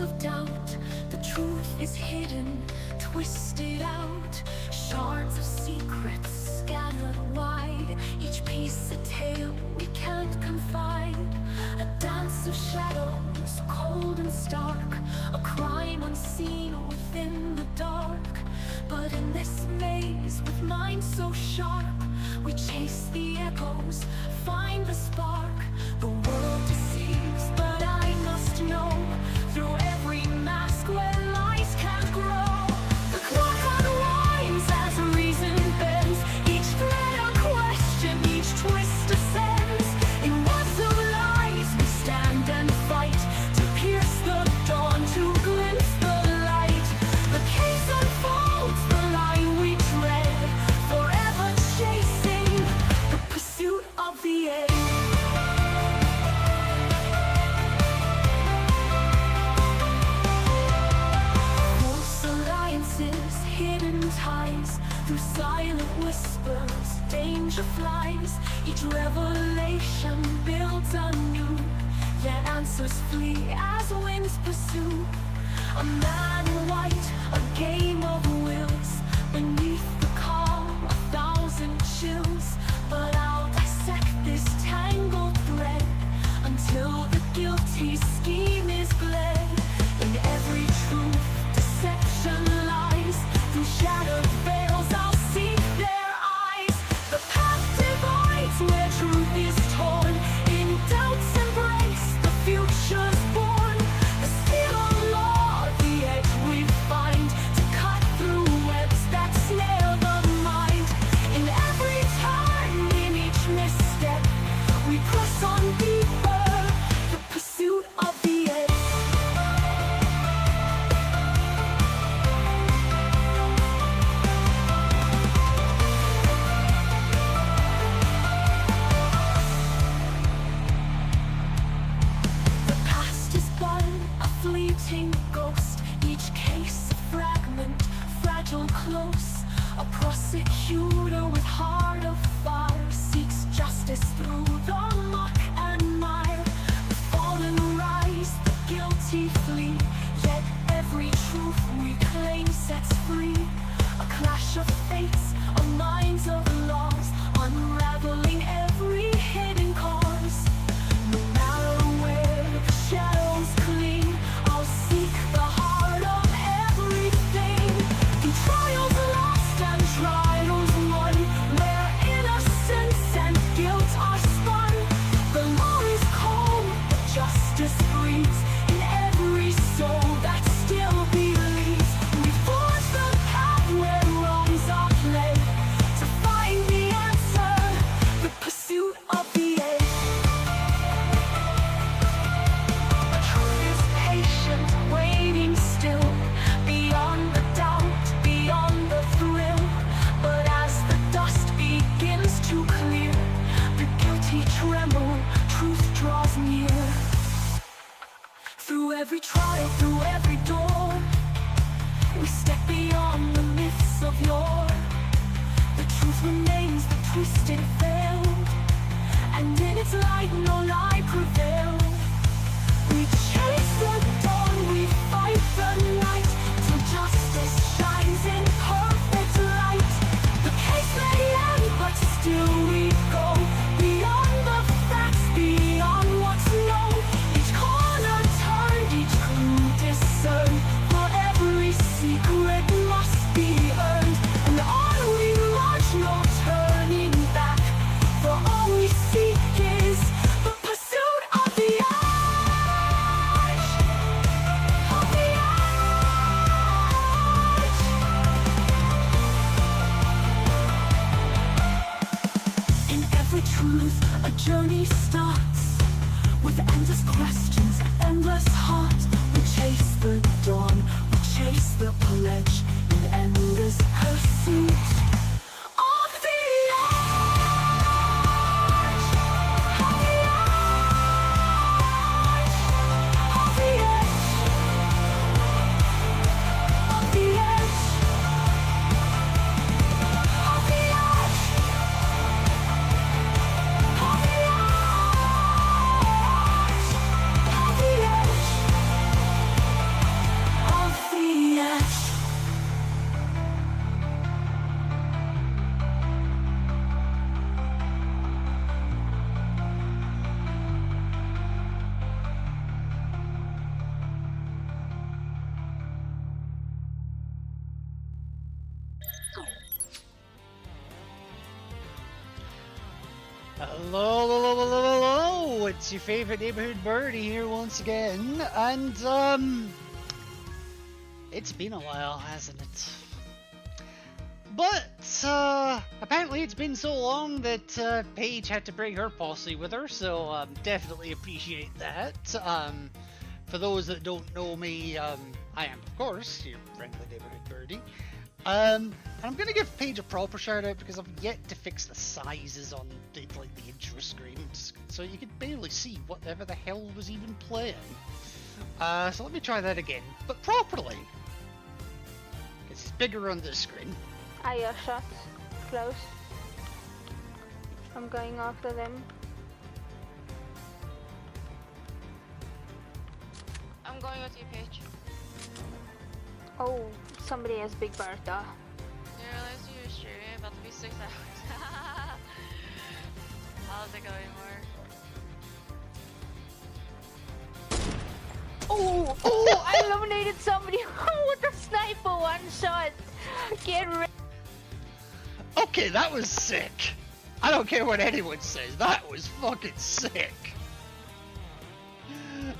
of doubt. The truth is hidden, twisted out. Shards of secrets scattered wide, each piece a tale we can't confide. A dance of shadows, cold and stark, a crime unseen within the dark. But in this maze, with minds so sharp, we chase the echoes, find the spark. The world deceives, but I must know, through every mask where lies can't grow. The clock unwinds as reason bends, each thread a question, each twist ascends. In webs of lies we stand and fight, to pierce the dawn, to glimpse the light. The case unfolds, the line we tread, forever chasing the pursuit of the edge. Hidden ties, through silent whispers, danger flies. Each revelation builds anew, yet answers flee as winds pursue. A man in white, a game of wills, beneath the calm, 1,000 chills. But I'll dissect this tangled thread, until the guilty scheme is bled. In every truth, deception lies. Through shattered veils I'll seek their eyes. The path divides where truth is torn. In doubt's embrace the future's born. The steel law, the edge we find, to cut through webs that snare the mind. In every turn, in each misstep, we press on deeper, the pursuit of the edge. Fleeting ghost, each case a fragment, fragile close. A prosecutor with heart of fire seeks justice through the muck and mire. The fallen rise, the guilty flee, yet every truth we claim sets free. A clash of fates, a minds of laws, unraveling every hidden cause. No matter where the shadows cling, I'll seek the heart of everything. Through trials lost and trials won, where innocence and guilt are spun. The law is cold, but justice breathes in every soul that still believes. We forge the path where wrongs are pled, to find the answer, the pursuit of the edge. Patient, waiting still, beyond the doubt, beyond the thrill. But as the dust begins to clear, the guilty tremble, truth draws near. Through every trial, through every door, we step beyond the myths of yore. The truth remains, the twisted veiled, and in its light no lie prevails. We chase the dawn, we fight the night, till justice shines in perfect light. The case may end, but still we go, beyond the facts, beyond what's known. Each corner turned, each clue discerned, for every secret must be earned. And on we march, no turning back, for all we seek is the pursuit of the truth. A journey starts with endless questions, endless heart. We chase the dawn, we chase the pledge, in endless pursuit of the edge, of the edge, of the edge, of the edge, of the edge. Hello, hello, hello, hello! It's your favorite neighborhood birdie here once again, and it's been a while, hasn't it? But apparently it's been so long that Paige had to bring her posse with her, so definitely appreciate that. For those that don't know me, I am, of course, your friendly neighborhood birdie. And I'm gonna give Paige a proper shout out because I've yet to fix the sizes on the intro screens, so you could barely see whatever the hell was even playing. So let me try that again, but properly. It's bigger on this screen. I hear shots. Close. I'm going after them. I'm going with you, Paige. Oh, somebody has Big Bertha. You realize you were streaming about to be 6 hours. How's it going, Mark? Oh, I eliminated somebody with a sniper one shot. Get ready. Okay, that was sick. I don't care what anyone says, that was fucking sick.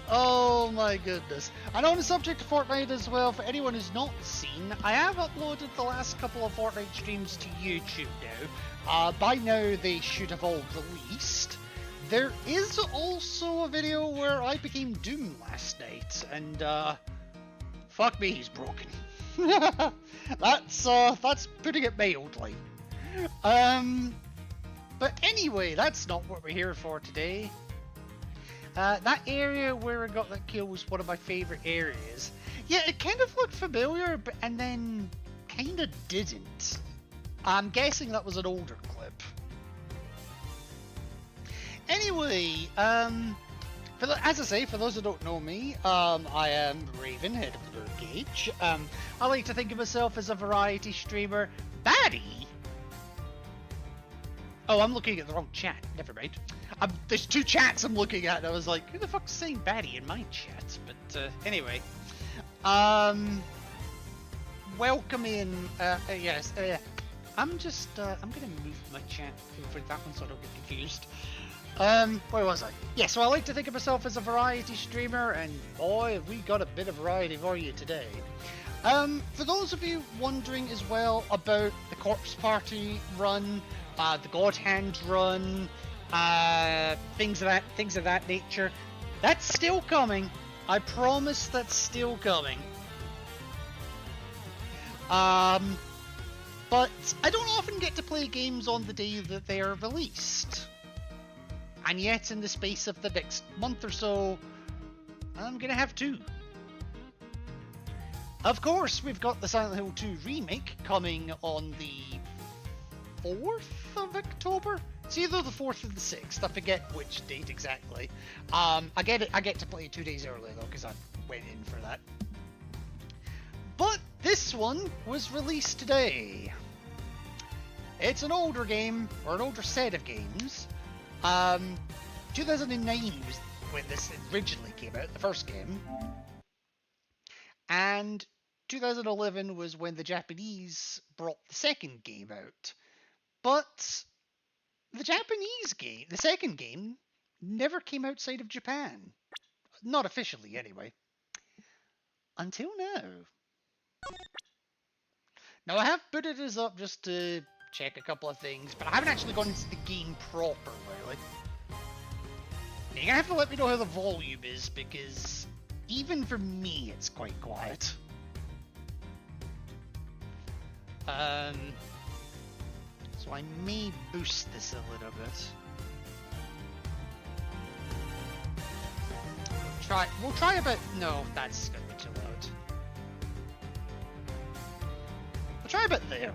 Oh my goodness. And on the subject of Fortnite as well, for anyone who's not seen, I have uploaded the last couple of Fortnite streams to YouTube now. By now they should have all released. There is also a video where I became Doom last night, and fuck me, he's broken. That's putting it mildly. But anyway, that's not what we're here for today. That area where I got that kill was one of my favourite areas. Yeah, it kind of looked familiar, and then kind of didn't. I'm guessing that was an older clip. Anyway, as I say, for those who don't know me, I am Raven, head of the Birdcage. I like to think of myself as a variety streamer. Baddie? Oh, I'm looking at the wrong chat. Never mind. There's two chats I'm looking at, and I was like, who the fuck's saying baddie in my chat? But anyway. Welcome in. Yes. I'm gonna move my chat over that one so I don't get confused. Where was I? Yeah, so I like to think of myself as a variety streamer, and boy, have we got a bit of variety for you today. For those of you wondering as well about the Corpse Party run, the God Hand run, things of that nature, that's still coming. I promise that's still coming. But I don't often get to play games on the day that they are released. And yet, in the space of the next month or so, I'm gonna have two. Of course, we've got the Silent Hill 2 remake coming on the 4th of October? It's either the 4th or the 6th, I forget which date exactly. I get to play it 2 days early though, because I went in for that. But this one was released today. It's an older game, or an older set of games. 2009 was when this originally came out, the first game. And 2011 was when the Japanese brought the second game out. But the Japanese game, the second game, never came outside of Japan. Not officially, anyway. Until now. Now, I have booted this up just to check a couple of things, but I haven't actually gone into the game properly. You're gonna have to let me know how the volume is, because even for me, it's quite quiet. So I may boost this a little bit. We'll try a bit. No, that's gonna be too loud. We'll try a bit there.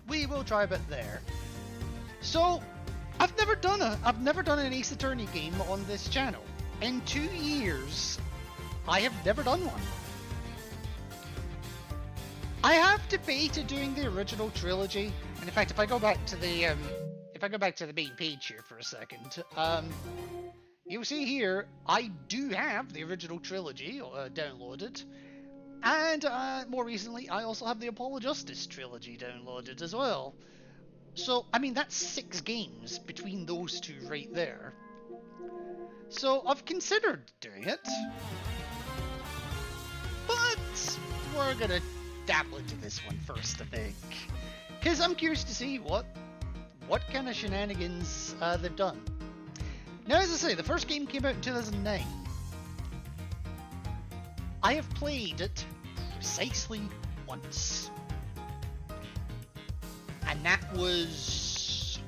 We will try a bit there. So, I've never done an Ace Attorney game on this channel. In 2 years, I have never done one. I have debated doing the original trilogy, and in fact, if I go back to the main page here for a second, you'll see here I do have the original trilogy downloaded, And more recently, I also have the Apollo Justice trilogy downloaded as well. So, I mean, that's 6 games between those two right there. So, I've considered doing it. But we're gonna dabble into this one first, I think. Because I'm curious to see what kind of shenanigans they've done. Now, as I say, the first game came out in 2009. I have played it precisely once. And that was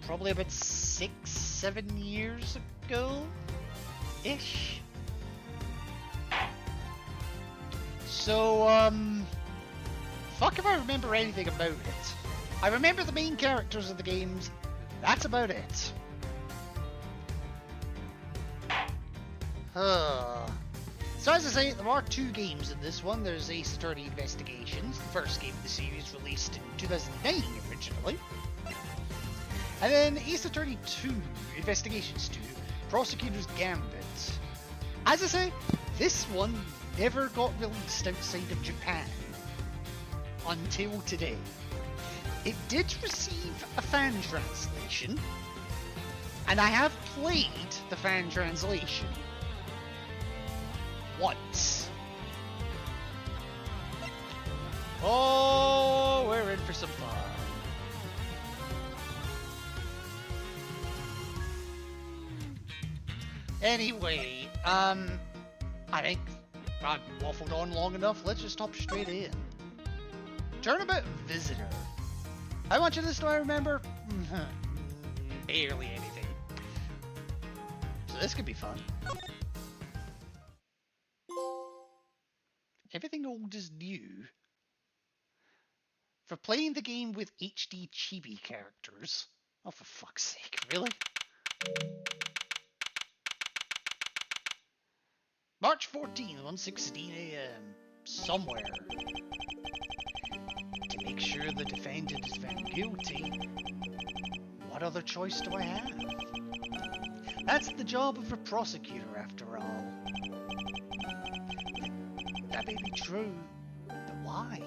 probably about 6-7 years ago-ish. So, fuck if I remember anything about it. I remember the main characters of the games. That's about it. So as I say, there are 2 games in this one. There's Ace Attorney Investigations, the first game of the series released in 2009 originally. And then Ace Attorney 2, Investigations 2, Prosecutor's Gambit. As I say, this one never got released outside of Japan until today. It did receive a fan translation, and I have played the fan translation once. Oh, we're in for some fun. Anyway, I think I've waffled on long enough. Let's just hop straight in. Turnabout Visitor. How much of this do I remember? Barely anything. So this could be fun. Everything old is new. For playing the game with HD chibi characters. Oh, for fuck's sake, really? March 14, 1:16 AM. Somewhere. To make sure the defendant is found guilty, what other choice do I have? That's the job of a prosecutor, after all. That may be true, but why?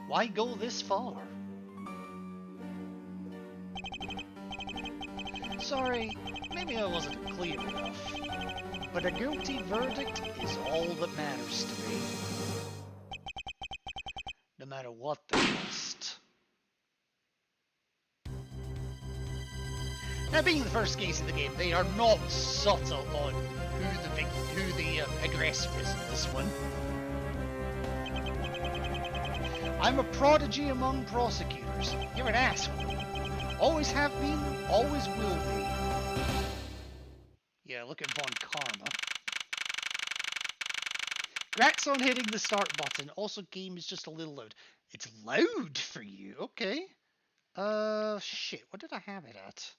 Why go this far? Sorry, maybe I wasn't clear enough, but a guilty verdict is all that matters to me. No matter what the cost. Now, being the first case of the game, they are not subtle on who the aggressor is in this one. I'm a prodigy among prosecutors. You're an asshole. Always have been, always will be. Yeah, look at Von Karma. Congrats on hitting the start button. Also, game is just a little loud. It's loud for you, okay. Shit, what did I have it at?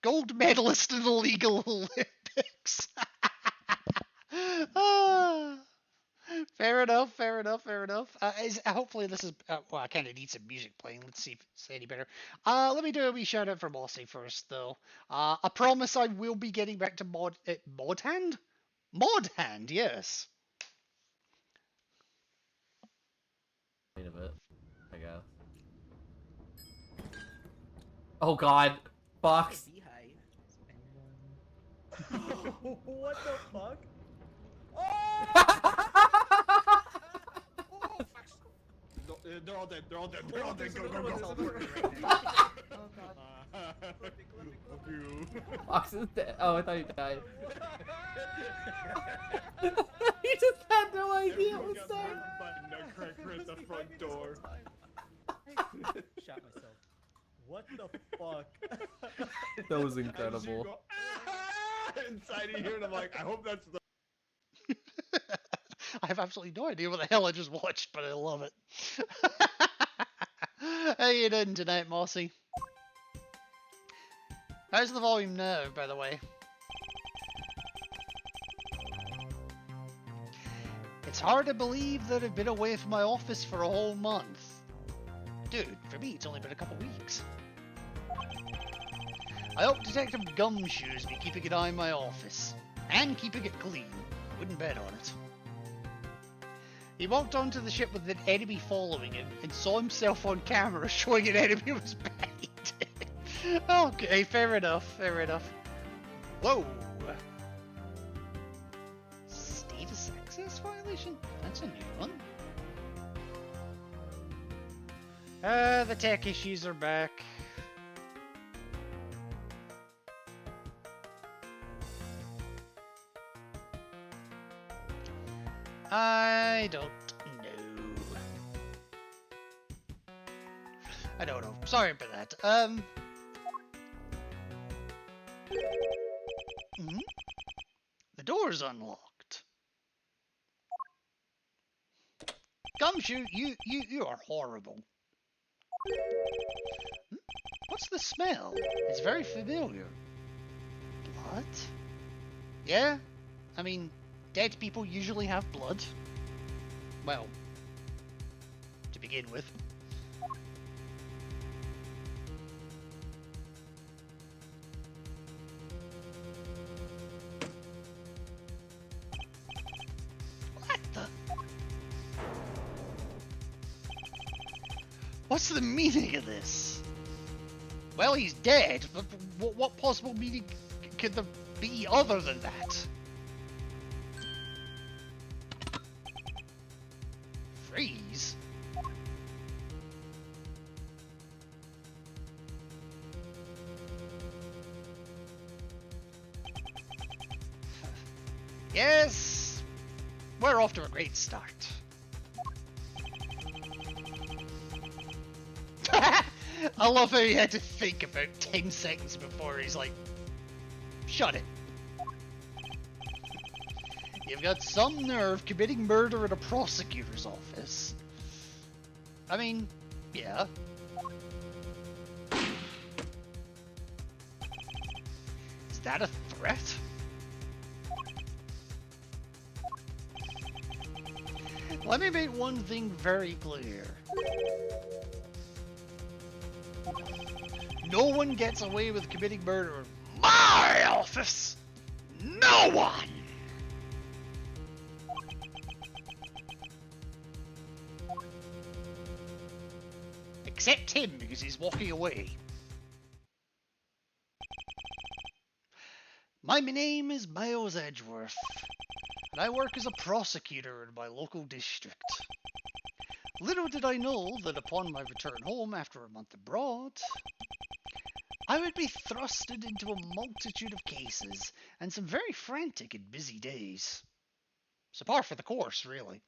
Gold medalist in the Legal Olympics. Fair enough, fair enough, fair enough. Hopefully this is... well, I kind of need some music playing. Let's see if it's any better. Let me do a wee shout out for Mossy first, though. I promise I will be getting back to Mod Hand? Mod Hand, yes. Wait a bit, I guess. Oh god, Fox. What the fuck? They're all dead. They're all dead. They're all dead. Go, go, go. Oh god. Fuck you. Fox is dead. Oh, I thought he died. He just had no idea it was there. Nutcracker at the front door. Shot myself. What the fuck? That was incredible. Go, inside of here, and I'm like, I hope that's the. I have absolutely no idea what the hell I just watched, but I love it. How you doing tonight, Mossy? How's the volume now, by the way? It's hard to believe that I've been away from my office for a whole month. Dude, for me it's only been a couple weeks. I hope Detective Gumshoe's be keeping an eye on my office. And keeping it clean. Wouldn't bet on it. He walked onto the ship with an enemy following him and saw himself on camera showing an enemy was bait. Okay, fair enough, fair enough. Whoa! Status access violation? That's a new one. The tech issues are back. I don't know. I don't know. Sorry about that. The door's unlocked. Gumshoe, you are horrible. What's the smell? It's very familiar. Blood? Yeah, I mean, dead people usually have blood. Well, to begin with. What the? What's the meaning of this? Well, he's dead, but what possible meaning could there be other than that? Freeze? Yes, we're off to a great start. I love how he had to think about 10 seconds before he's like, shut it. You've got some nerve committing murder in a prosecutor's office. I mean, yeah. Is that a threat? Let me make one thing very clear. No one gets away with committing murder in my office! No one! Except him, because he's walking away. My name is Miles Edgeworth, and I work as a prosecutor in my local district. Little did I know that upon my return home after a month abroad, I would be thrusted into a multitude of cases and some very frantic and busy days. So par for the course, really.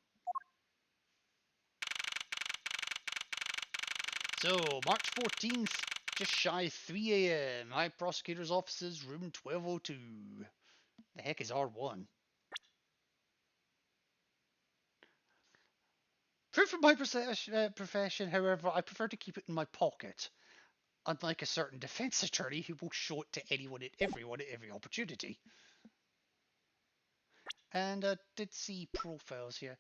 So, March 14th, just shy 3 AM, High Prosecutor's Offices, room 1202. The heck is R1? Proof of my profession, however, I prefer to keep it in my pocket. Unlike a certain defense attorney who will show it to anyone and everyone at every opportunity. And I did see profiles here.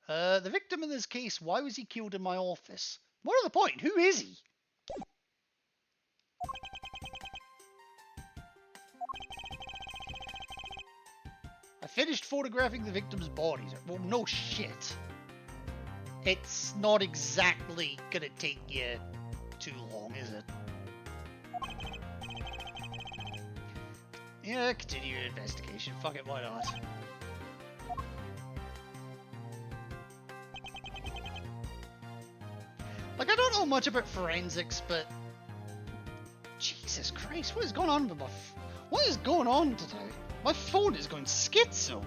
The victim in this case, why was he killed in my office? More to the point, who is he? I finished photographing the victim's bodies. Well, no shit. It's not exactly gonna take you too long, is it? Yeah, continue your investigation. Fuck it, why not? Like, I don't know much about forensics, but Jesus Christ, what is going on with my what is going on today? My phone is going schizo.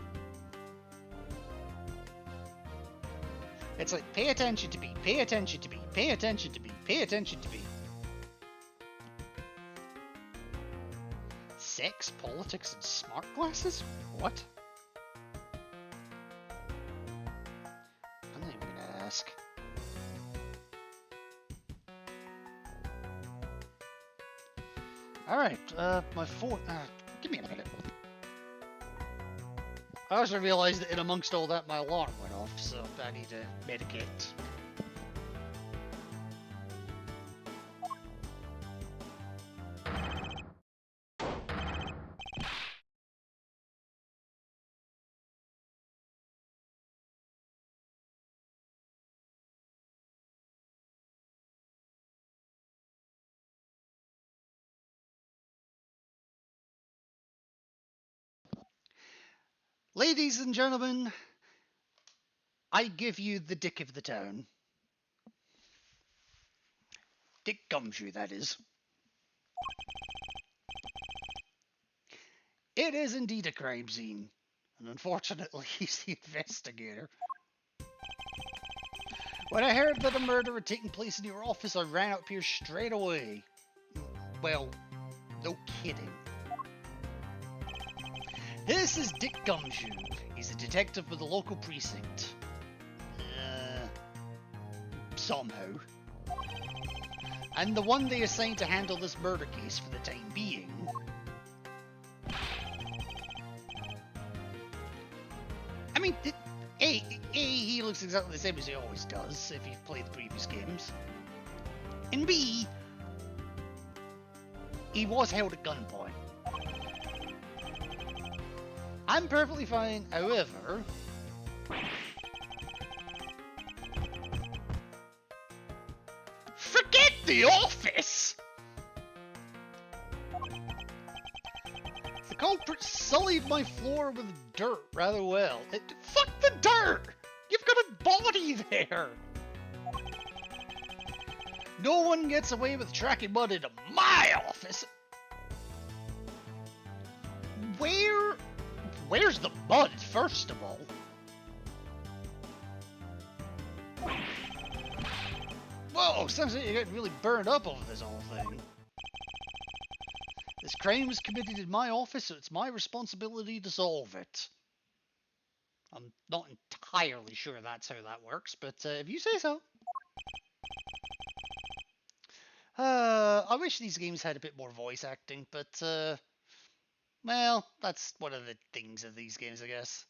It's like, pay attention to me, pay attention to me, pay attention to me, pay attention to me. Sex, politics, and smart glasses? What? I'm not even gonna ask. Alright, my phone, give me a minute. I also realised that in amongst all that my alarm went off, so I need to medicate. Ladies and gentlemen, I give you the dick of the town. Dick Gumshoe, that is. It is indeed a crime scene, and unfortunately he's the investigator. When I heard that a murder had taken place in your office, I ran up here straight away. Well, no kidding. This is Dick Gumshoe. He's a detective with the local precinct. Somehow. And the one they assigned to handle this murder case for the time being. I mean, he looks exactly the same as he always does, if you've played the previous games. And B, he was held at gunpoint. I'm perfectly fine, however... Forget the office! The culprit sullied my floor with dirt rather well. Fuck the dirt! You've got a body there! No one gets away with tracking mud into my office! Where's the mud, first of all? Whoa, sounds like you're getting really burned up over this whole thing. This crime was committed in my office, so it's my responsibility to solve it. I'm not entirely sure that's how that works, but if you say so. I wish these games had a bit more voice acting, but well, that's one of the things of these games, I guess.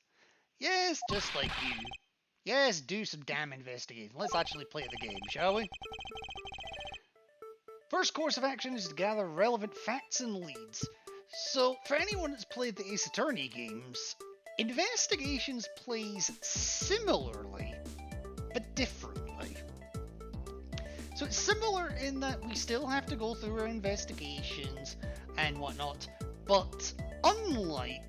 Yes, just like you. Yes, do some damn investigating. Let's actually play the game, shall we? First course of action is to gather relevant facts and leads. So, for anyone that's played the Ace Attorney games, Investigations plays similarly, but differently. So it's similar in that we still have to go through our investigations and whatnot, but unlike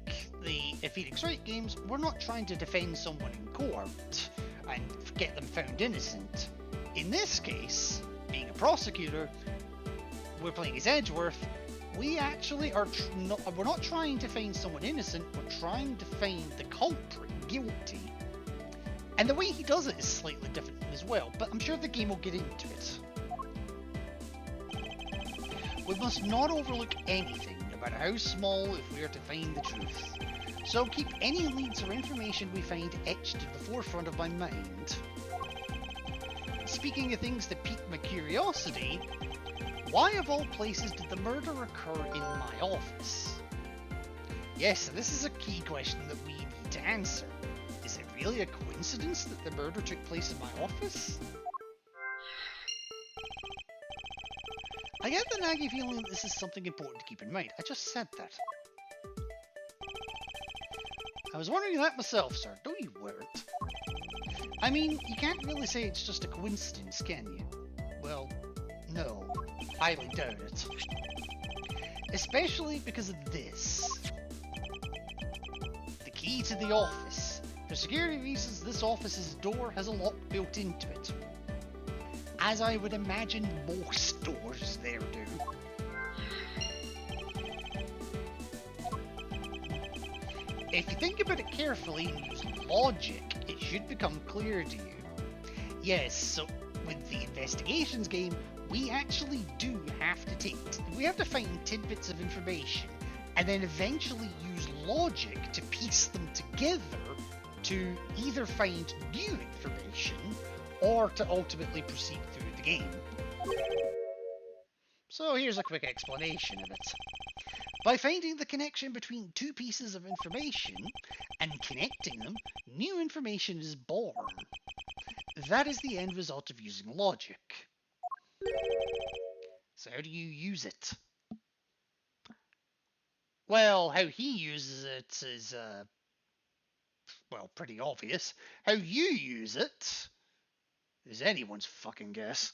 the Phoenix Wright games, we're not trying to defend someone in court and get them found innocent. In this case, being a prosecutor, we're playing as Edgeworth. We actually are we're not trying to find someone innocent, we're trying to find the culprit guilty. And the way he does it is slightly different as well, but I'm sure the game will get into it. We must not overlook anything, no matter how small, if we are to find the truth. So keep any leads or information we find etched to the forefront of my mind. Speaking of things that pique my curiosity, why of all places did the murder occur in my office? Yes, this is a key question that we need to answer. Is it really a coincidence that the murder took place in my office? I get the nagging feeling that this is something important to keep in mind. I just said that. I was wondering that myself, sir. Don't you wear it? I mean, you can't really say it's just a coincidence, can you? Well, no. Highly doubt it. Especially because of this. The key to the office. For security reasons, this office's door has a lock built into it. As I would imagine most doors there do. If you think about it carefully and use logic, it should become clear to you. Yes, so with the investigations game, we actually do have to find tidbits of information and then eventually use logic to piece them together to either find new information or to ultimately proceed through the game. So here's a quick explanation of it. By finding the connection between two pieces of information and connecting them, new information is born. That is the end result of using logic. So how do you use it? Well, how he uses it is, well, pretty obvious. How you use it is anyone's fucking guess.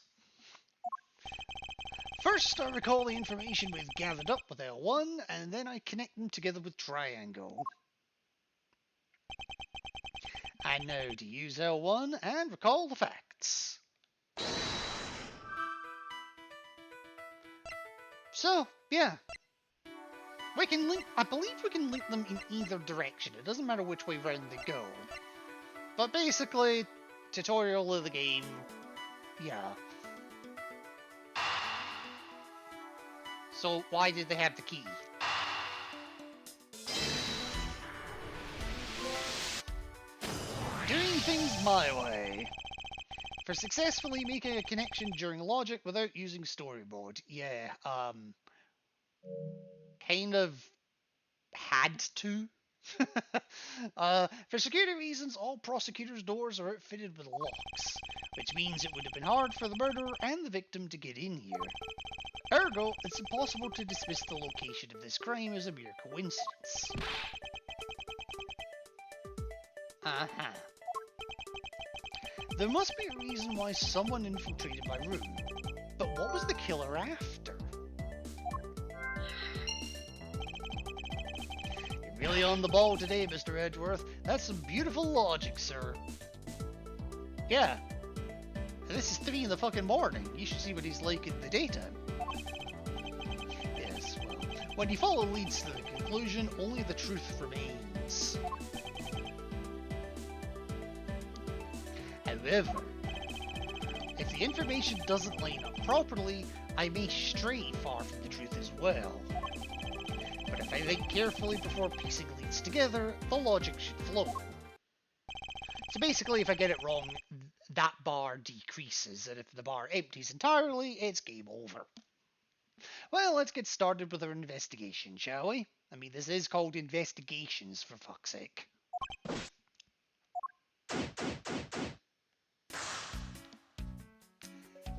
First, I recall the information we've gathered up with L1, and then I connect them together with Triangle. And now to use L1 and recall the facts. So, yeah. We can link, I believe we can link them in either direction. It doesn't matter which way round they go. But basically, tutorial of the game, yeah. So why did they have the key? Doing things my way. For successfully making a connection during logic without using storyboard. Yeah, kind of had to. For security reasons, all prosecutors' doors are outfitted with locks, which means it would have been hard for the murderer and the victim to get in here. Ergo, it's impossible to dismiss the location of this crime as a mere coincidence. Uh-huh. There must be a reason why someone infiltrated my room, but what was the killer after? You're really on the ball today, Mr. Edgeworth. That's some beautiful logic, sir. Yeah. This is 3 in the fucking morning. You should see what he's like in the daytime. Yes, well, when you follow leads to the conclusion, only the truth remains. However, if the information doesn't line up properly, I may stray far from the truth as well. But if I think carefully before piecing leads together, the logic should flow. So basically, if I get it wrong, that bar decreases, and if the bar empties entirely, it's game over. Well, let's get started with our investigation, shall we? I mean, this is called investigations, for fuck's sake.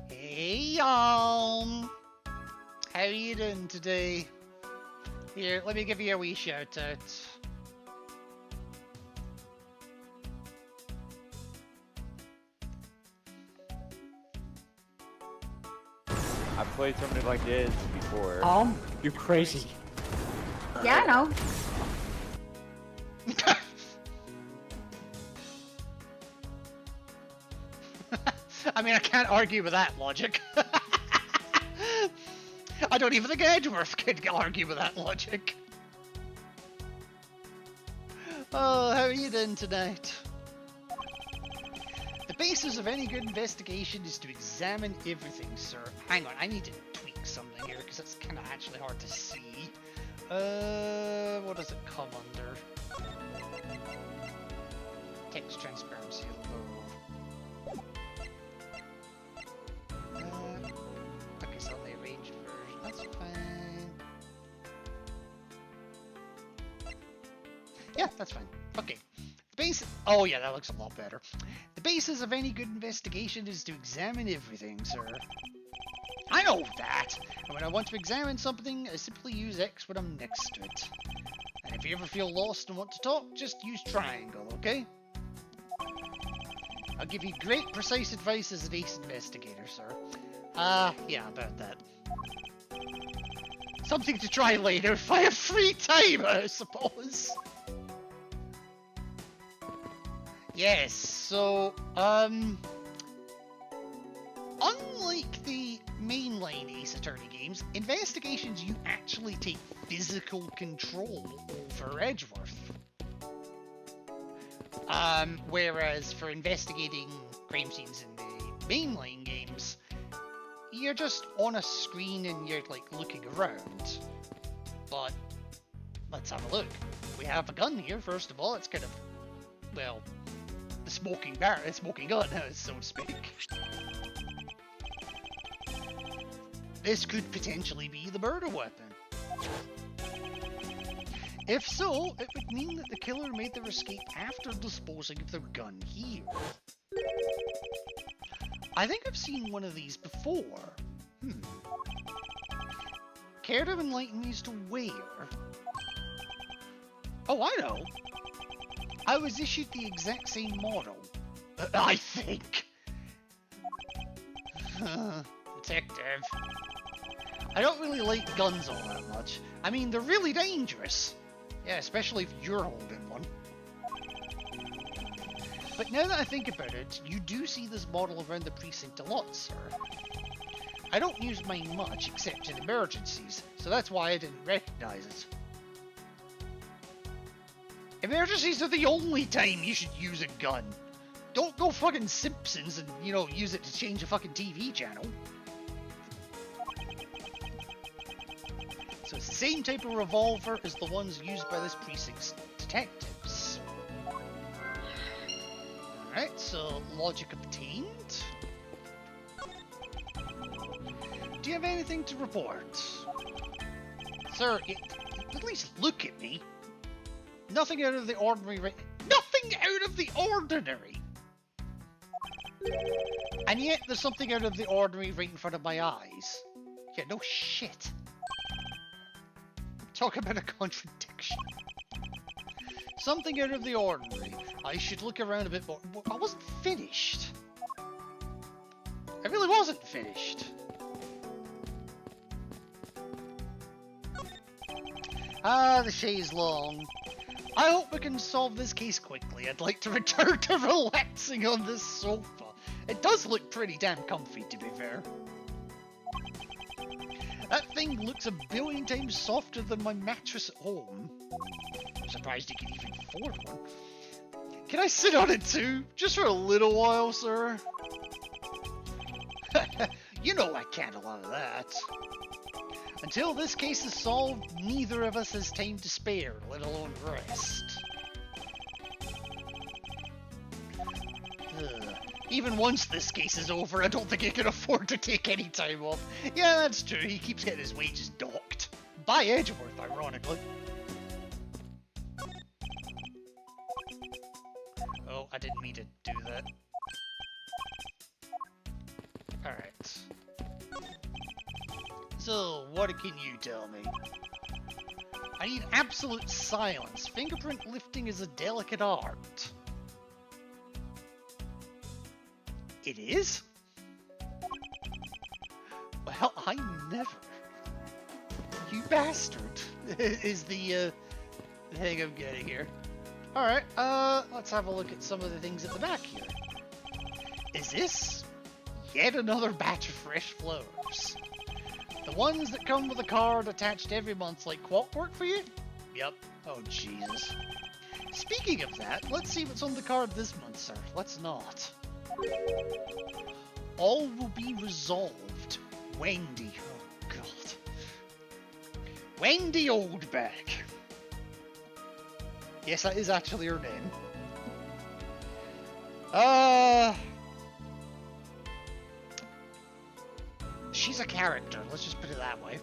Hey, y'all! How are you doing today? Here, let me give you a wee shout out. I've played something like this before. You're crazy. Yeah, I know. I mean, I can't argue with that logic. I don't even think Edgeworth can argue with that logic. Oh, how are you doing tonight? The basis of any good investigation is to examine everything, sir. Hang on, I need to tweak something here, because it's kind of actually hard to see. What does it come under? Text transparency low. Okay, so the arranged version, that's fine. Yeah, that's fine. Okay. The base. Oh yeah, that looks a lot better. The basis of any good investigation is to examine everything, sir. I know that! And when I want to examine something, I simply use X when I'm next to it. And if you ever feel lost and want to talk, just use triangle, okay? I'll give you great, precise advice as an ace investigator, sir. Yeah, about that. Something to try later if I have free time, I suppose. Yes, so, unlike the mainline Ace Attorney games, investigations you actually take physical control over Edgeworth. Whereas for investigating crime scenes in the mainline games, you're just on a screen and you're like looking around. But let's have a look. We have a gun here, first of all. It's kind of, well, the smoking gun, so to speak. This could potentially be the murder weapon. If so, it would mean that the killer made their escape after disposing of their gun here. I think I've seen one of these before. Care to enlighten me as to where? Oh, I know. I was issued the exact same model. I think. Detective. I don't really like guns all that much. I mean, they're really dangerous. Yeah, especially if you're holding one. But now that I think about it, you do see this model around the precinct a lot, sir. I don't use mine much except in emergencies, so that's why I didn't recognize it. Emergencies are the only time you should use a gun. Don't go fucking Simpsons and, you know, use it to change a fucking TV channel. So it's the same type of revolver as the ones used by this precinct's detectives. Alright, so logic obtained. Do you have anything to report? Sir, at least look at me. Nothing out of the ordinary Nothing out of the ordinary! And yet there's something out of the ordinary right in front of my eyes. Yeah, no shit. Talk about a contradiction. Something out of the ordinary. I should look around a bit more. I wasn't finished. I really wasn't finished. Ah, the chaise long. I hope we can solve this case quickly. I'd like to return to relaxing on this sofa. It does look pretty damn comfy, to be fair. That thing looks a billion times softer than my mattress at home. I'm surprised you can even afford one. Can I sit on it too? Just for a little while, sir? You know I can't allow that. Until this case is solved, neither of us has time to spare, let alone rest. Ugh. Even once this case is over, I don't think he can afford to take any time off. Yeah, that's true, he keeps getting his wages docked. By Edgeworth, ironically. Oh, I didn't mean to do that. Alright. So, what can you tell me? I need absolute silence. Fingerprint lifting is a delicate art. It is? Well, I never. You bastard. Is the thing I'm getting here. Alright, let's have a look at some of the things at the back here. Is this yet another batch of fresh flowers? The ones that come with a card attached every month like clockwork for you? Yep. Oh, Jesus. Speaking of that, let's see what's on the card this month, sir. Let's not. All will be resolved. Wendy. Oh, God. Wendy Oldback. Yes, that is actually her name. She's a character, let's just put it that way.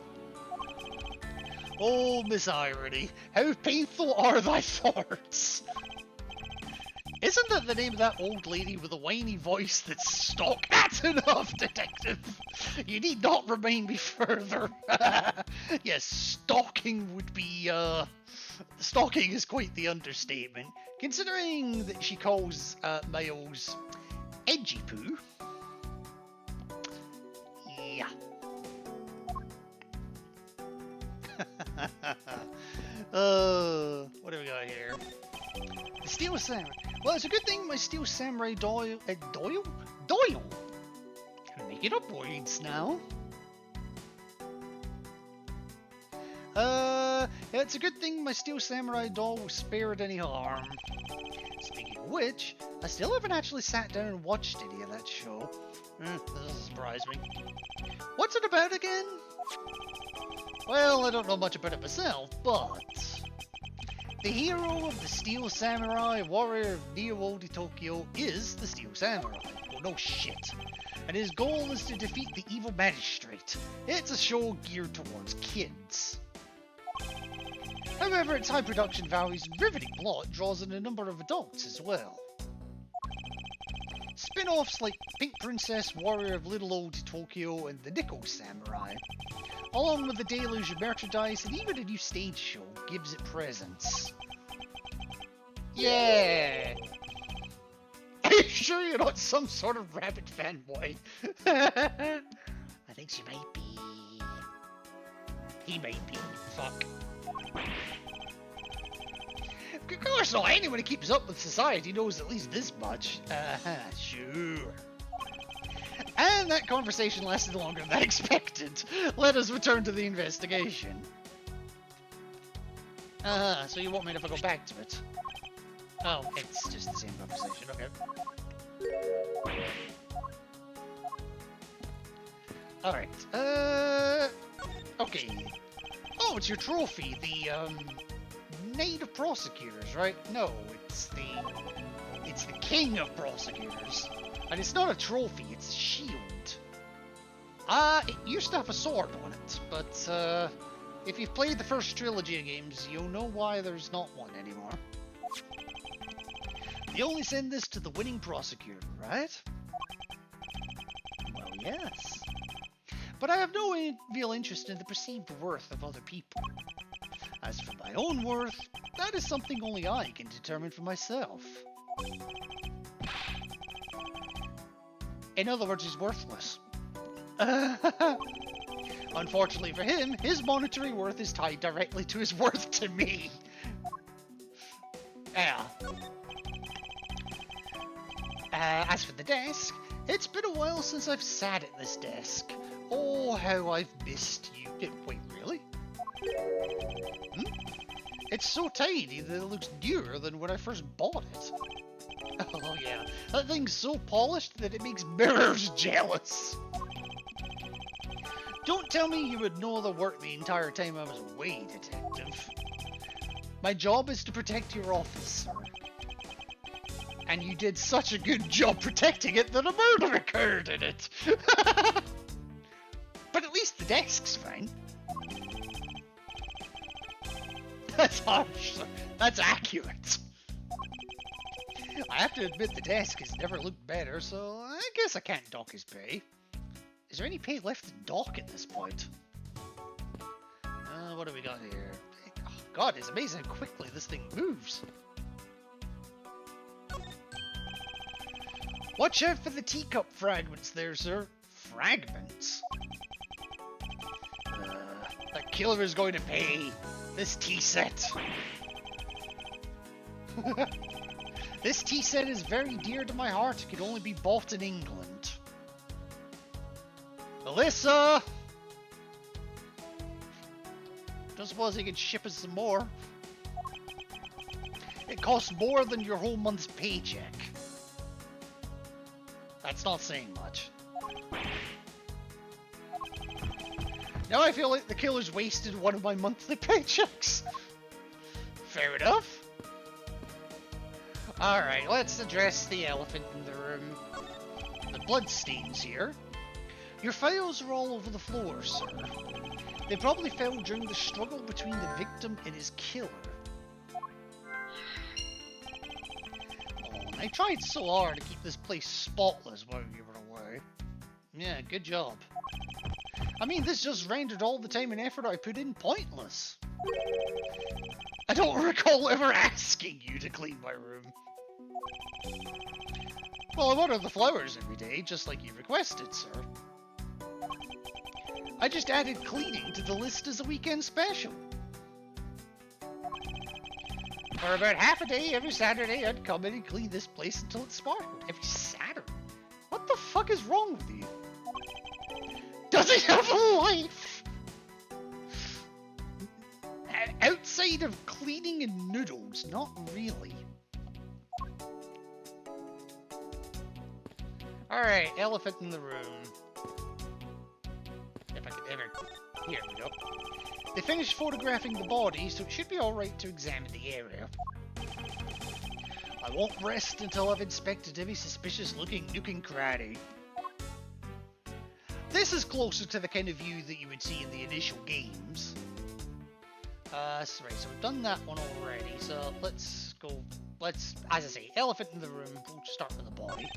Oh, Miss Irony, how painful are thy farts? Isn't that the name of that old lady with a whiny voice that's Stalk? That's enough, detective! You need not remind me further. Yes, stalking would be, stalking is quite the understatement. Considering that she calls, males edgy poo. Yeah. What do we got here? The Steel Samurai. Well, it's a good thing my Steel Samurai Doyle. Doyle? Doyle! Can I make it up words now? It's a good thing my Steel Samurai doll was spared any harm. Speaking of which, I still haven't actually sat down and watched any of that show. This doesn't surprise me. What's it about again? Well, I don't know much about it myself, but the hero of the Steel Samurai Warrior of Neo-Old Tokyo is the Steel Samurai. Well, no shit. And his goal is to defeat the evil magistrate. It's a show geared towards kids. However, its high production values and riveting plot draws in a number of adults as well. Spin-offs like Pink Princess, Warrior of Little Old Tokyo, and the Nickel Samurai, along with the deluge of merchandise and even a new stage show, gives it presence. Yeah! Are you sure you're not some sort of rabbit fanboy? I think she might be. He might be. Fuck. Of course not. Anyone who keeps up with society knows at least this much. Sure. And that conversation lasted longer than I expected. Let us return to the investigation. So you want me to go back to it? Oh, it's just the same conversation, okay. Alright, okay. Oh, it's your trophy, the, Knight of Prosecutors, right? No, it's the King of Prosecutors. And it's not a trophy, it's a shield. It used to have a sword on it, but, if you've played the first trilogy of games, you'll know why there's not one anymore. You only send this to the winning prosecutor, right? Well, yes. But I have no real interest in the perceived worth of other people. As for my own worth, that is something only I can determine for myself. In other words, he's worthless. Unfortunately for him, his monetary worth is tied directly to his worth to me. Yeah. As for the desk, it's been a while since I've sat at this desk. Oh, how I've missed you. Wait, really? It's so tiny that it looks newer than when I first bought it. Oh yeah, that thing's so polished that it makes mirrors jealous. Don't tell me you would know the work the entire time I was away, detective. My job is to protect your office, sir. And you did such a good job protecting it that a murder occurred in it. But at least the desk's fine. That's harsh, sir. That's accurate. I have to admit the desk has never looked better, so I guess I can't dock his pay. Is there any pay left to dock at this point? What do we got here? Oh god, it's amazing how quickly this thing moves. Watch out for the teacup fragments there, sir. Fragments? That killer is going to pay. This tea set. This tea set is very dear to my heart. It can only be bought in England. Alyssa! Don't suppose you could ship us some more. It costs more than your whole month's paycheck. That's not saying much. Now I feel like the killer's wasted one of my monthly paychecks. Fair enough. Alright, let's address the elephant in the room. The bloodstains here. Your files are all over the floor, sir. They probably fell during the struggle between the victim and his killer. Oh, I tried so hard to keep this place spotless while you were away. Yeah, good job. I mean, this just rendered all the time and effort I put in pointless. I don't recall ever asking you to clean my room. Well, I water the flowers every day, just like you requested, sir. I just added cleaning to the list as a weekend special. For about half a day every Saturday, I'd come in and clean this place until it sparkled. Every Saturday? What the fuck is wrong with you? Does he have a life? Outside of cleaning and noodles, not really. Alright, elephant in the room. If I could ever... Here we go. They finished photographing the body, so it should be alright to examine the area. I won't rest until I've inspected every suspicious-looking nook and cranny. This is closer to the kind of view that you would see in the initial games. Right, so we've done that one already, so let's go... Let's, as I say, elephant in the room, we'll start with the body.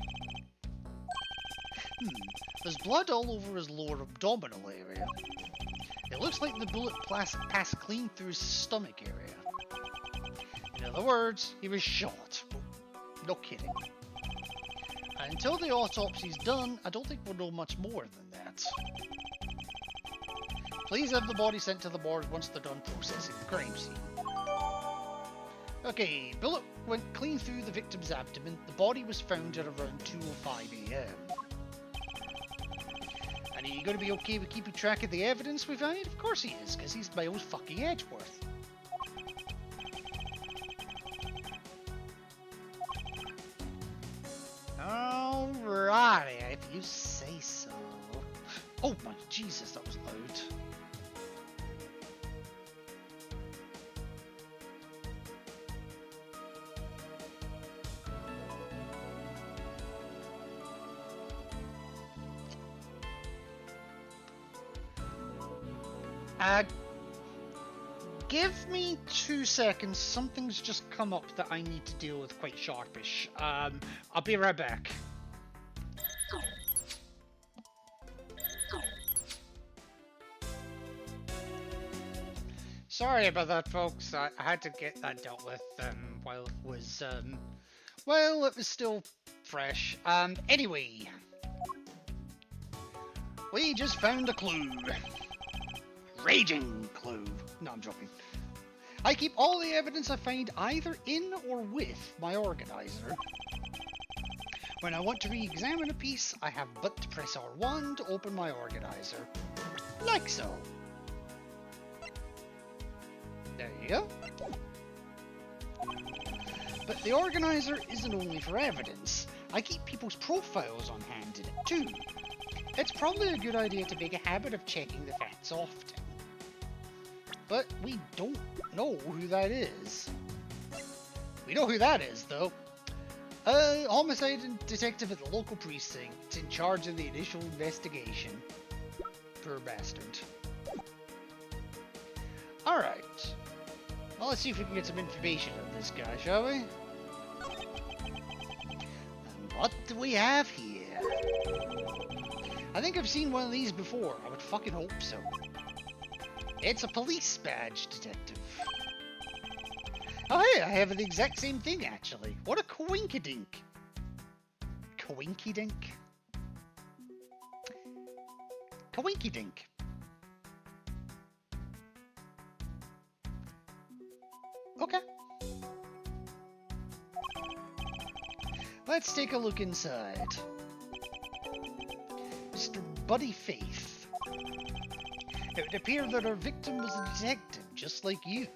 There's blood all over his lower abdominal area. It looks like the bullet passed clean through his stomach area. In other words, he was shot. No kidding. Until the autopsy's done, I don't think we'll know much more than that. Please have the body sent to the morgue once they're done processing the crime scene. Okay, bullet went clean through the victim's abdomen. The body was found at around 2:05 a.m. And are you going to be okay with keeping track of the evidence we find? Of course he is, because he's Miles fucking Edgeworth. Alrighty, if you say so. Oh my Jesus, that was loud. Give me 2 seconds. Something's just come up that I need to deal with quite sharpish. I'll be right back. Sorry about that, folks. I had to get that dealt with while it was still fresh. Anyway, we just found a clue. Raging clue. No, I'm joking. I keep all the evidence I find either in or with my organizer. When I want to re-examine a piece, I have but to press R1 to open my organizer. Like so. There you go. But the organizer isn't only for evidence. I keep people's profiles on hand in it too. It's probably a good idea to make a habit of checking the facts often. But we don't know who that is. We know who that is, though. A homicide detective at the local precinct in charge of the initial investigation. Poor bastard. Alright. Well, let's see if we can get some information on this guy, shall we? And what do we have here? I think I've seen one of these before. I would fucking hope so. It's a police badge detective. Oh hey, I have the exact same thing actually. What a coinkydink. Coinkydink? Coinkydink. Okay. Let's take a look inside. Mr. Buddy Faith. It would appear that our victim was a detective, just like you.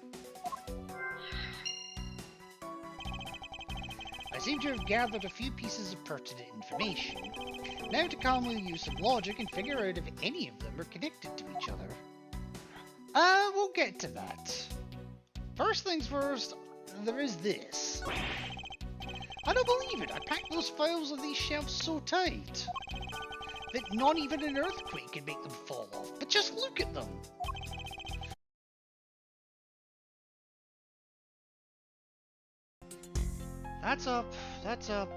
I seem to have gathered a few pieces of pertinent information. Now to calmly use some logic and figure out if any of them are connected to each other. We'll get to that. First things first, there is this. I don't believe it. I packed those files on these shelves so tight that not even an earthquake can make them fall off. But just look at them. That's up. That's up.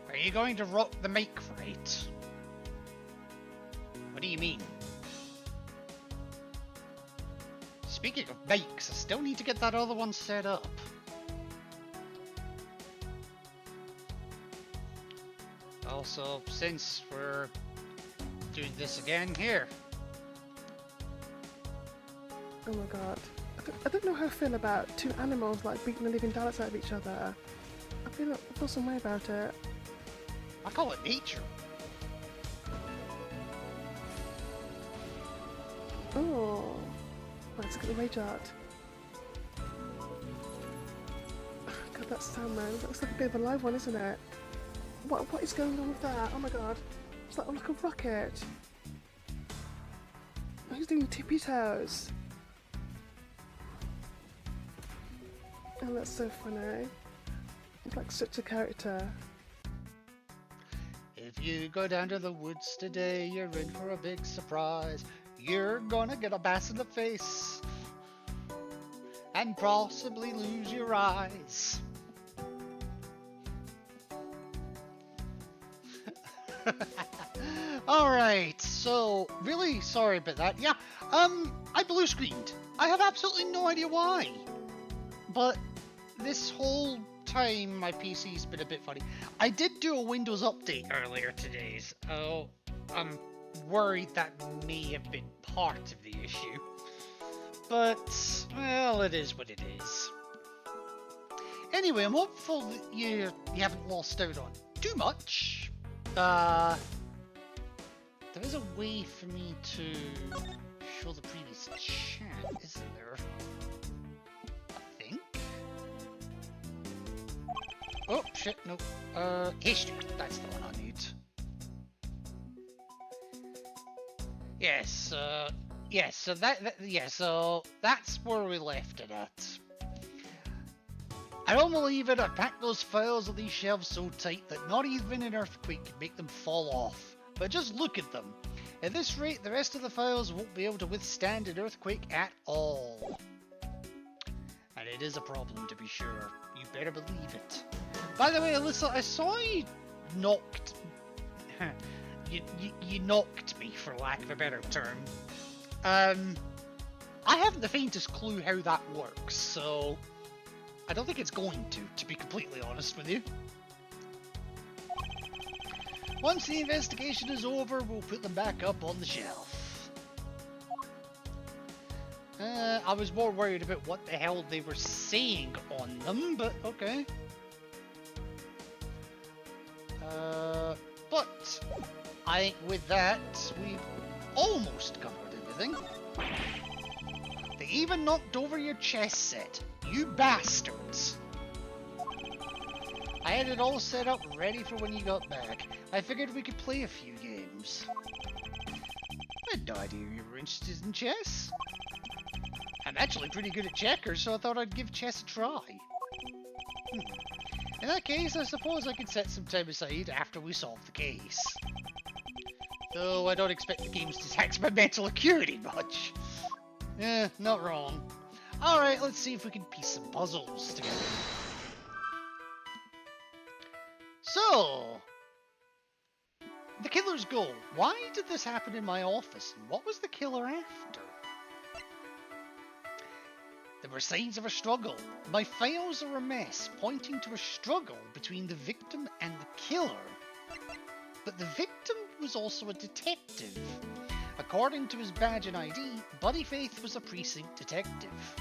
Are you going to rock the make crate? What do you mean? Speaking of makes, I still need to get that other one set up. Also, since we're doing this again, here. Oh my god. I don't know how I feel about two animals like beating the living daylights out of each other. I feel some way about it. I call it nature. Oh. Let's get the rage art. God, that sound, man. That looks like a bit of a live one, isn't it? What is going on with that? Oh my god. It's like a rocket. Oh, he's doing tippy toes. Oh, that's so funny. He's like such a character. If you go down to the woods today, you're in for a big surprise. You're gonna get a bass in the face and possibly lose your eyes. Alright, so really sorry about that. Yeah, I blue screened. I have absolutely no idea why. but this whole time my PC's been a bit funny. I did do a Windows update earlier today, so I'm worried that may have been part of the issue. But, well, it is what it is. Anyway, I'm hopeful that you haven't lost out on too much. There is a way for me to show the previous chat, isn't there? I think. Oh, shit, no. History, that's the one I need. Yes, yes, so so that's where we left it at. I don't believe it, I packed those files on these shelves so tight that not even an earthquake could make them fall off. But just look at them. At this rate, the rest of the files won't be able to withstand an earthquake at all. And it is a problem, to be sure. You better believe it. By the way, Alyssa, I saw you knocked... you knocked me, for lack of a better term. I haven't the faintest clue how that works, so... I don't think it's going to be completely honest with you. Once the investigation is over, we'll put them back up on the shelf. I was more worried about what the hell they were saying on them, but okay. But I think with that, we've almost covered everything. They even knocked over your chess set. You bastards! I had it all set up ready for when you got back. I figured we could play a few games. I had no idea you were interested in chess. I'm actually pretty good at checkers, so I thought I'd give chess a try. In that case, I suppose I could set some time aside after we solve the case. Though I don't expect the games to tax my mental acuity much. Not wrong. Alright, let's see if we can piece some puzzles together. So, the killer's goal. Why did this happen in my office, and what was the killer after? There were signs of a struggle. My files are a mess, pointing to a struggle between the victim and the killer. But the victim was also a detective. According to his badge and ID, Buddy Faith was a precinct detective.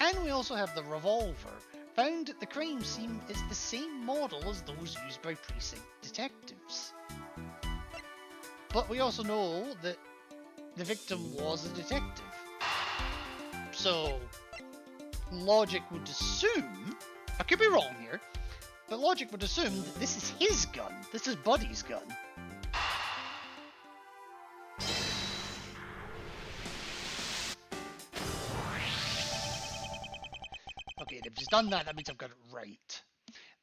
And we also have the revolver, found at the crime scene is the same model as those used by precinct detectives. But we also know that the victim was a detective. So, logic would assume, I could be wrong here, but logic would assume that this is his gun, this is Buddy's gun. Okay, if he's done that, that means I've got it right.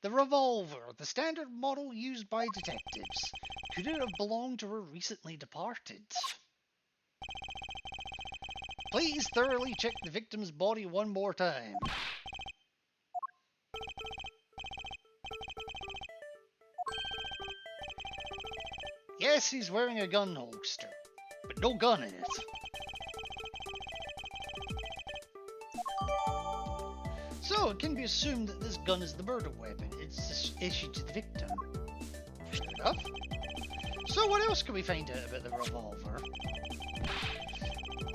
The revolver, the standard model used by detectives. Could it have belonged to a recently departed? Please thoroughly check the victim's body one more time. Yes, he's wearing a gun holster, but no gun in it. So, it can be assumed that this gun is the murder weapon. It's issued to the victim. Fair enough. So, what else can we find out about the revolver?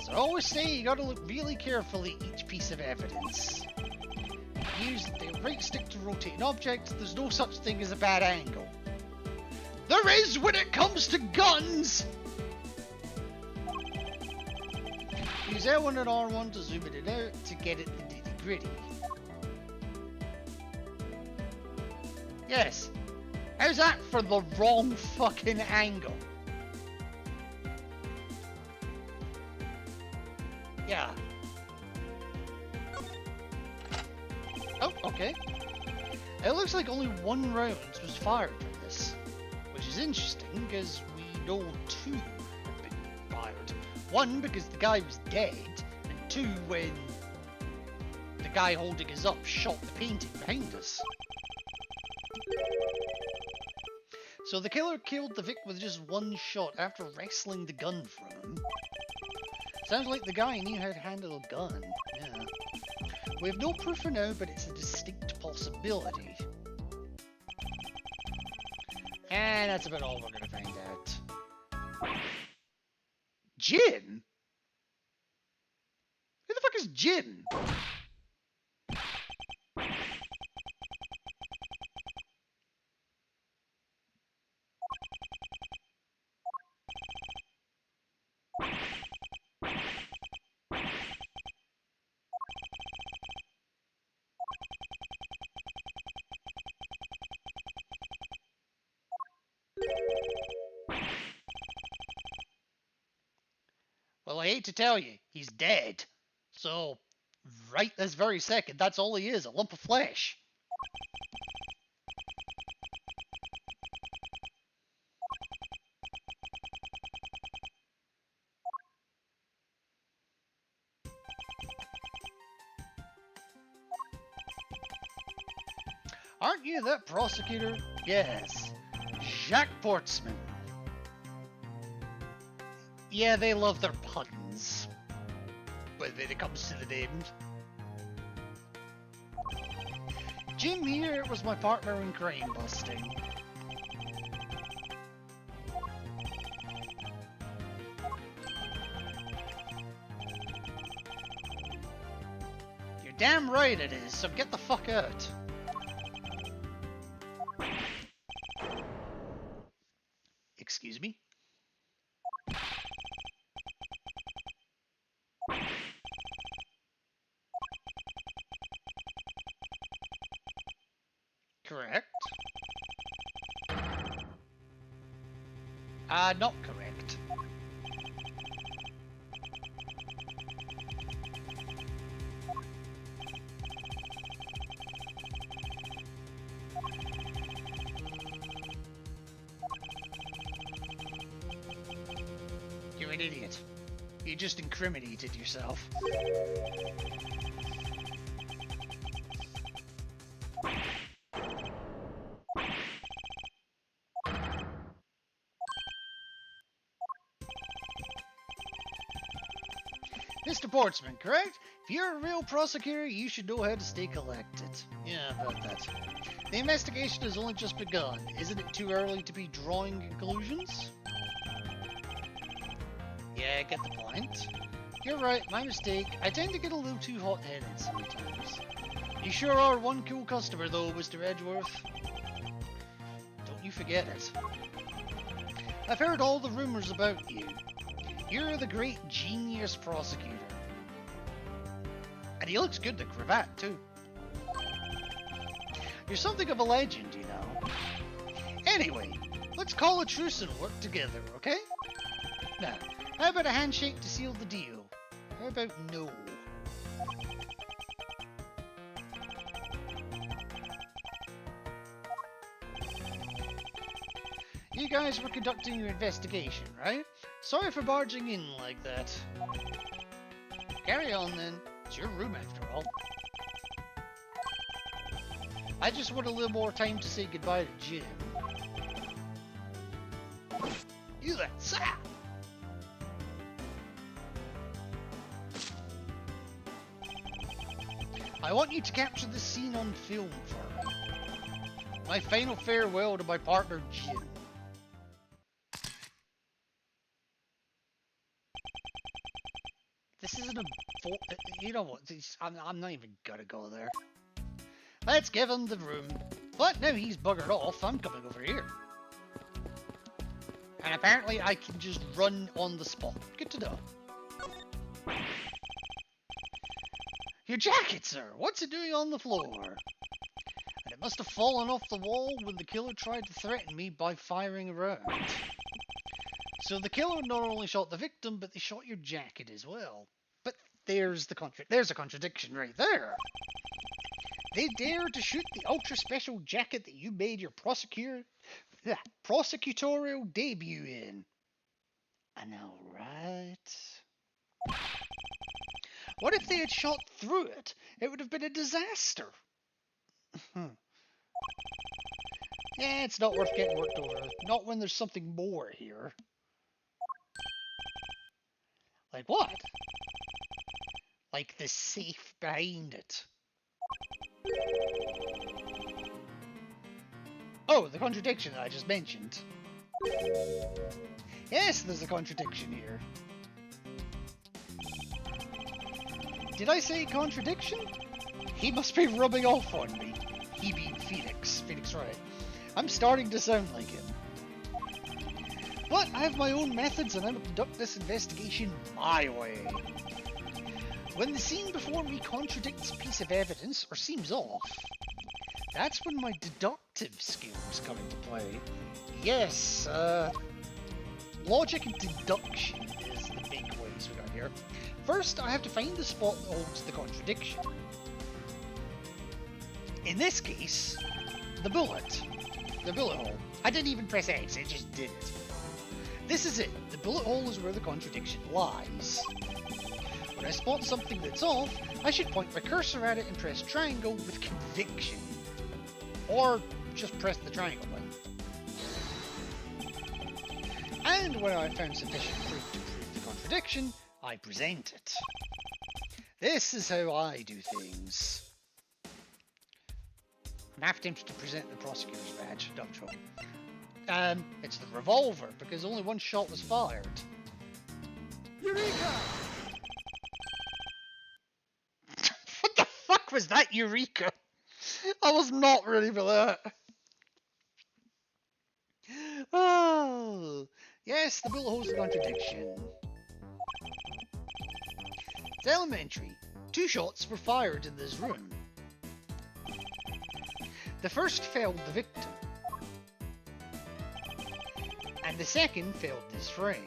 As I always say, you gotta look really carefully at each piece of evidence. Use the right stick to rotate an object. There's no such thing as a bad angle. There is when it comes to guns! Use L1 and R1 to zoom it out to get it the nitty gritty. Yes. How's that for the wrong fucking angle? Yeah. Oh, okay. It looks like only one round was fired from this, which is interesting because we know two have been fired. One because the guy was dead, and two when the guy holding us up shot the painting behind us. So the killer killed the victim with just one shot after wrestling the gun from him. Sounds like the guy knew how to handle a gun, yeah. We have no proof for now, but it's a distinct possibility. And that's about all we're going to find out. Jin? Who the fuck is Jin? Well, I hate to tell you, he's dead. So, right this very second, that's all he is, a lump of flesh. Aren't you that prosecutor? Yes. Jacques Portsman. Yeah, they love their puns when it comes to the names. Jim here was my partner in crime busting. You're damn right it is, so get the fuck out. Excuse me? Correct. Not correct. You're an idiot. You just incriminated yourself. Mr. Portsman, correct? If you're a real prosecutor, you should know how to stay collected. Yeah, about that. The investigation has only just begun. Isn't it too early to be drawing conclusions? Yeah, I get the point. You're right, my mistake. I tend to get a little too hot-headed sometimes. You sure are one cool customer though, Mr. Edgeworth. Don't you forget it. I've heard all the rumors about you. You're the great genius prosecutor. And he looks good in the cravat, too. You're something of a legend, you know. Anyway, let's call a truce and work together, okay? Now, how about a handshake to seal the deal? How about no? You guys were conducting your investigation, right? Sorry for barging in like that. Carry on then. It's your room after all. I just want a little more time to say goodbye to Jim. You that sap! I want you to capture this scene on film for me. My final farewell to my partner Jim. This isn't a... You know what? I'm not even gonna go there. Let's give him the room. But now he's buggered off, I'm coming over here. And apparently I can just run on the spot. Good to know. Your jacket, sir! What's it doing on the floor? And it must have fallen off the wall when the killer tried to threaten me by firing around. So the killer not only shot the victim, but they shot your jacket as well. But there's a contradiction right there. They dared to shoot the ultra special jacket that you made your prosecutorial debut in. I know, right? What if they had shot through it? It would have been a disaster. Yeah, it's not worth getting worked over. Not when there's something more here. Like what? Like the safe behind it. Oh, the contradiction that I just mentioned. Yes, there's a contradiction here. Did I say contradiction? He must be rubbing off on me. He being Phoenix. Phoenix Wright. I'm starting to sound like him. But I have my own methods and I will conduct this investigation my way. When the scene before me contradicts a piece of evidence or seems off, that's when my deductive skills come into play. Yes, logic and deduction is the big ways we got here. First, I have to find the spot that holds the contradiction. In this case, the bullet. The bullet hole. I didn't even press X, it just did it. This is it. The bullet hole is where the contradiction lies. When I spot something that's off, I should point my cursor at it and press triangle with conviction. Or just press the triangle button. And when I found sufficient proof to prove the contradiction, I present it. This is how I do things. I'm half tempted to present the prosecutor's badge. No, I'm joking. It's the revolver, because only one shot was fired. Eureka! What the fuck was that, Eureka? I was not ready for that. Oh, yes, the bullet hole's a contradiction. It's elementary. 2 shots were fired in this room. The first failed the victim, and the second failed this frame.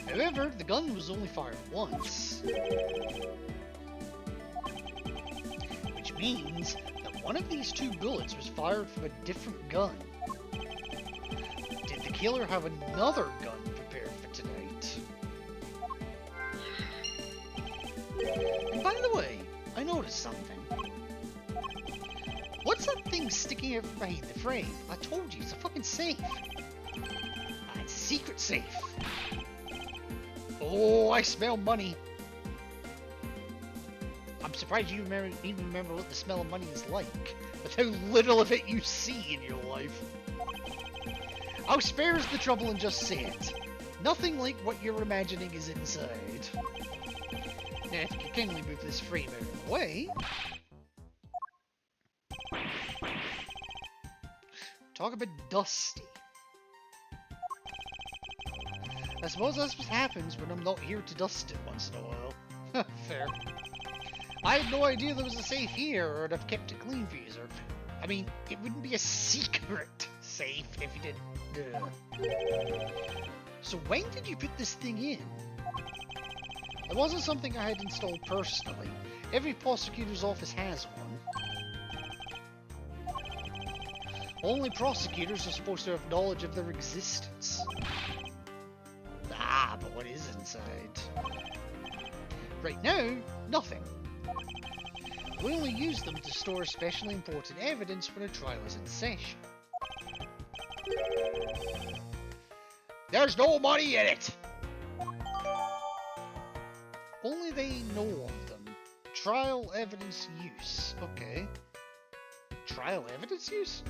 However, the gun was only fired once, which means that one of these 2 bullets was fired from a different gun. Did the killer have another gun prepared for tonight? And by the way, I noticed something. What's that thing sticking out behind the frame? I told you, it's a fucking safe. It's a secret safe. Oh, I smell money. I'm surprised you even remember what the smell of money is like, with how little of it you see in your life. I'll spare us the trouble and just say it. Nothing like what you're imagining is inside. Now, if you could kindly move this frame out of the way. Talk about dusty. I suppose that's what happens when I'm not here to dust it once in a while. Fair. I had no idea there was a safe here, or I'd have kept it clean for you, sir. I mean, it wouldn't be a secret safe if you did. So when did you put this thing in? It wasn't something I had installed personally. Every prosecutor's office has one. Only prosecutors are supposed to have knowledge of their existence. Ah, but what is inside? Right now, nothing. We only use them to store especially important evidence when a trial is in session. There's no money in it! Only they know of them. Trial evidence use. Okay. Trial evidence use?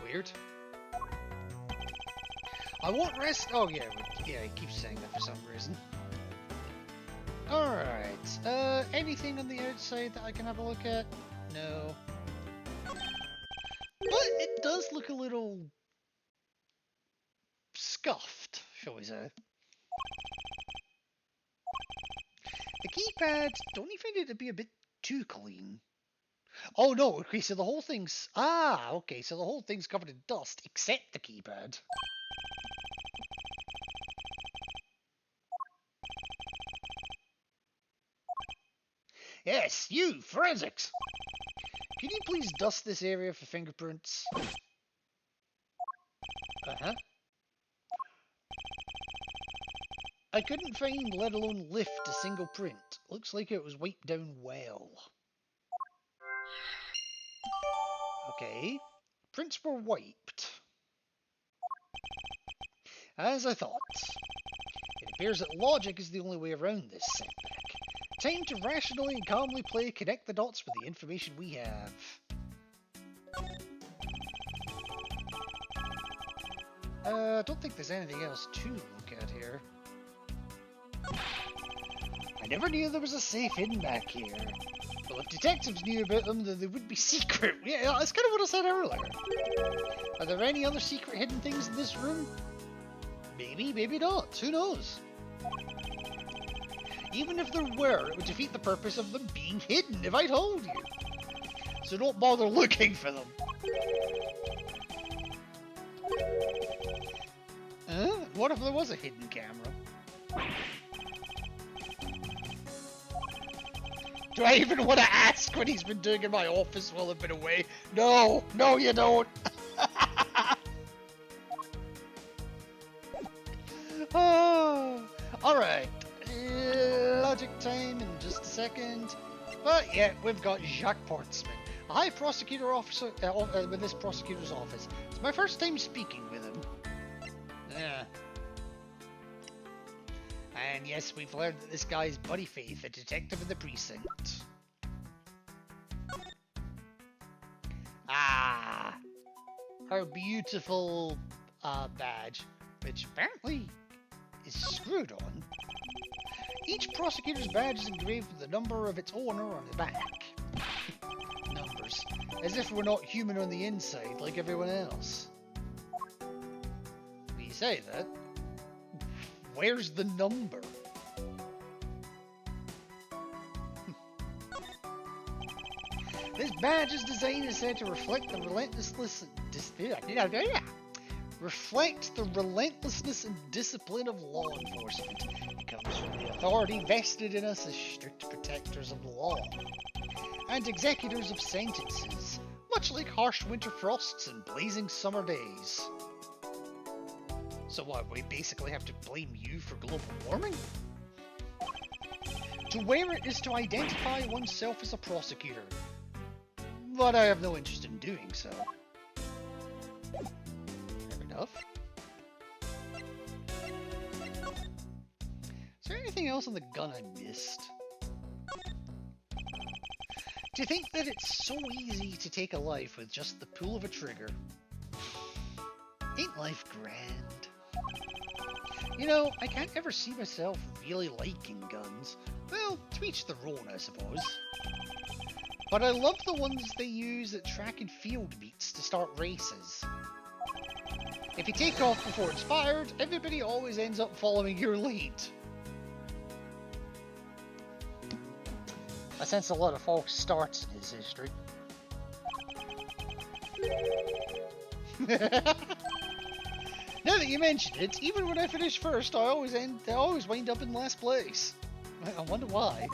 Weird. I won't rest. Oh yeah, he keeps saying that for some reason. Alright. Anything on the outside that I can have a look at? No. But it does look a little scuffed, shall we say. The keypad, don't you find it to be a bit too clean? Oh no, okay, so the whole thing's... Ah, okay, so the whole thing's covered in dust, except the keypad. Yes, you, forensics! Can you please dust this area for fingerprints? Uh-huh. I couldn't find, let alone lift, a single print. Looks like it was wiped down well. Okay. Prints were wiped. As I thought. It appears that logic is the only way around this setback. Time to rationally and calmly connect the dots with the information we have. I don't think there's anything else to look at here. I never knew there was a safe hidden back here. Well, if detectives knew about them, then they would be secret. Yeah, that's kind of what I said earlier. Are there any other secret hidden things in this room? Maybe, maybe not. Who knows? Even if there were, it would defeat the purpose of them being hidden, if I told you. So don't bother looking for them. What if there was a hidden camera? Do I even want to ask what he's been doing in my office while I've been away? No, no you don't. Oh, alright. Logic time in just a second. But yeah, we've got Jacques Portsman, a high prosecutor officer with this prosecutor's office. It's my first time speaking with him. Yeah. And yes, we've learned that this guy is Buddy Faith, a detective in the precinct. Ah, her beautiful badge, which apparently is screwed on. Each prosecutor's badge is engraved with the number of its owner on the back. Numbers. As if we're not human on the inside like everyone else. When you say that, where's the number? This badge's design is said to reflect the relentlessness and discipline of law enforcement. It comes from the authority vested in us as strict protectors of the law and executors of sentences, much like harsh winter frosts and blazing summer days. So what, we basically have to blame you for global warming? To wear it is to identify oneself as a prosecutor, but I have no interest in doing so. Fair enough. Is there anything else on the gun I missed? Do you think that it's so easy to take a life with just the pull of a trigger? Ain't life grand? You know, I can't ever see myself really liking guns. Well, to each their own, I suppose. But I love the ones they use at track and field meets to start races. If you take off before it's fired, everybody always ends up following your lead. I sense a lot of false starts in his history. Now that you mention it, even when I finish first, I always wind up in last place. I wonder why.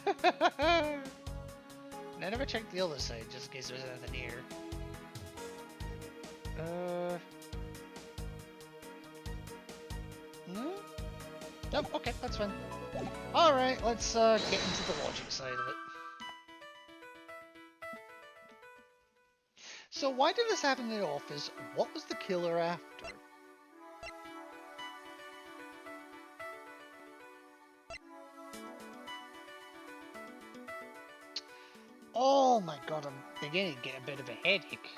And I never checked the other side just in case there's anything here. No? Nope, okay, that's fine. Alright, let's get into the logic side of it. So why did this happen in the office? What was the killer after? Oh my god, I'm beginning to get a bit of a headache.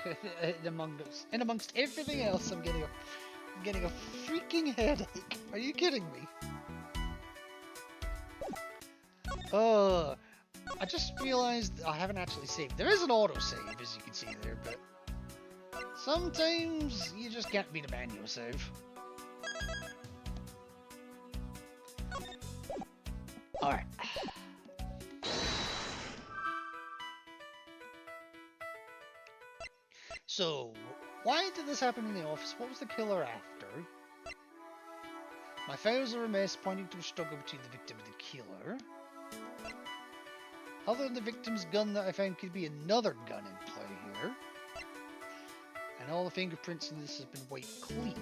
in amongst everything else, I'm getting a freaking headache. Are you kidding me? Oh, I just realized I haven't actually saved. There is an autosave, as you can see there, but sometimes you just can't beat a manual save. Alright. So, why did this happen in the office? What was the killer after? My files are a mess, pointing to a struggle between the victim and the killer. Other than the victim's gun that I found could be another gun in play here. And all the fingerprints in this have been wiped clean.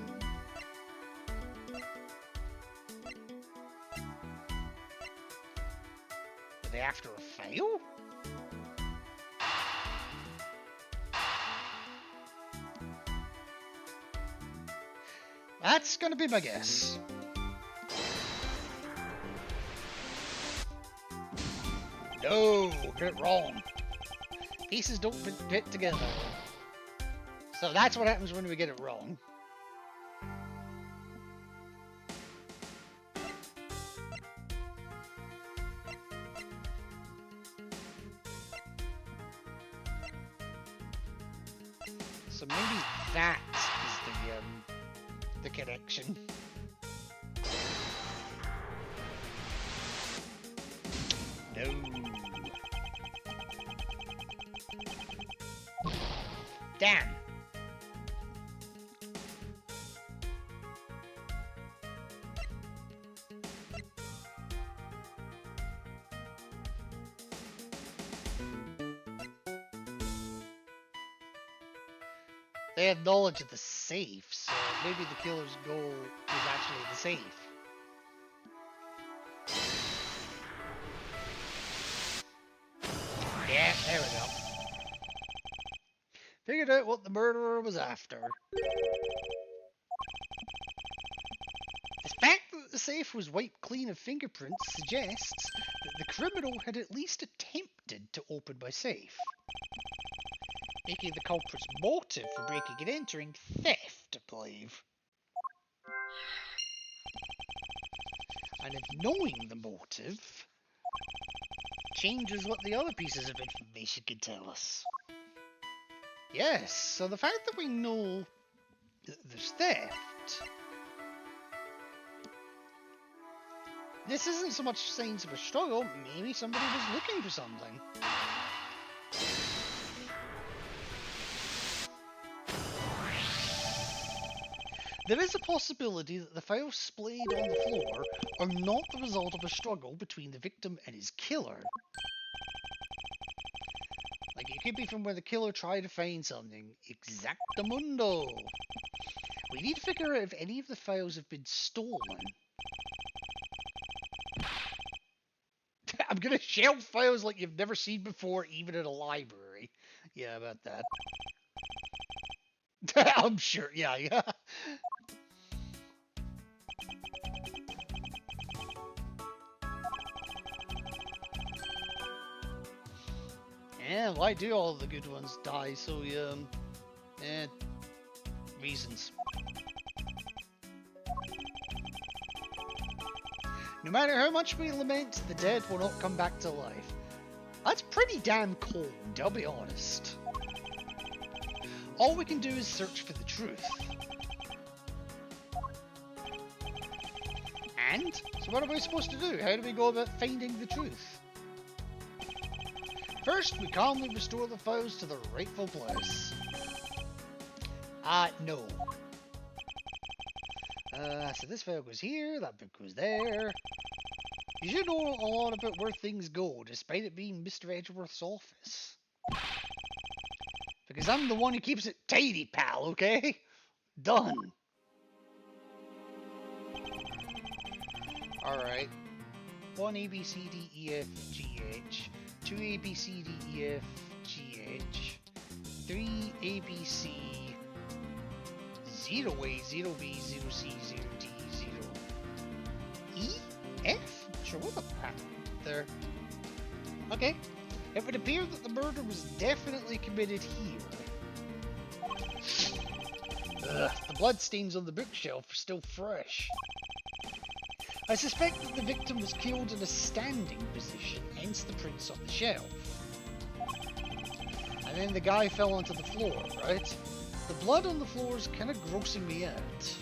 Were they after a file? That's gonna be my guess. No, get it wrong. Pieces don't fit together. So that's what happens when we get it wrong. So maybe that is the connection. No. Damn. They had knowledge of the safe, so maybe the killer's goal was actually the safe. Yeah, there we go. Figured out what the murderer was after. The fact that the safe was wiped clean of fingerprints suggests that the criminal had at least attempted to open my safe, making the culprit's motive for breaking and entering theft, I believe. And if knowing the motive changes what the other pieces of information can tell us. Yes, so the fact that we know that there's theft, this isn't so much signs of a struggle, maybe somebody was looking for something. There is a possibility that the files splayed on the floor are not the result of a struggle between the victim and his killer. Like, it could be from where the killer tried to find something. Exactamundo! We need to figure out if any of the files have been stolen. I'm gonna shelve files like you've never seen before, even in a library. Yeah, about that. I'm sure, yeah. Yeah, why do all the good ones die so young? Reasons. No matter how much we lament, the dead will not come back to life. That's pretty damn cold, I'll be honest. All we can do is search for the truth. And? So what are we supposed to do? How do we go about finding the truth? First, we calmly restore the files to their rightful place. No. So this file goes here, that book goes there. You should know a lot about where things go, despite it being Mr. Edgeworth's office. Because I'm the one who keeps it tidy, pal, okay? Done. Alright. 1 A, B, C, D, E, F, G, H. 2 A, B, C, D, E, F, G, H. 3 A, B, C. 0 A, 0 B, 0 C, 0 D, 0 E, F? Sure, what the crap there? Okay. It would appear that the murder was definitely committed here. Ugh, the bloodstains on the bookshelf are still fresh. I suspect that the victim was killed in a standing position, hence the prints on the shelf. And then the guy fell onto the floor, right? The blood on the floor is kind of grossing me out.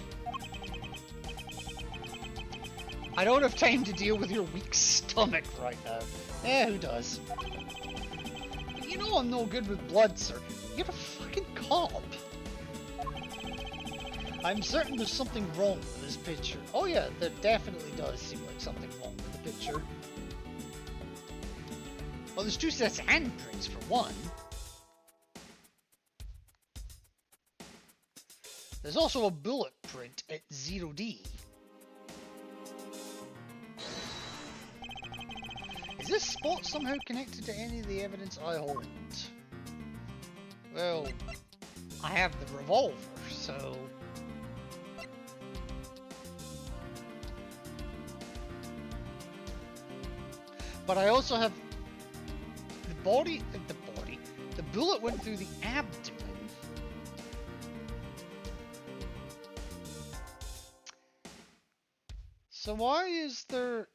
I don't have time to deal with your weak stomach right now. Eh, who does? But you know I'm no good with blood, sir. You're a fucking cop. I'm certain there's something wrong with this picture. Oh yeah, there definitely does seem like something wrong with the picture. Well, there's 2 sets of handprints for one. There's also a bullet print at 0D. Is this spot somehow connected to any of the evidence I hold? Well, I have the revolver, so... But I also have the bullet went through the abdomen. So why is there...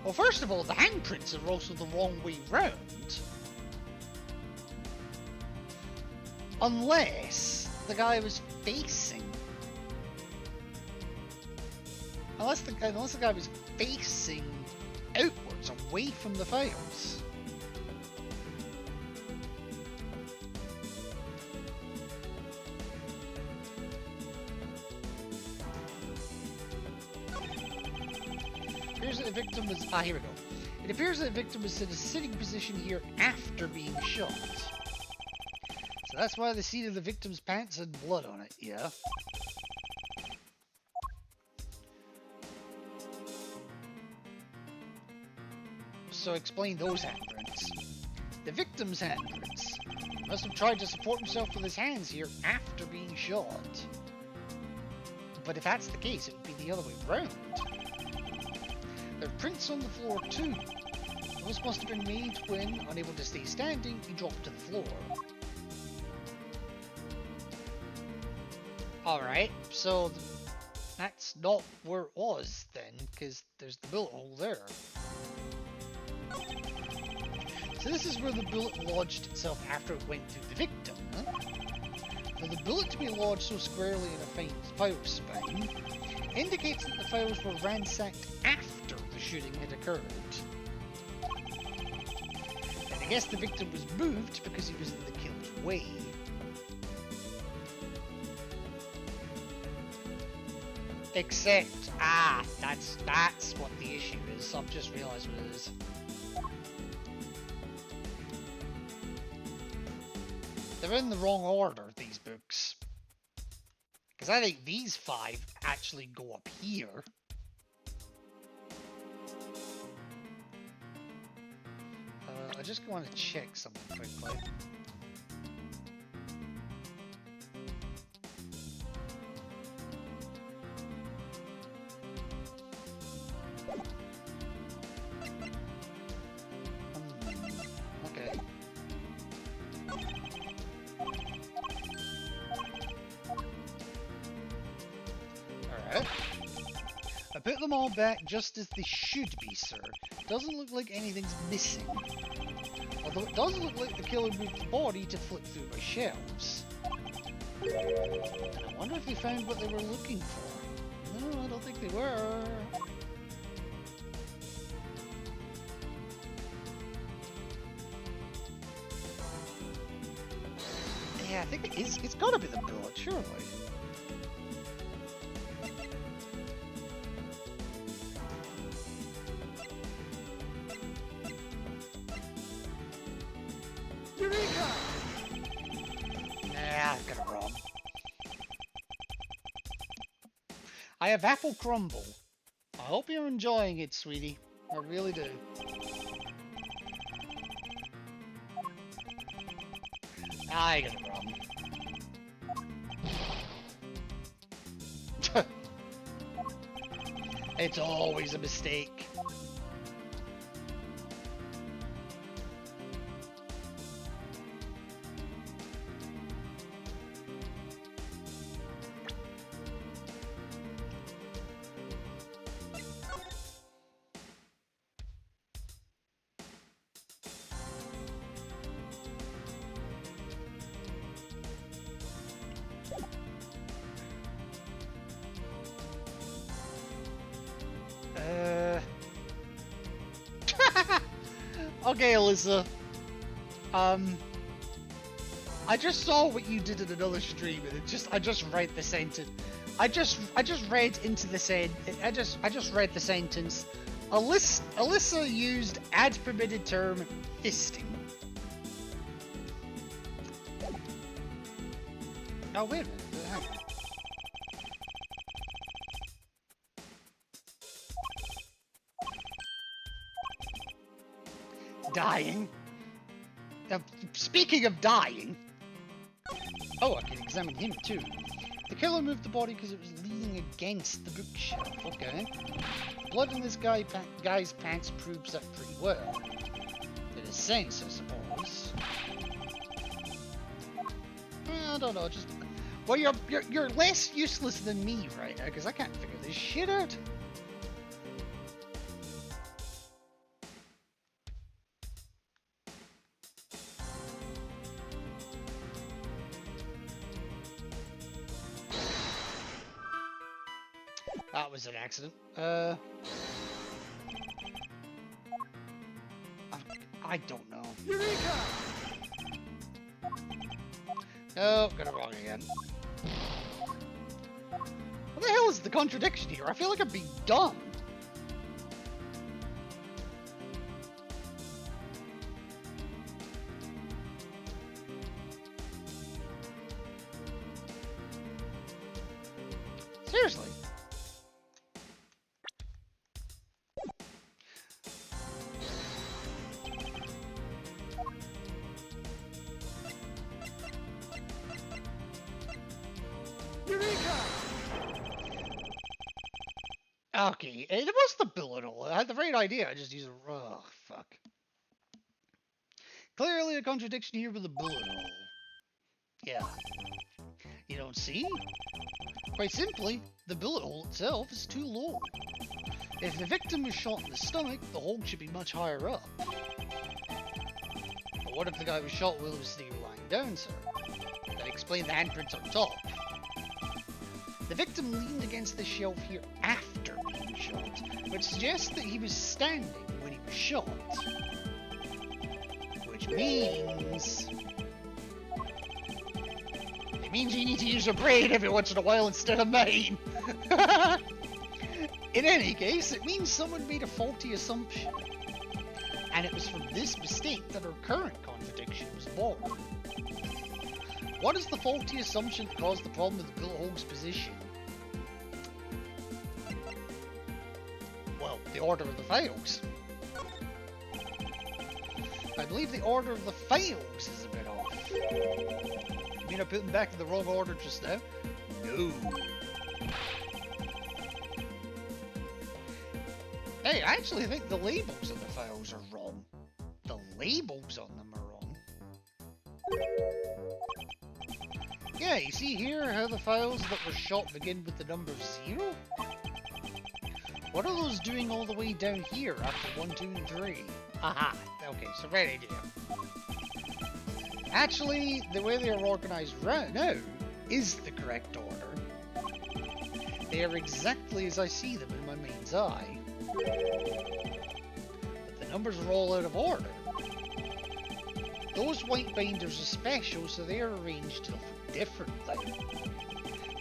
Well, first of all, the handprints are also the wrong way round. Unless the guy was facing. Unless the guy was facing outwards, away from the files. Appears that the victim was... Ah, here we go. It appears that the victim was in a sitting position here after being shot. So that's why the seat of the victim's pants had blood on it, yeah? So explain those handprints. The victim's handprints. Must have tried to support himself with his hands here after being shot. But if that's the case, it would be the other way round. There are prints on the floor too. Those must have been made when, unable to stay standing, he dropped to the floor. Alright, so that's not where it was then, because there's the bullet hole there. So this is where the bullet lodged itself after it went through the victim, huh? For the bullet to be lodged so squarely in a file spine indicates that the files were ransacked after the shooting had occurred. And I guess the victim was moved because he was in the killer's way. Except, that's what the issue is. I've just realised what it is. They're in the wrong order, these books. Because I think these 5 actually go up here. I just want to check something quickly. Okay. Alright. I put them all back just as they should be, sir. Doesn't look like anything's missing. Although it does look like the killer moved the body to flip through my shelves. I wonder if they found what they were looking for. No, I don't think they were. Yeah, I think it's gotta be the bullet, surely. Eureka! Nah, I got it wrong. I have apple crumble. I hope you're enjoying it, sweetie. I really do. I got it wrong. It's always a mistake. Okay, Alyssa. I just saw what you did in another stream, and I just read the sentence. I just read into the I just read the sentence. Alyssa used ad permitted term fisting. Oh wait a minute. Hang on. Dying. Speaking of dying. Oh, I can examine him too. The killer moved the body because it was leaning against the bookshelf. Okay. Blood in this guy's pants proves that pretty well. sense, I suppose. I don't know, just... Well, you're less useless than me right now, because I can't figure this shit out. That was an accident. I don't know. Eureka! Oh, got it wrong again. What the hell is the contradiction here? I feel like I'm being dumb. Seriously. Okay, it was the bullet hole. I had the right idea. I just used a... Oh, fuck. Clearly a contradiction here with the bullet hole. Yeah. You don't see? Quite simply, the bullet hole itself is too low. If the victim was shot in the stomach, the hole should be much higher up. But what if the guy was shot while he was still lying down, sir? That explains the handprints on top. The victim leaned against the shelf here after being shot, which suggests that he was standing when he was shot. Which means... It means you need to use your brain every once in a while instead of mine. In any case, it means someone made a faulty assumption. And it was from this mistake that our current contradiction was born. What is the faulty assumption that caused the problem with the bullet hole's position? Well, the order of the files. I believe the order of the files is a bit off. You mean I put them back in the wrong order just now? No. Hey, I actually think the labels of the files are wrong. The labels on them are wrong. Yeah, you see here how the files that were shot begin with the number 0? What are those doing all the way down here after 1, 2, and 3? Aha! Okay, so right idea. Actually, the way they are organized right now is the correct order. They are exactly as I see them in my mind's eye. But the numbers are all out of order. Those white binders are special, so they are arranged differently.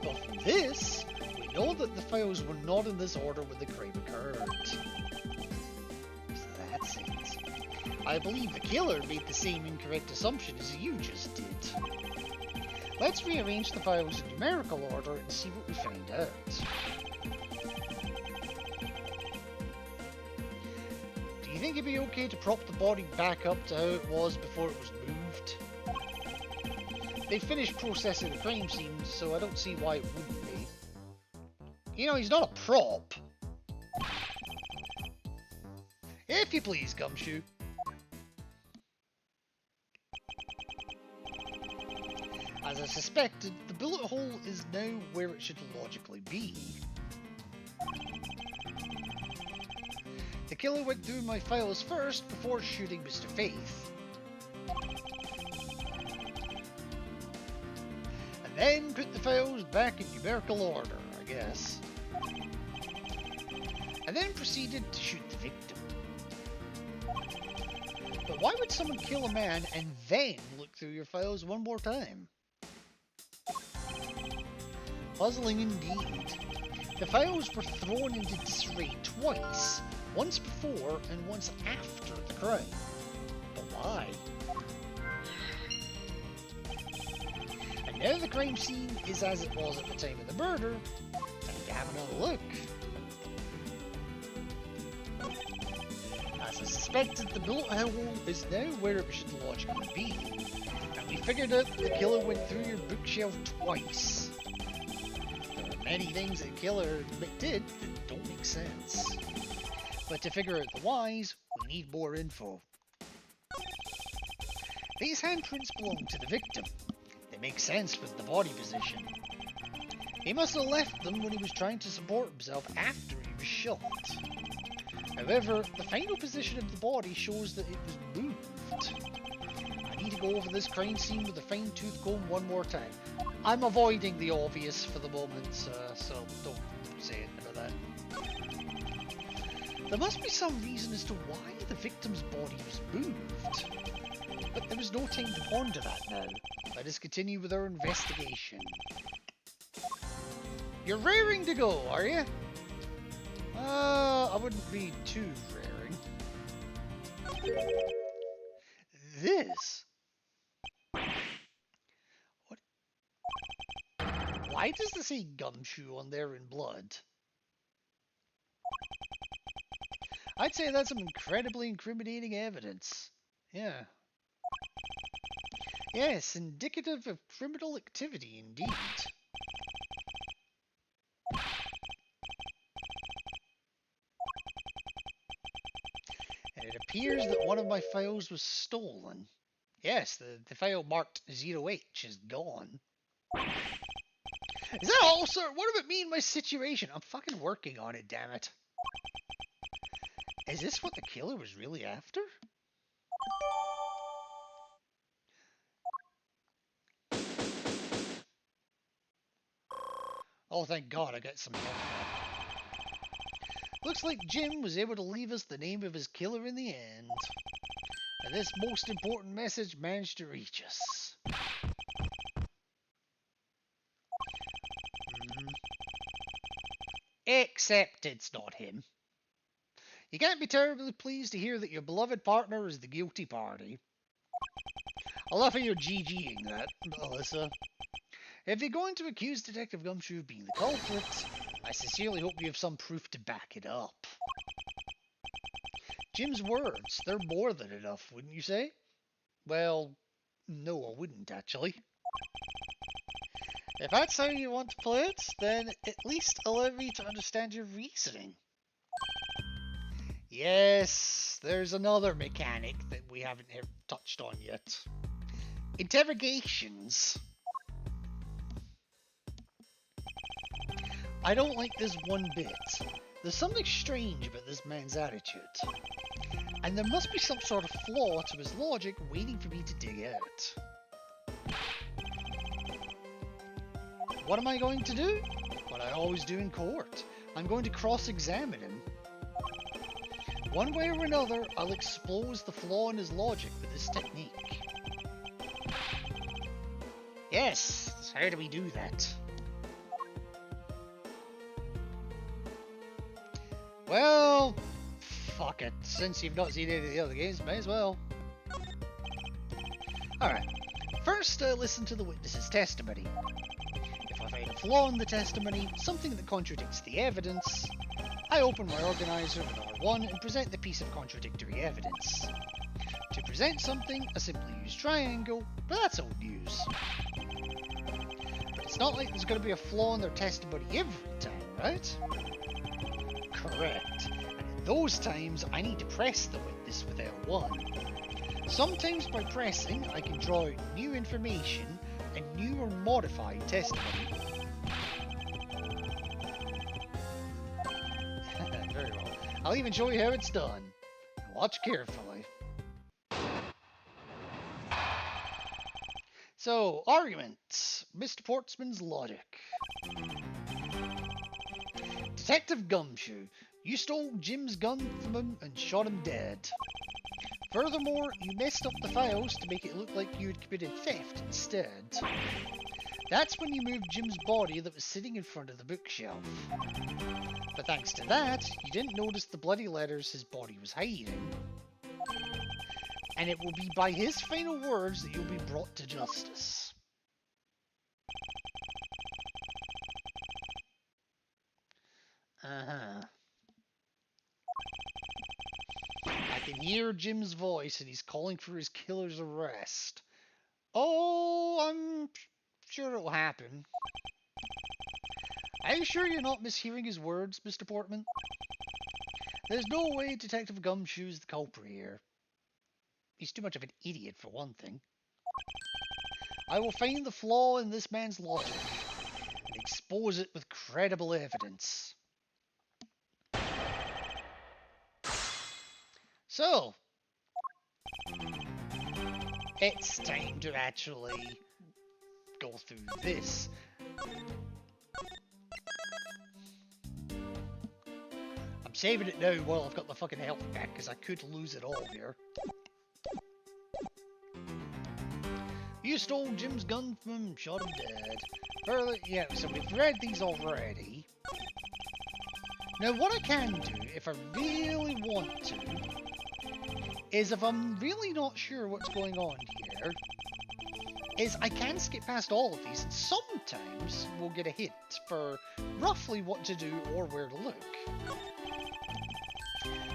But from this, we know that the files were not in this order when the crime occurred. So that's it. I believe the killer made the same incorrect assumption as you just did. Let's rearrange the files in numerical order and see what we find out. Do you think it'd be okay to prop the body back up to how it was before it was moved? They finished processing the crime scene, so I don't see why it wouldn't be. You know, he's not a prop. If you please, Gumshoe. As I suspected, the bullet hole is now where it should logically be. The killer went through my files first before shooting Mr. Faith. And then put the files back in numerical order, I guess. And then proceeded to shoot the victim. But why would someone kill a man and then look through your files one more time? Puzzling indeed. The files were thrown into disarray twice, once before and once after the crime. But why? And now the crime scene is as it was at the time of the murder. Time to have another look. As I suspected, the bullet hole is now where it should logically be. And we figured out that the killer went through your bookshelf twice. Many things that killer did that don't make sense. But to figure out the whys, we need more info. These handprints belong to the victim. They make sense with the body position. He must have left them when he was trying to support himself after he was shot. However, the final position of the body shows that it was moved. I need to go over this crime scene with a fine-tooth comb one more time. I'm avoiding the obvious for the moment, so don't say anything about that. There must be some reason as to why the victim's body was moved. But there was no time to ponder that now. Let us continue with our investigation. You're raring to go, are you? I wouldn't be too raring. This? What? Why does this say gumshoe on there in blood? I'd say that's some incredibly incriminating evidence. Yeah. Yes, indicative of criminal activity indeed. And it appears that one of my files was stolen. Yes, the file marked 0H is gone. Is that all, sir? What about me and my situation? I'm fucking working on it, damn it. Is this what the killer was really after? Oh, thank God I got some help now. Looks like Jim was able to leave us the name of his killer in the end. And this most important message managed to reach us. Except it's not him. You can't be terribly pleased to hear that your beloved partner is the guilty party. I love how you're GGing that, Alyssa. If you're going to accuse Detective Gumshoe of being the culprit, I sincerely hope you have some proof to back it up. Jim's words, they're more than enough, wouldn't you say? Well, no, I wouldn't actually. If that's how you want to play it, then at least allow me to understand your reasoning. Yes, there's another mechanic that we haven't touched on yet. Interrogations. I don't like this one bit. There's something strange about this man's attitude. And there must be some sort of flaw to his logic waiting for me to dig out. What am I going to do? What I always do in court. I'm going to cross-examine him. One way or another, I'll expose the flaw in his logic with this technique. Yes, how do we do that? Well, fuck it. Since you've not seen any of the other games, may as well. Alright. First, listen to the witness's testimony. If I find a flaw in the testimony, something that contradicts the evidence, I open my organizer with R1 and present the piece of contradictory evidence. To present something, I simply use triangle, but that's old news. But it's not like there's going to be a flaw in their testimony every time, right? Correct. And in those times, I need to press the witness with L1. Sometimes by pressing, I can draw out new information and new or modified testimony. Very well. I'll even show you how it's done. Watch carefully. So, argument. Mr. Portsman's logic. Detective Gumshoe, you stole Jim's gun from him and shot him dead. Furthermore, you messed up the files to make it look like you had committed theft instead. That's when you moved Jim's body that was sitting in front of the bookshelf. But thanks to that, you didn't notice the bloody letters his body was hiding. And it will be by his final words that you'll be brought to justice. Uh-huh. I can hear Jim's voice and he's calling for his killer's arrest. Oh, I'm sure it'll happen. Are you sure you're not mishearing his words, Mr. Portman? There's no way Detective Gumshoe's the culprit here. He's too much of an idiot, for one thing. I will find the flaw in this man's logic and expose it with credible evidence. So, it's time to actually go through this. I'm saving it now while I've got the fucking health back, because I could lose it all here. You stole Jim's gun from shot him dead. Further, yeah, so we've read these already. Now what I can do, if I really want to, is if I'm really not sure what's going on here, is I can skip past all of these, and sometimes we'll get a hint for roughly what to do or where to look.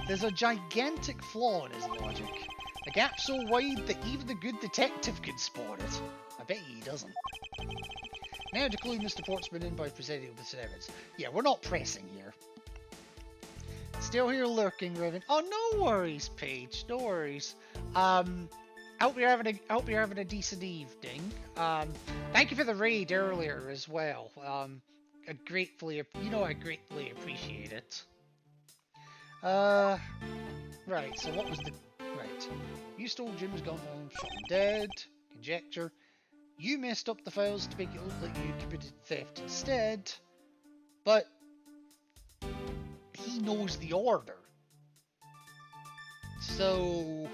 There's a gigantic flaw in his logic. A gap so wide that even the good detective can spot it. I bet he doesn't. Now to clue Mr. Portsman in by presenting him with some evidence. Yeah, we're not pressing here. Still here lurking, Raven. Oh, no worries, Paige. No worries. Hope you're having a decent evening. Thank you for the raid earlier as well. I greatly appreciate it. Right. So what was the right? You stole Jim's gun, shot him dead. Conjecture. You messed up the files to make it look like you committed theft instead. But he knows the order. So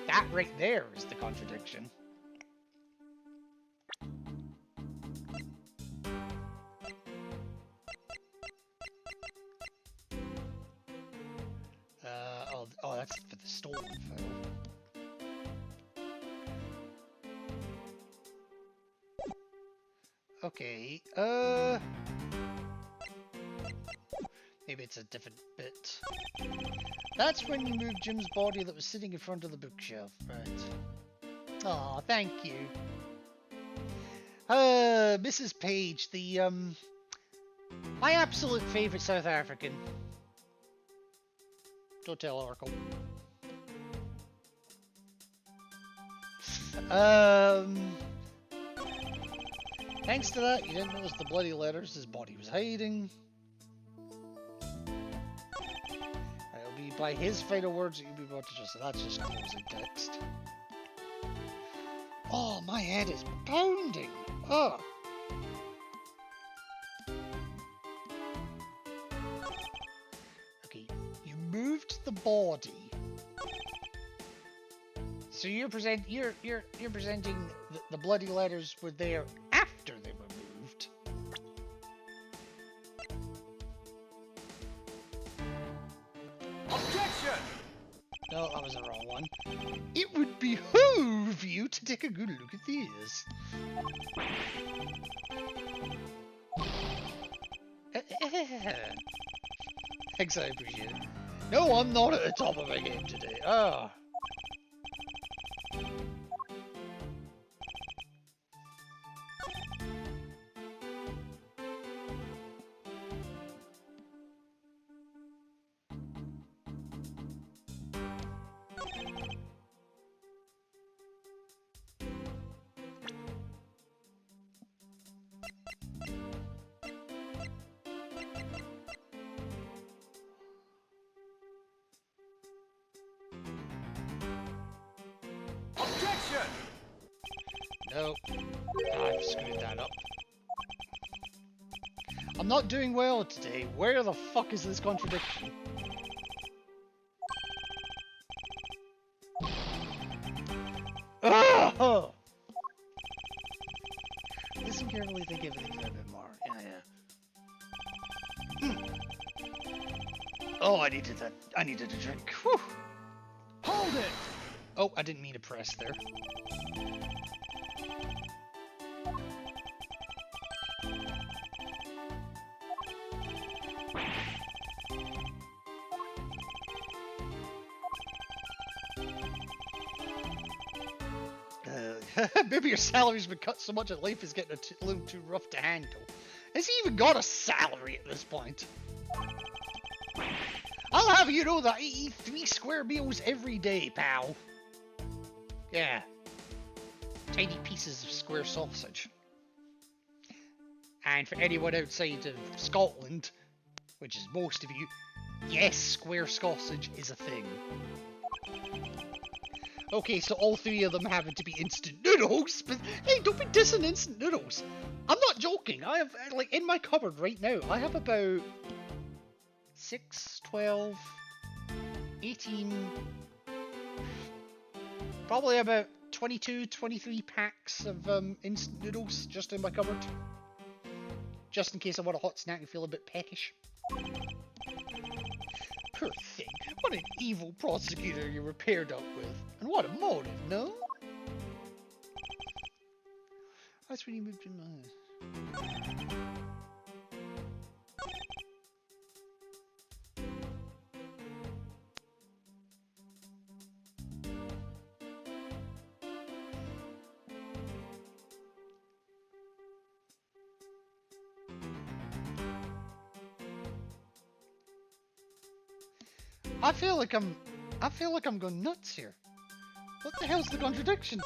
that right there is the contradiction. Oh, that's for the stolen file. Okay, maybe it's a different bit. That's when you moved Jim's body that was sitting in front of the bookshelf, right? Aw, thank you. Mrs. Page, the, my absolute favourite South African. Don't tell Oracle. Thanks to that, you didn't notice the bloody letters his body was hiding. It'll be by his final words that you'll be brought to justice. So that's just closing text. Oh, my head is pounding. Oh. Okay, you moved the body. So you're presenting the bloody letters were there after they were moved. Objection! No, that was the wrong one. It would behoove you to take a good look at these. Thanks, I appreciate it. No, I'm not at the top of my game today. Ah. Objection! Nope. I've screwed that up. I'm not doing well today. Where the fuck is this contradiction? Oh! Listen carefully, think everything a bit more. Yeah. Oh, I needed a drink. Whew. Hold it! Oh, I didn't mean to press there. Maybe your salary's been cut so much that life is getting a little too rough to handle. Has he even got a salary at this point? I'll have you know that I eat 3 square meals every day, pal. Yeah. Tiny pieces of square sausage. And for anyone outside of Scotland, which is most of you, yes, square sausage is a thing. Okay, so all three of them happen to be instant noodles, but hey, don't be dissing instant noodles. I'm not joking. I have, like, in my cupboard right now, I have about 6, 12, 18, probably about 22, 23 packs of instant noodles just in my cupboard. Just in case I want a hot snack and feel a bit peckish. Poor thing. What an evil prosecutor you were paired up with. And what a motive, no? That's when you moved in my... I feel like I'm going nuts here. What the hell's the contradiction?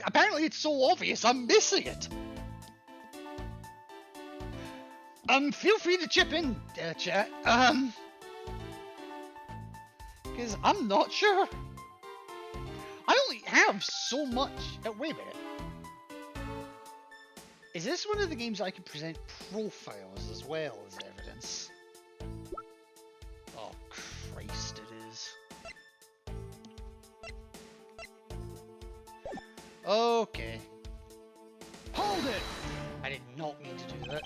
Apparently it's so obvious I'm missing it. Feel free to chip in, chat. Because I'm not sure. I only have so much. Wait a minute. Is this one of the games I can present profiles as well as evidence? Oh, Christ, it is. Okay. Hold it! I did not mean to do that.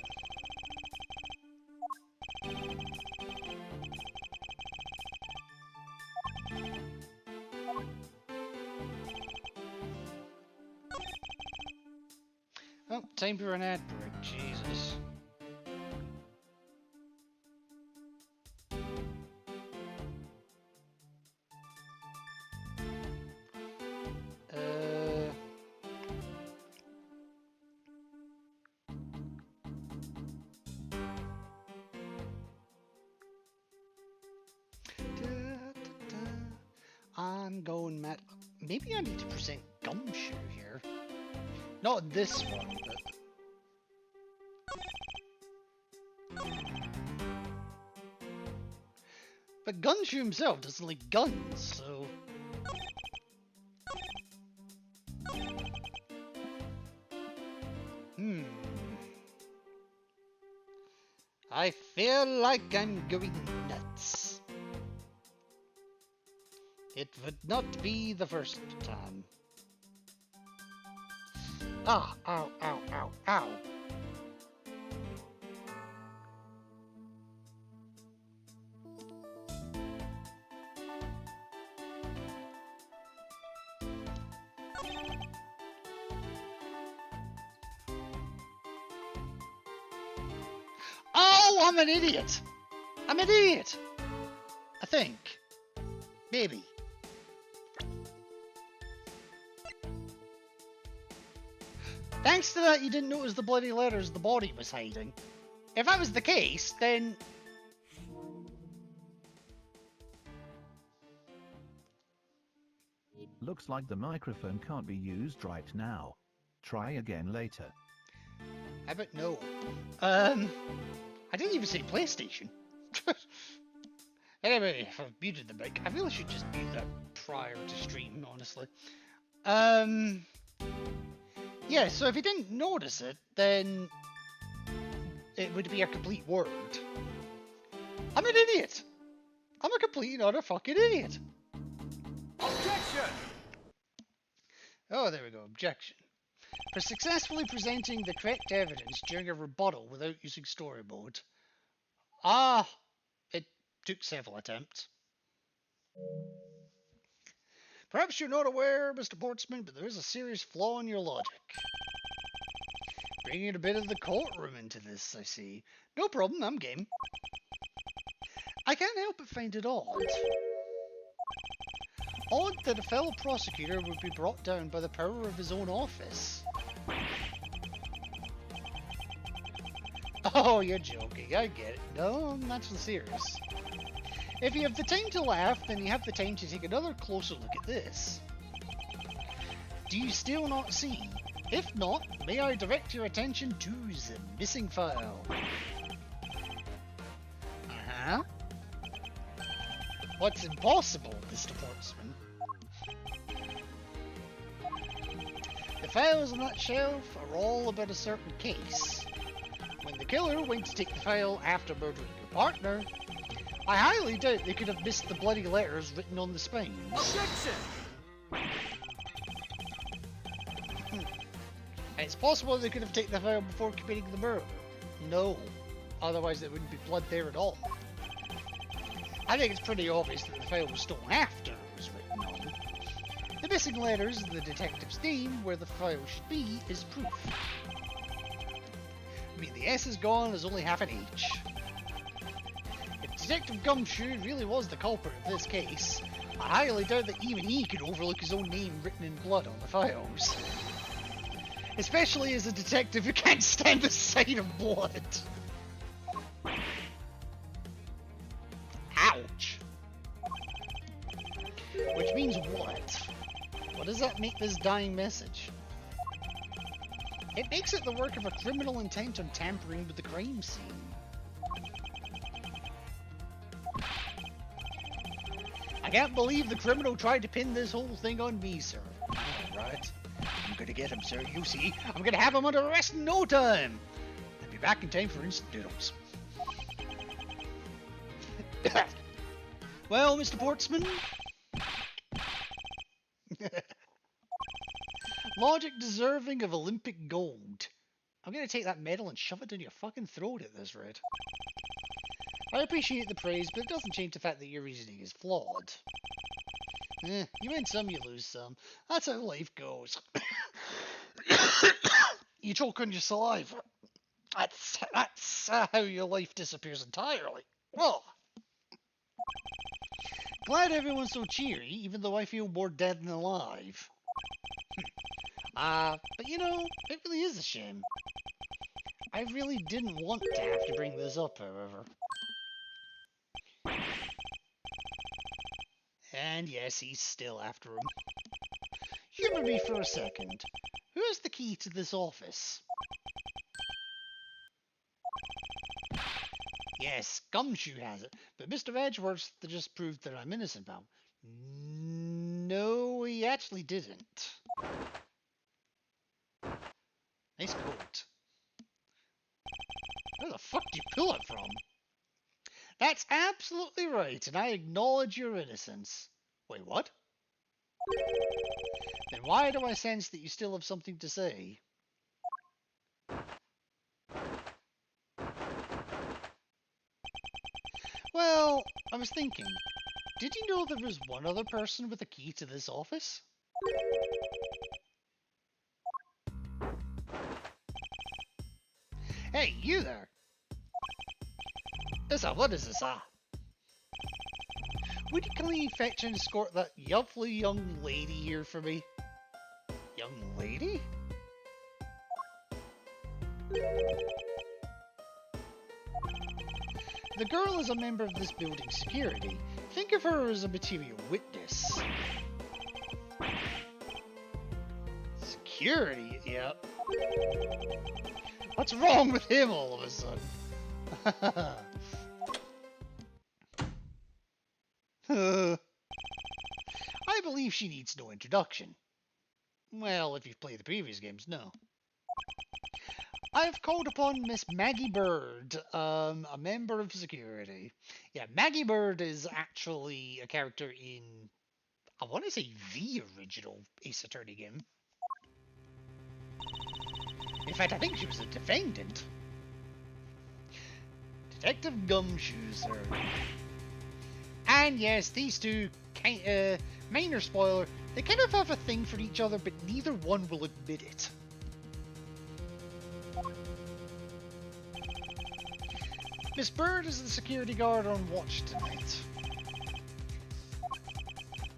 Oh, time for an ad break, Jesus. I'm going mad. Maybe I need to present Gumshoe here. Not this one, but Gumshoe himself doesn't like guns, so... I feel like I'm going nuts. It would not be the first time. Ah, ow, ow, ow, ow. Oh, I'm an idiot. I'm an idiot. I think. Maybe. Thanks to that, you didn't notice the bloody letters the body was hiding. If that was the case, then... Looks like the microphone can't be used right now. Try again later. How about no? I didn't even say PlayStation. Anyway, I've muted the mic. I really should just mute that prior to stream, honestly. Yeah, so if you didn't notice it, then it would be a complete word. I'm an idiot. I'm a complete and utter fucking idiot. Objection! Oh, there we go. Objection. For successfully presenting the correct evidence during a rebuttal without using story mode. Ah, it took several attempts. Perhaps you're not aware, Mr. Portsman, but there is a serious flaw in your logic. Bringing a bit of the courtroom into this, I see. No problem, I'm game. I can't help but find it odd. Odd that a fellow prosecutor would be brought down by the power of his own office. Oh, you're joking, I get it. No, I'm not so serious. If you have the time to laugh, then you have the time to take another closer look at this. Do you still not see? If not, may I direct your attention to the missing file? Uh-huh. What's impossible, Mr. Portsman? The files on that shelf are all about a certain case. When the killer went to take the file after murdering your partner, I highly doubt they could have missed the bloody letters written on the spines. Objection! It's possible they could have taken the file before committing the murder. No. Otherwise there wouldn't be blood there at all. I think it's pretty obvious that the file was stolen after it was written on. The missing letters in the detective's name where the file should be is proof. I mean, the S is gone, there's only half an H. If Detective Gumshoe really was the culprit of this case, I highly doubt that even he could overlook his own name written in blood on the files. Especially as a detective who can't stand the sight of blood. Ouch. Which means what? What does that make this dying message? It makes it the work of a criminal intent on tampering with the crime scene. I can't believe the criminal tried to pin this whole thing on me, sir. Right? I'm gonna get him, sir. You see, I'm gonna have him under arrest in no time. I'll be back in time for instant noodles. Well, Mr. Portsman. Logic deserving of Olympic gold. I'm gonna take that medal and shove it down your fucking throat at this rate. I appreciate the praise, but it doesn't change the fact that your reasoning is flawed. You win some, you lose some. That's how life goes. You choke on your saliva. That's how your life disappears entirely. Oh. Glad everyone's so cheery, even though I feel more dead than alive. But you know, it really is a shame. I really didn't want to have to bring this up, however. And yes, he's still after him. Humor me for a second. Who has the key to this office? Yes, Gumshoe has it, but Mr. Edgeworth just proved that I'm innocent, pal. No, he actually didn't. Nice coat. Where the fuck do you pull it from? That's absolutely right, and I acknowledge your innocence. Wait, what? Then why do I sense that you still have something to say? Well, I was thinking, did you know there was one other person with a key to this office? Hey, you there! What is this, Would you kindly fetch and escort that lovely young lady here for me? Young lady? The girl is a member of this building's security. Think of her as a material witness. Security? Yep. What's wrong with him all of a sudden? I believe she needs no introduction. Well, if you've played the previous games, no. I've called upon Miss Maggie Bird, a member of security. Yeah, Maggie Bird is actually a character in, I want to say, the original Ace Attorney game. In fact, I think she was a defendant. Detective Gumshoe, sir. And yes, these two, minor spoiler, they kind of have a thing for each other, but neither one will admit it. Miss Bird is the security guard on watch tonight.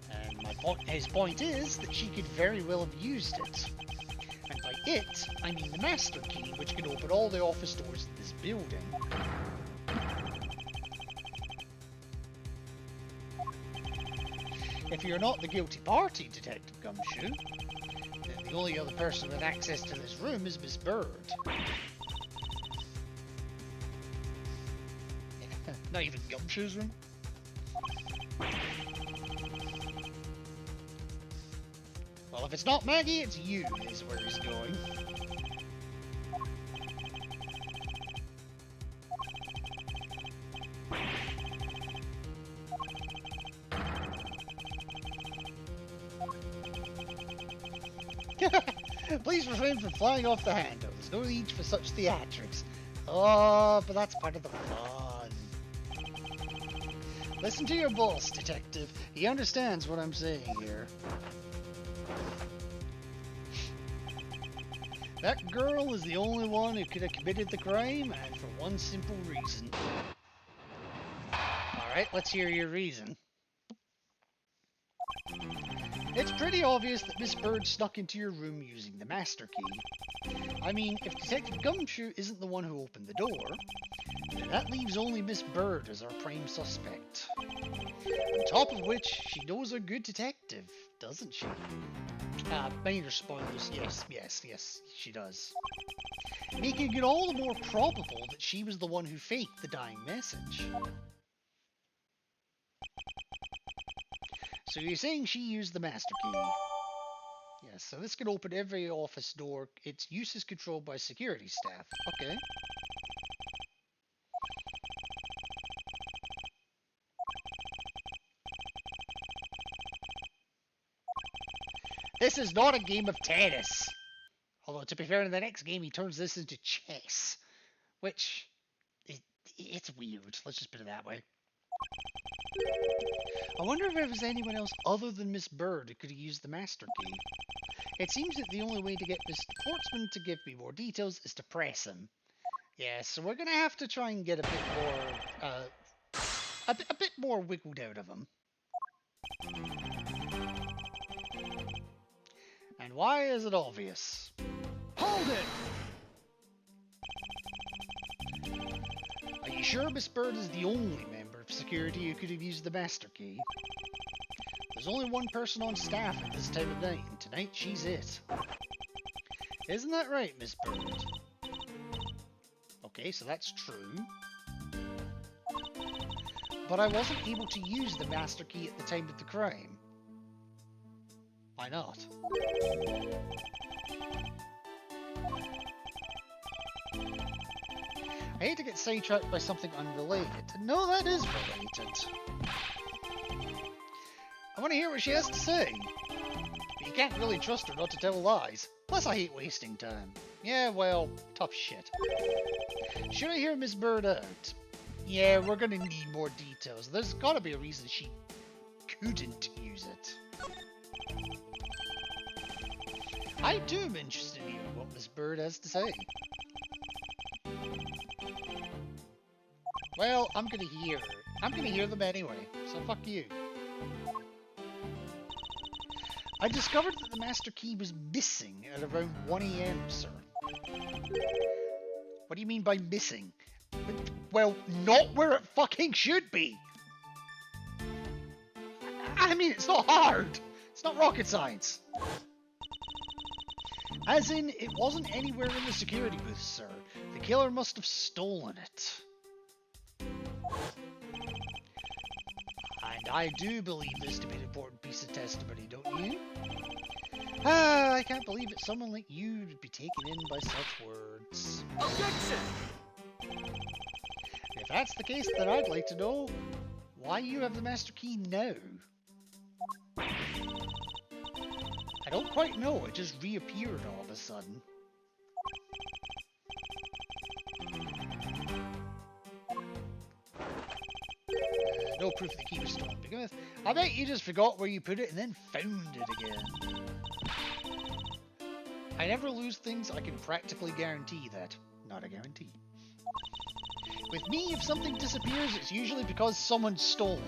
And his point is that she could very well have used it. And by it, I mean the master key, which can open all the office doors in this building. If you're not the guilty party, Detective Gumshoe, then the only other person with access to this room is Miss Bird. Not even Gumshoe's room. Well, if it's not Maggie, it's you, is where he's going. Please refrain from flying off the handle. There's no need for such theatrics. Oh, but that's part of the fun. Listen to your boss, Detective. He understands what I'm saying here. That girl is the only one who could have committed the crime, and for one simple reason. Alright, let's hear your reason. It's pretty obvious that Miss Bird snuck into your room using the master key. I mean, if Detective Gumshoe isn't the one who opened the door, then that leaves only Miss Bird as our prime suspect. On top of which, she knows a good detective, doesn't she? Minor spoilers, yes, she does. Making it all the more probable that she was the one who faked the dying message. So you're saying she used the master key? Yes, so this can open every office door. Its use is controlled by security staff. Okay. This is not a game of tennis. Although, to be fair, in the next game he turns this into chess. Which, it's weird. Let's just put it that way. I wonder if there was anyone else other than Miss Bird who could have used the master key. It seems that the only way to get Mr. Portsman to give me more details is to press him. Yeah, so we're going to have to try and get a bit more, a bit more wiggled out of him. And why is it obvious? Hold it! Are you sure Miss Bird is the only member of security who could have used the master key? There's only one person on staff at this time of night, and tonight she's it. Isn't that right, Miss Bird? Okay, so that's true. But I wasn't able to use the master key at the time of the crime. Why not? I hate to get sidetracked by something unrelated. No, that is related. I want to hear what she has to say. But you can't really trust her not to tell lies. Plus, I hate wasting time. Yeah, well, tough shit. Should I hear Miss Bird out? Yeah, we're gonna need more details. There's gotta be a reason she couldn't use it. I too am interested in hearing what Miss Bird has to say. Well, I'm gonna hear them anyway, so fuck you. I discovered that the master key was missing at around 1 AM, sir. What do you mean by missing? Well, not where it fucking should be! I mean, it's not hard! It's not rocket science! As in, it wasn't anywhere in the security booth, sir. The killer must have stolen it. And I do believe this to be an important piece of testimony, don't you? Ah, I can't believe that someone like you would be taken in by such words. Objection! If that's the case, then I'd like to know why you have the master key now. I don't quite know, it just reappeared all of a sudden. No proof the key was stolen to begin with. I bet you just forgot where you put it and then found it again. I never lose things, I can practically guarantee that. Not a guarantee. With me, if something disappears, it's usually because someone stole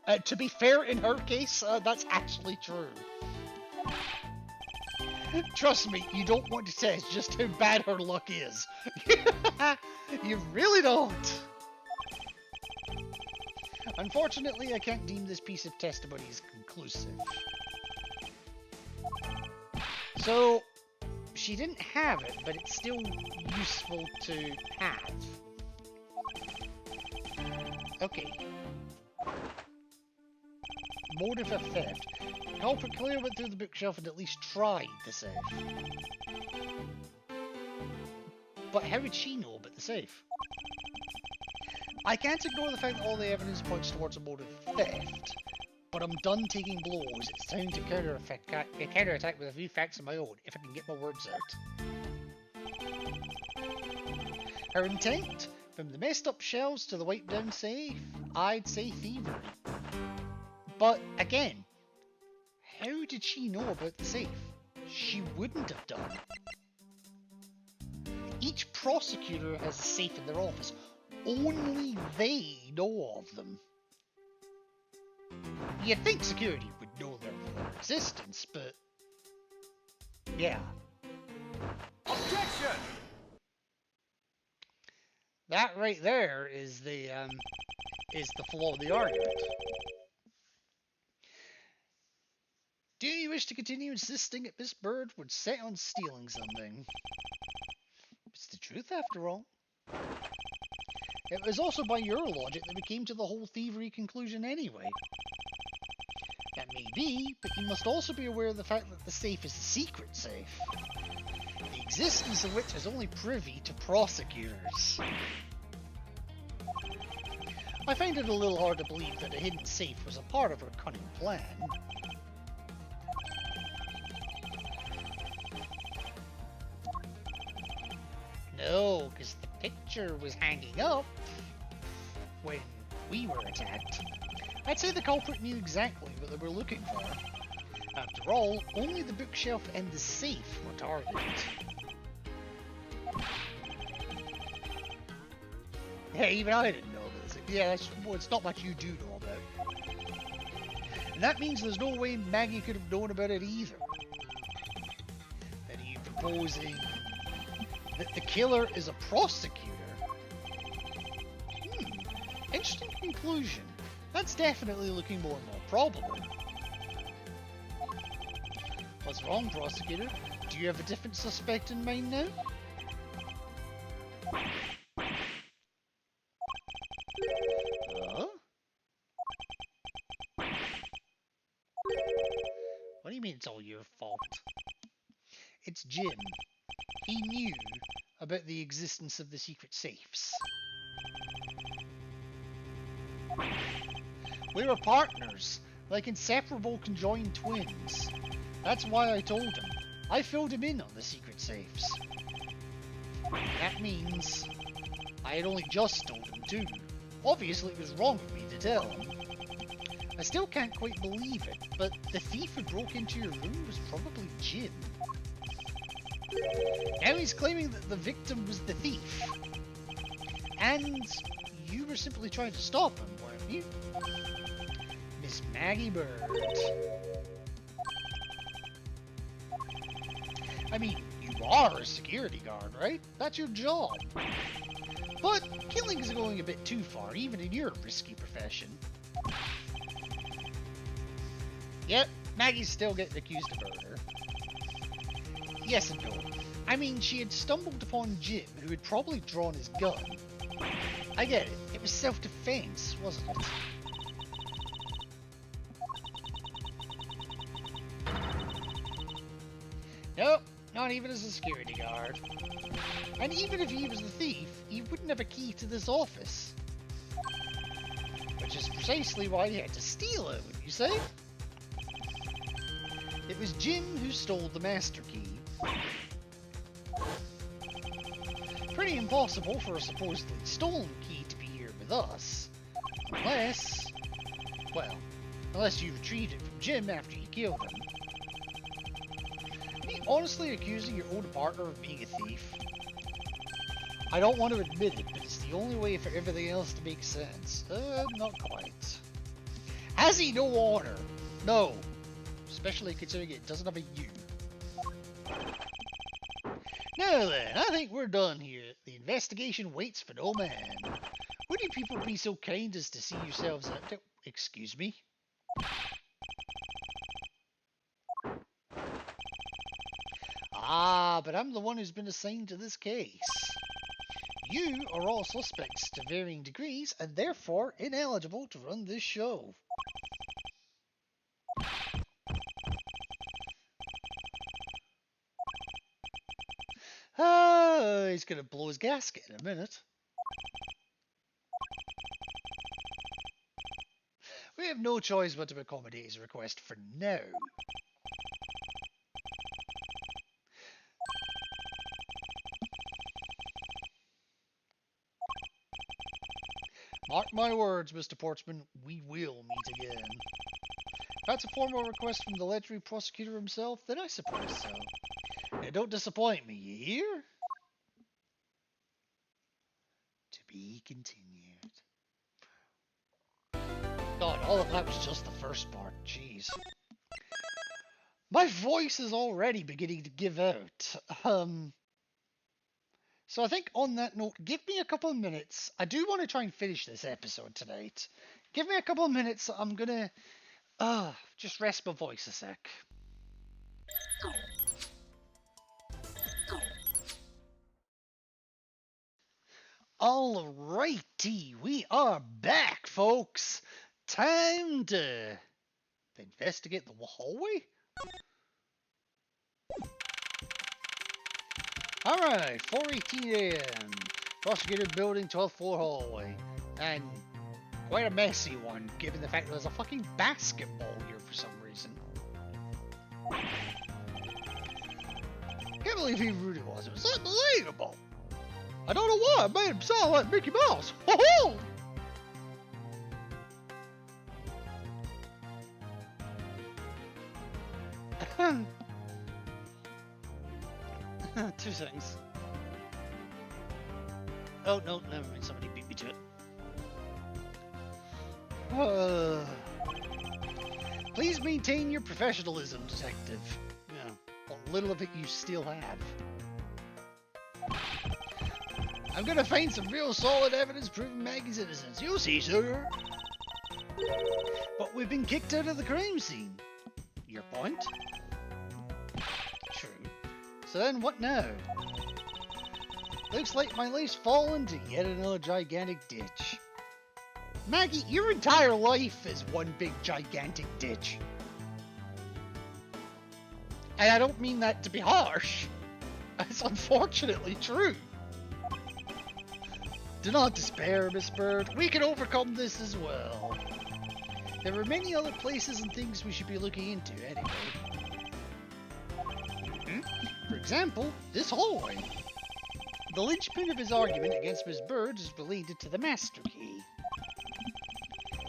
it. To be fair, in her case, that's actually true. Trust me, you don't want to test just how bad her luck is. You really don't. Unfortunately, I can't deem this piece of testimony as conclusive. So, she didn't have it, but it's still useful to have. Okay. Motive of theft. Culprit clearly went through the bookshelf and at least tried the safe. But how would she know about the safe? I can't ignore the fact that all the evidence points towards a motive of theft, but I'm done taking blows. It's time to counterattack with a few facts of my own, if I can get my words out. Her intent? From the messed up shelves to the wiped down safe, I'd say thievery. But again, how did she know about the safe? She wouldn't have done. Each prosecutor has a safe in their office. Only they know of them. You'd think security would know their existence, but yeah. Objection! That right there is the flaw of the argument. Do you wish to continue insisting that Miss Bird would set on stealing something? It's the truth, after all. It was also by your logic that we came to the whole thievery conclusion anyway. That may be, but you must also be aware of the fact that the safe is a secret safe, the existence of which is only privy to prosecutors. I find it a little hard to believe that a hidden safe was a part of her cunning plan. No, because the picture was hanging up when we were attacked. I'd say the culprit knew exactly what they were looking for. After all, only the bookshelf and the safe were targeted. Yeah, even I didn't know this. Yeah, it's not much you do know about. And that means there's no way Maggie could have known about it either. Then are you proposing that the killer is a prosecutor? Interesting conclusion. That's definitely looking more and more probable. What's wrong, prosecutor? Do you have a different suspect in mind now? What do you mean it's all your fault? It's Jim. He knew about the existence of the secret safes. We were partners, like inseparable conjoined twins. That's why I told him. I filled him in on the secret safes. That means I had only just told him too. Obviously it was wrong of me to tell him. I still can't quite believe it, but the thief who broke into your room was probably Jim. Now he's claiming that the victim was the thief. And you were simply trying to stop him, weren't you? Miss Maggie Bird. I mean, you are a security guard, right? That's your job. But killing is going a bit too far, even in your risky profession. Yep, Maggie's still getting accused of murder. Yes and no. I mean, she had stumbled upon Jim, who had probably drawn his gun. I get it. It was self-defense, wasn't it? Nope, not even as a security guard. And even if he was the thief, he wouldn't have a key to this office. Which is precisely why he had to steal it, wouldn't you say? It was Jim who stole the master key. Pretty impossible for a supposedly stolen key to be here with us. Unless... well, unless you retrieved it from Jim after you killed him. Are you honestly accusing your own partner of being a thief? I don't want to admit it, but it's the only way for everything else to make sense. Not quite. Has he no honor? No. Especially considering it doesn't have a U. Now then, I think we're done here. The investigation waits for no man. Would you people be so kind as to see yourselves out? Excuse me? Ah, but I'm the one who's been assigned to this case. You are all suspects to varying degrees and therefore ineligible to run this show. Ah, he's gonna blow his gasket in a minute. We have no choice but to accommodate his request for now. Mark my words, Mr. Portsman, we will meet again. If that's a formal request from the legendary prosecutor himself, then I suppose so. Now don't disappoint me, you hear? To be continued. God, all of that was just the first part, jeez. My voice is already beginning to give out. So I think on that note, give me a couple of minutes. I do want to try and finish this episode tonight. Give me a couple of minutes. I'm gonna just rest my voice a sec. Alrighty, we are back, folks. Time to investigate the hallway. Alright, 4:18 AM. Prosecutor building, 12th floor hallway. And quite a messy one, given the fact that there's a fucking basketball here for some reason. Can't believe he really was. It was unbelievable. I don't know why I made him sound like Mickey Mouse. Ho ho! 2 seconds. Oh, no, never mind. Somebody beat me to it. Please maintain your professionalism, detective. Yeah, what little of it you still have. I'm gonna find some real solid evidence proving Maggie's innocence. You'll see, sir. But we've been kicked out of the crime scene. Your point? True. So then what now? Looks like my life's fallen to yet another gigantic ditch. Maggie, your entire life is one big gigantic ditch. And I don't mean that to be harsh. It's unfortunately true. Do not despair, Miss Bird. We can overcome this as well. There are many other places and things we should be looking into anyway. For example, this hallway. The linchpin of his argument against Miss Bird is related to the master key.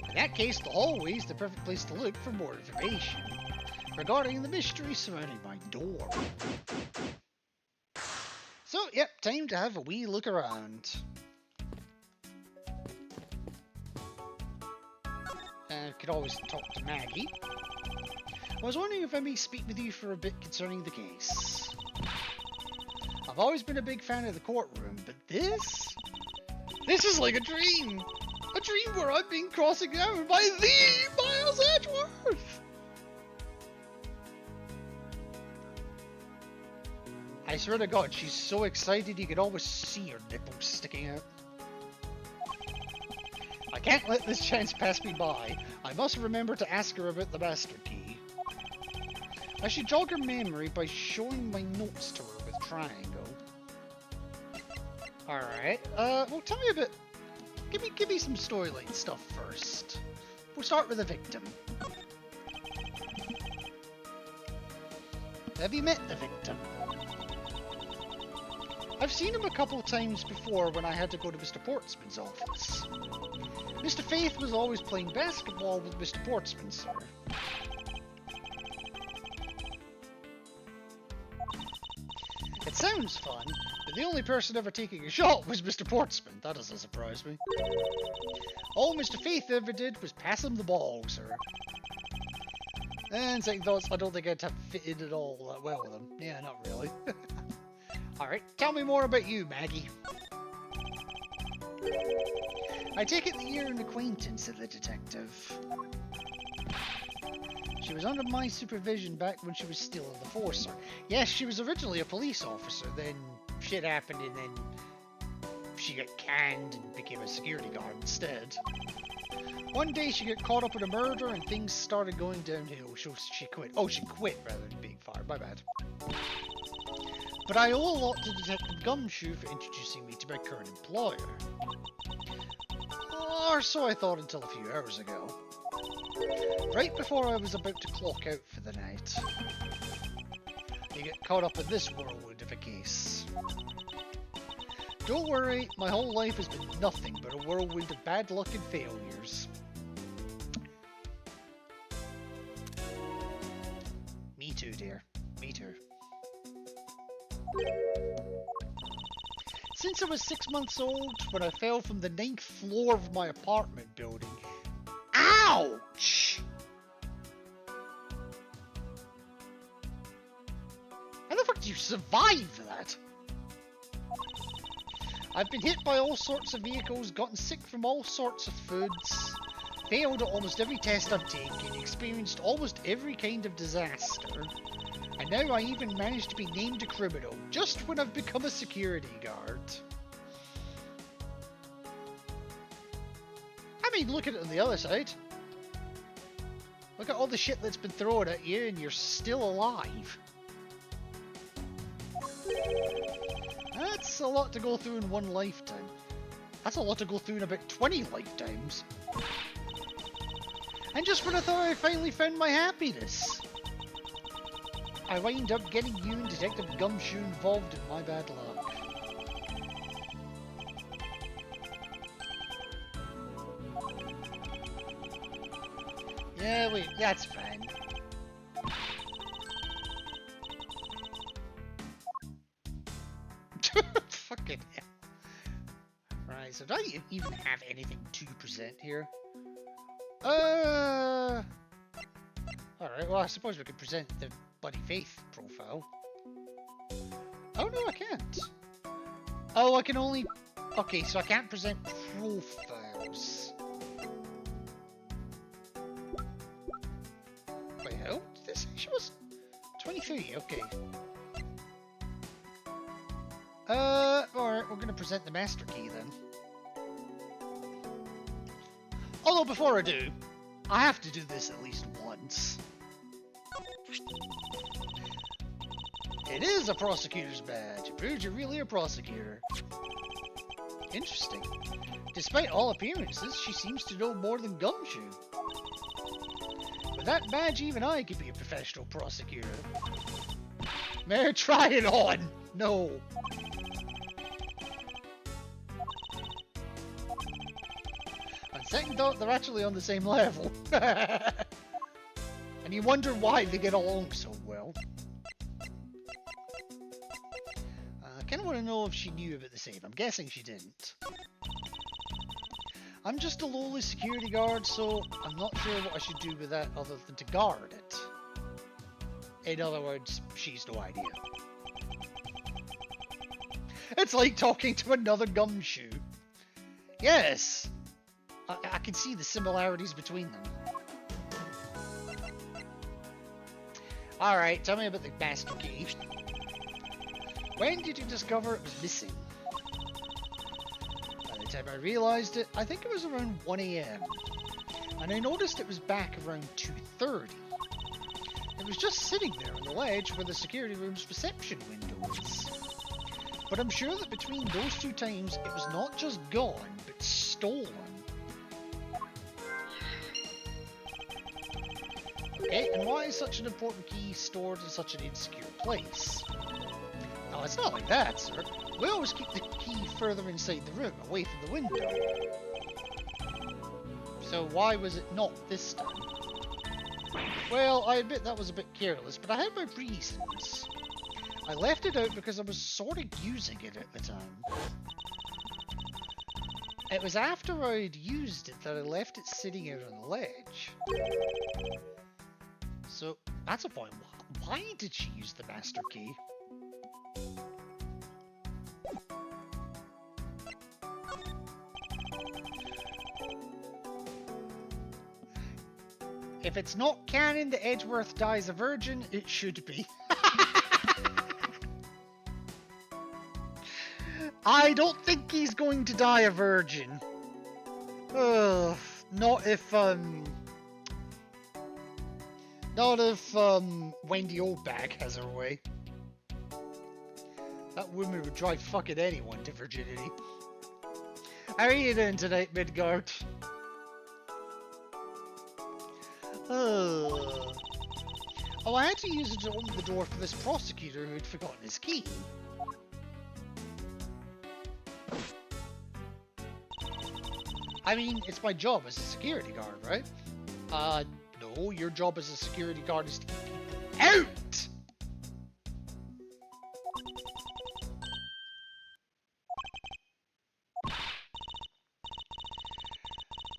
In that case, the hallway is the perfect place to look for more information regarding the mystery surrounding my door. So, yep, time to have a wee look around. I could always talk to Maggie. I was wondering if I may speak with you for a bit concerning the case. I've always been a big fan of the courtroom, but this is like a dream! A dream where I'm being cross-examined by the Miles Edgeworth! I swear to God, she's so excited you could always see her nipples sticking out. I can't let this chance pass me by. I must remember to ask her about the master key. I should jog her memory by showing my notes to her with triangle. Alright, well tell me a bit. Give me some storyline stuff first. We'll start with the victim. Have you met the victim? I've seen him a couple of times before when I had to go to Mr. Portsman's office. Mr. Faith was always playing basketball with Mr. Portsman, sir. It sounds fun, but the only person ever taking a shot was Mr. Portsman. That doesn't surprise me. All Mr. Faith ever did was pass him the ball, sir. And second thoughts, I don't think I'd have fit in at all that well with him. Yeah, not really. Alright, tell me more about you, Maggie. I take it that you're an acquaintance of the detective. She was under my supervision back when she was still in the force, sir. Yes, she was originally a police officer, then shit happened and then she got canned and became a security guard instead. One day she got caught up in a murder and things started going downhill, so she quit. Oh, she quit rather than being fired, my bad. But I owe a lot to Detective Gumshoe for introducing me to my current employer. Or so I thought until a few hours ago. Right before I was about to clock out for the night. You get caught up in this whirlwind of a case. Don't worry, my whole life has been nothing but a whirlwind of bad luck and failures. Me too, dear. Me too. Since I was 6 months old, when I fell from the 9th floor of my apartment building. Ouch! How the fuck did you survive that? I've been hit by all sorts of vehicles, gotten sick from all sorts of foods, failed at almost every test I've taken, experienced almost every kind of disaster, and now I even managed to be named a criminal, just when I've become a security guard. I mean, look at it on the other side. Look at all the shit that's been thrown at you and you're still alive. That's a lot to go through in one lifetime. That's a lot to go through in about 20 lifetimes. And just when I thought I finally found my happiness, I wind up getting you and Detective Gumshoe involved in my bad luck. Yeah, wait, that's fine. Fucking hell. Right, so do I even have anything to present here? Alright, well, I suppose we could present the Buddy Faith profile. Oh, no, I can't. Oh, I can only... Okay, so I can't present profiles. Wait, how old did this say she was? 23, okay. Alright, we're gonna present the master key then. Although before I do, I have to do this at least once. It is a prosecutor's badge. It proves you're really a prosecutor. Interesting. Despite all appearances, she seems to know more than Gumshoe. With that badge, even I could be a professional prosecutor. May I try it on? No. On second thought, they're actually on the same level. And you wonder why they get along so well. I kind of want to know if she knew about the save. I'm guessing she didn't. I'm just a lowly security guard, so I'm not sure what I should do with that other than to guard it. In other words, she's no idea. It's like talking to another Gumshoe. Yes! I can see the similarities between them. Alright, tell me about the master key. When did you discover it was missing? By the time I realised it, I think it was around 1 AM. And I noticed it was back around 2:30. It was just sitting there on the ledge where the security room's reception window is. But I'm sure that between those two times, it was not just gone, but stolen. Okay, and why is such an important key stored in such an insecure place? Oh, it's not like that, sir. We always keep the key further inside the room, away from the window. So why was it not this time? Well, I admit that was a bit careless, but I had my reasons. I left it out because I was sort of using it at the time. It was after I'd used it that I left it sitting out on the ledge. So, that's a point. Why did she use the master key? If it's not canon that Edgeworth dies a virgin, it should be. I don't think he's going to die a virgin. Ugh, not if Wendy Oldbag has her way. That woman would drive fucking anyone to virginity. How are you doing tonight, Midgard? Oh, I had to use it to open the door for this prosecutor who had forgotten his key. I mean, it's my job as a security guard, right? No, your job as a security guard is to keep people out!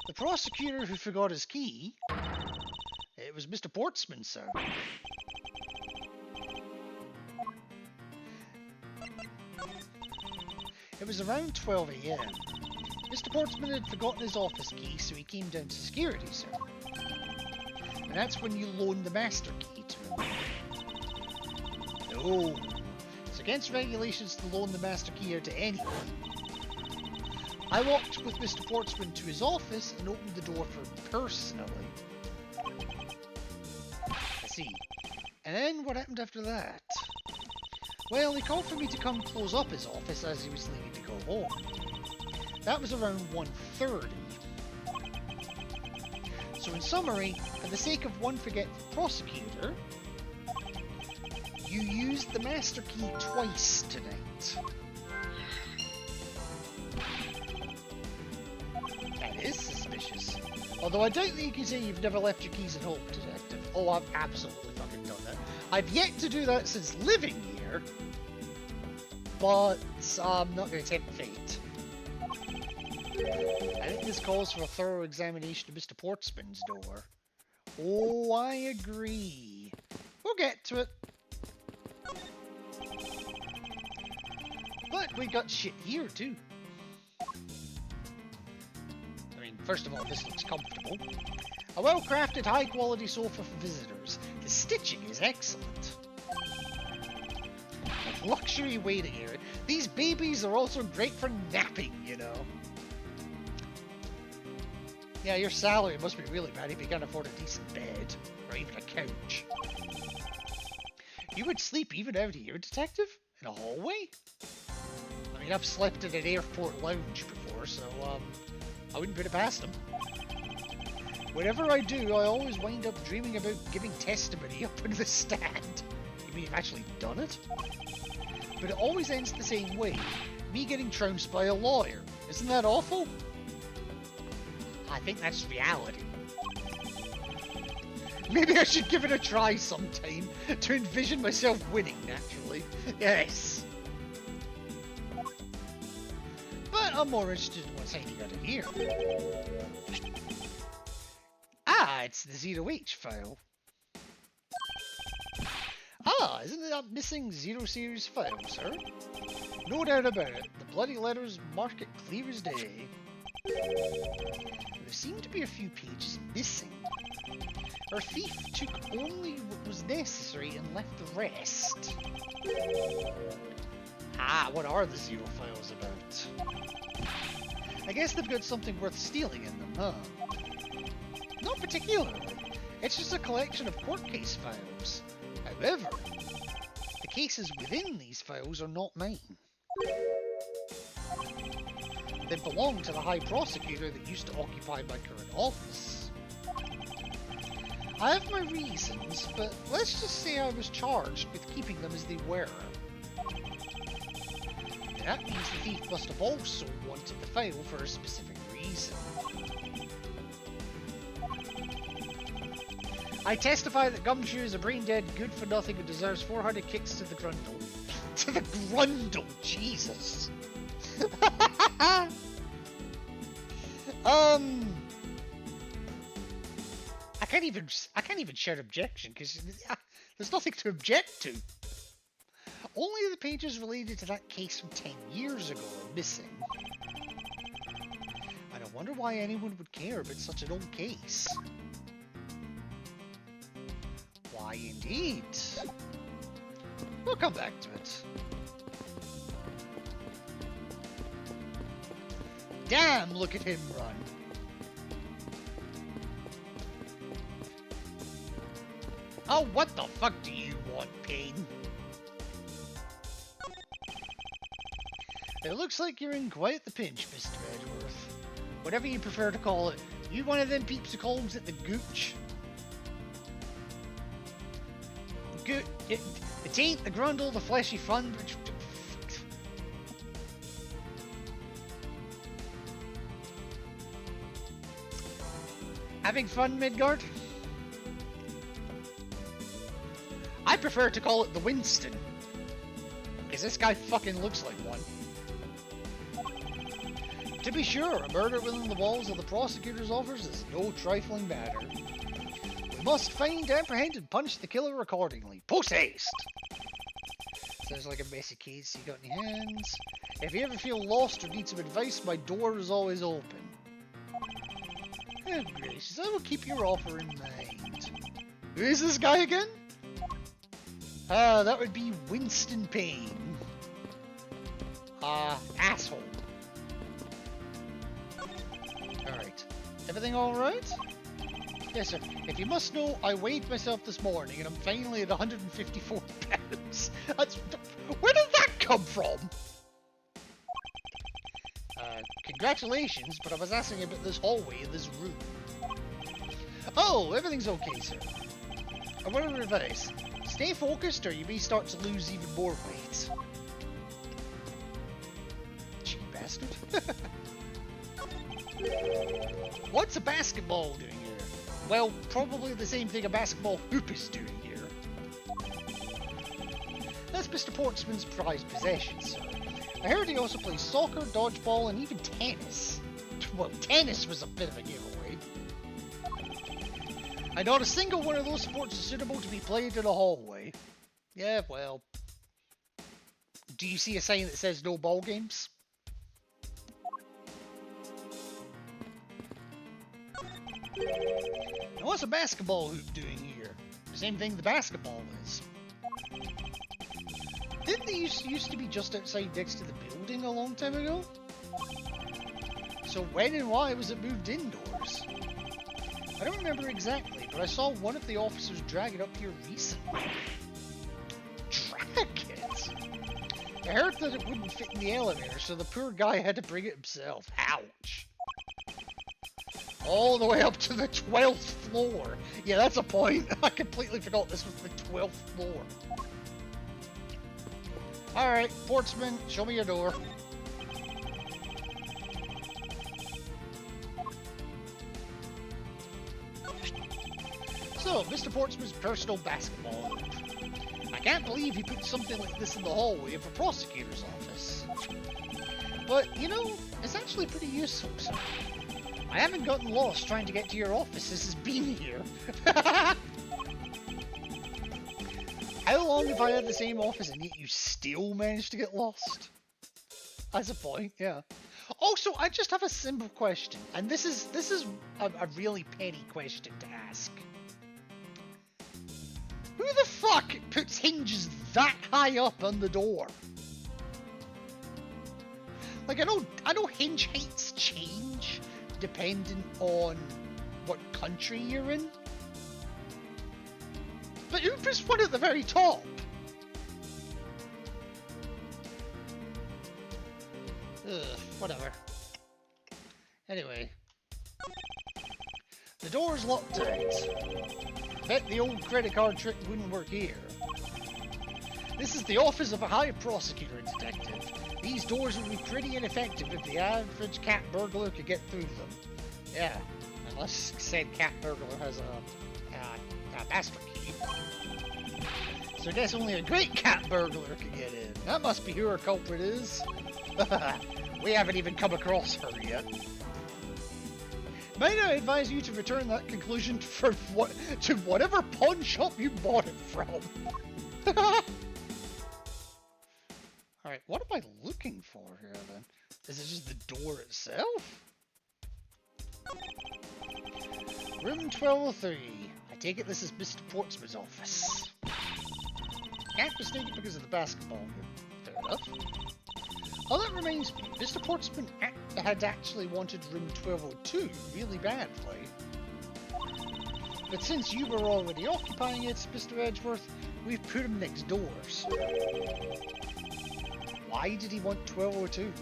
The prosecutor who forgot his key, it was Mr. Portsman, sir. It was around 12 AM. Mr. Portsman had forgotten his office key, so he came down to security, sir. And that's when you loaned the master key to him. No. It's against regulations to loan the master key out to anyone. I walked with Mr. Portsman to his office and opened the door for him personally. I see. And then what happened after that? Well, he called for me to come close up his office as he was leaving to go home. That was around 1:30. So in summary, for the sake of one forgetful prosecutor, you used the master key twice tonight. That is suspicious. Although I doubt that you can say you've never left your keys at home, Detective. Oh, I've absolutely fucking done that. I've yet to do that since living here, but I'm not going to tempt fate. I think this calls for a thorough examination of Mr. Portsman's door. Oh, I agree. We'll get to it. But we got shit here, too. I mean, first of all, this looks comfortable. A well-crafted, high-quality sofa for visitors. The stitching is excellent. With luxury waiting area. These babies are also great for napping, you know. Yeah, your salary must be really bad if you can't afford a decent bed, or even a couch. You would sleep even out here, Detective? In a hallway? I mean, I've slept in an airport lounge before, so, I wouldn't put it past them. Whenever I do, I always wind up dreaming about giving testimony up in the stand. You mean you've actually done it? But it always ends the same way. Me getting trounced by a lawyer. Isn't that awful? I think that's reality. Maybe I should give it a try sometime to envision myself winning naturally. Yes. But I'm more interested in what's hanging out in here. Ah, it's the 0H file. Ah, isn't it that missing 0 series file, sir? No doubt about it. The bloody letters mark it clear as day. There seem to be a few pages missing. Our thief took only what was necessary and left the rest. Ah, what are the 0 files about? I guess they've got something worth stealing in them, huh? Not particularly. It's just a collection of court case files. However, the cases within these files are not mine. They belong to the High Prosecutor that used to occupy my current office. I have my reasons, but let's just say I was charged with keeping them as they were. And that means the thief must have also wanted the file for a specific reason. I testify that Gumshoe is a brain-dead, good-for-nothing who deserves 400 kicks to the grundle. To the grundle, Jesus! I can't even shout objection because there's nothing to object to. Only the pages related to that case from 10 years ago are missing. I don't wonder why anyone would care about such an old case. Why, indeed. We'll come back to it. Damn, look at him run. Oh, what the fuck do you want, Payne? It looks like you're in quite the pinch, Mr. Edgeworth. Whatever you prefer to call it. You one of them peeps who calls it the gooch? It ain't the grundle, the fleshy fun, which... Having fun, Midgard? I prefer to call it the Winston. Because this guy fucking looks like one. To be sure, a murder within the walls of the prosecutor's office is no trifling matter. We must find, apprehend, and punish the killer accordingly. Post haste! Sounds like a messy case you got in your hands. If you ever feel lost or need some advice, my door is always open. Oh, gracious, I will keep your offer in mind. Who is this guy again? That would be Winston Payne. Asshole. Alright. Everything alright? Yes, sir. If you must know, I weighed myself this morning and I'm finally at 154 pounds. Where did that come from? Congratulations, but I was asking about this hallway in this room. Oh, everything's okay, sir. I want to advise. Stay focused or you may start to lose even more weight. Cheeky bastard. What's a basketball doing here? Well, probably the same thing a basketball hoop is doing here. That's Mr. Portsman's prized possession, sir. I heard he also plays soccer, dodgeball, and even tennis. Well, tennis was a bit of a giveaway. And not a single one of those sports is suitable to be played in a hallway. Yeah, well. Do you see a sign that says no ball games? Now what's a basketball hoop doing here? The same thing the basketball is. Didn't they used to be just outside next to the building a long time ago? So when and why was it moved indoors? I don't remember exactly, but I saw one of the officers drag it up here recently. Drag it? I heard that it wouldn't fit in the elevator, so the poor guy had to bring it himself. Ouch. All the way up to the 12th floor. Yeah, that's a point. I completely forgot this was the 12th floor. Alright, Portsman, show me your door. So, Mr. Portsman's personal basketball hoop. I can't believe he put something like this in the hallway of a prosecutor's office. But, you know, it's actually pretty useful, sir. I haven't gotten lost trying to get to your office since it's been here. How long have I had the same office and yet you still managed to get lost? That's a point, yeah. Also, I just have a simple question, and this is a really petty question to ask. Who the fuck puts hinges that high up on the door? Like, I know hinge heights change depending on what country you're in. But who puts one at the very top? Ugh, whatever. Anyway. The door's locked tight. Bet the old credit card trick wouldn't work here. This is the office of a high prosecutor and detective. These doors would be pretty ineffective if the average cat burglar could get through them. Yeah, unless said cat burglar has a master key. So I guess only a great cat burglar can get in. That must be who our culprit is. We haven't even come across her yet. Might I advise you to return that conclusion to whatever pawn shop you bought it from? Alright, what am I looking for here then? Is it just the door itself? Room 1203. I take it this is Mr. Portsman's office. Can't mistake it because of the basketball hoop. Fair enough. Oh, that reminds me. Mr. Portsman had actually wanted room 1202 really badly. But since you were already occupying it, Mr. Edgeworth, we've put him next doors. Why did he want 1202?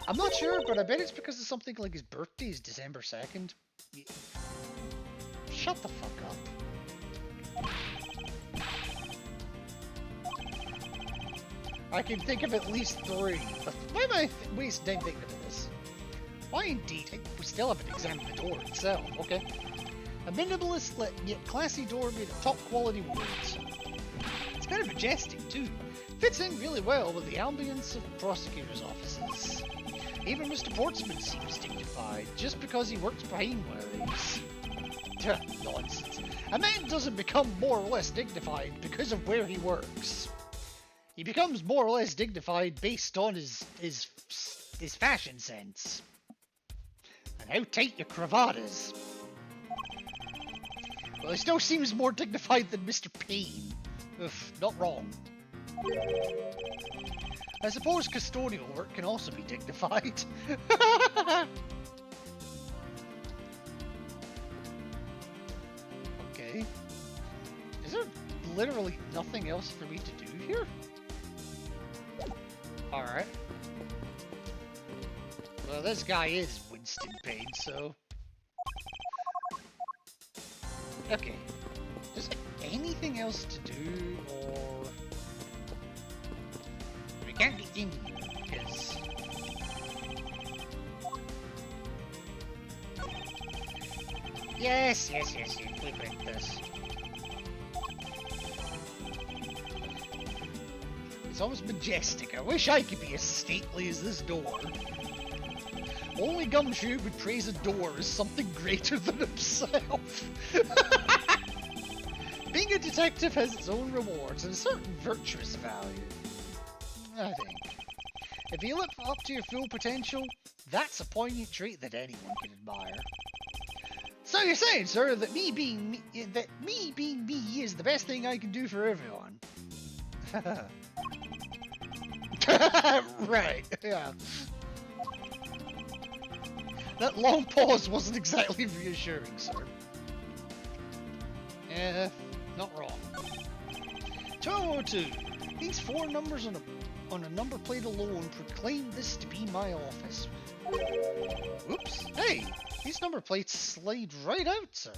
I'm not sure, but I bet it's because of something like his birthday is December 2nd. Shut the fuck up. I can think of at least 3. But why am I wasting time thinking of this? Why indeed? We still haven't examined the door itself, okay? A minimalist yet classy door made of top quality wood. It's kind of majestic too. Fits in really well with the ambience of prosecutor's offices. Even Mr. Portsman seems dignified just because he works behind one of these. Nonsense. A man doesn't become more or less dignified because of where he works. He becomes more or less dignified based on his fashion sense. And how tight your cravat is. Well, he still seems more dignified than Mr. Payne. Oof, not wrong. I suppose custodial work can also be dignified. Okay. Is there literally nothing else for me to do here? Alright. Well, this guy is Winston Payne, so... Okay. Is there anything else to do, or... We can't be in here, because... Yes, we break this. It's almost majestic. I wish I could be as stately as this door. Only Gumshoe would praise a door as something greater than himself. Being a detective has its own rewards and a certain virtuous value. I think. If you live up to your full potential, that's a poignant trait that anyone can admire. So you're saying, sir, that me being me is the best thing I can do for everyone? Right, yeah. That long pause wasn't exactly reassuring, sir. Not wrong. 202. These 4 numbers on a number plate alone proclaim this to be my office. Oops. Hey, these number plates slide right out, sir.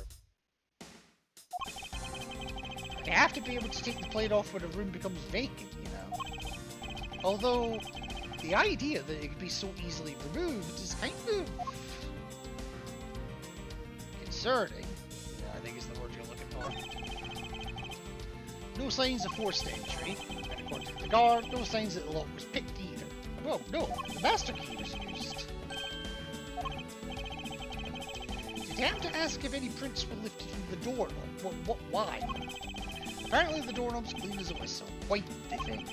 You have to be able to take the plate off when a room becomes vacant, you know. Although, the idea that it could be so easily removed is kind of... concerning. Yeah, I think is the word you're looking for. No signs of forced entry, and according to the guard, no signs that the lock was picked either. Well, no, the master key was used. Did you have to ask if any prints were lifted from the doorknob? Why? Apparently the doorknob's clean as a whistle. White, they think.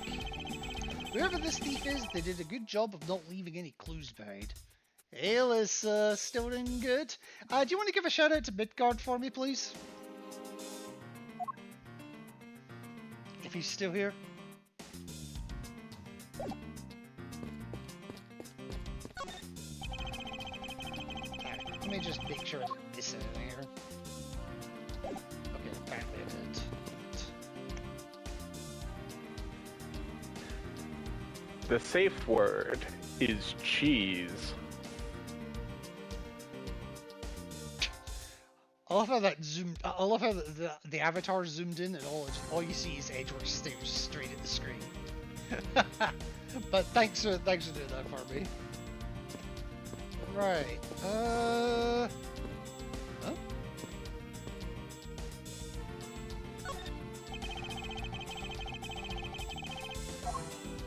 Whoever this thief is, they did a good job of not leaving any clues behind. Ale is still doing good. Do you want to give a shout out to Midgard for me, please? If he's still here. Alright, let me just make sure that this is in here. Okay, apparently it did. The safe word is cheese. I love how that zoomed. I love how the avatar zoomed in, and all you see is Edgeworth staring straight at the screen. But thanks for doing that for me. Right. Huh?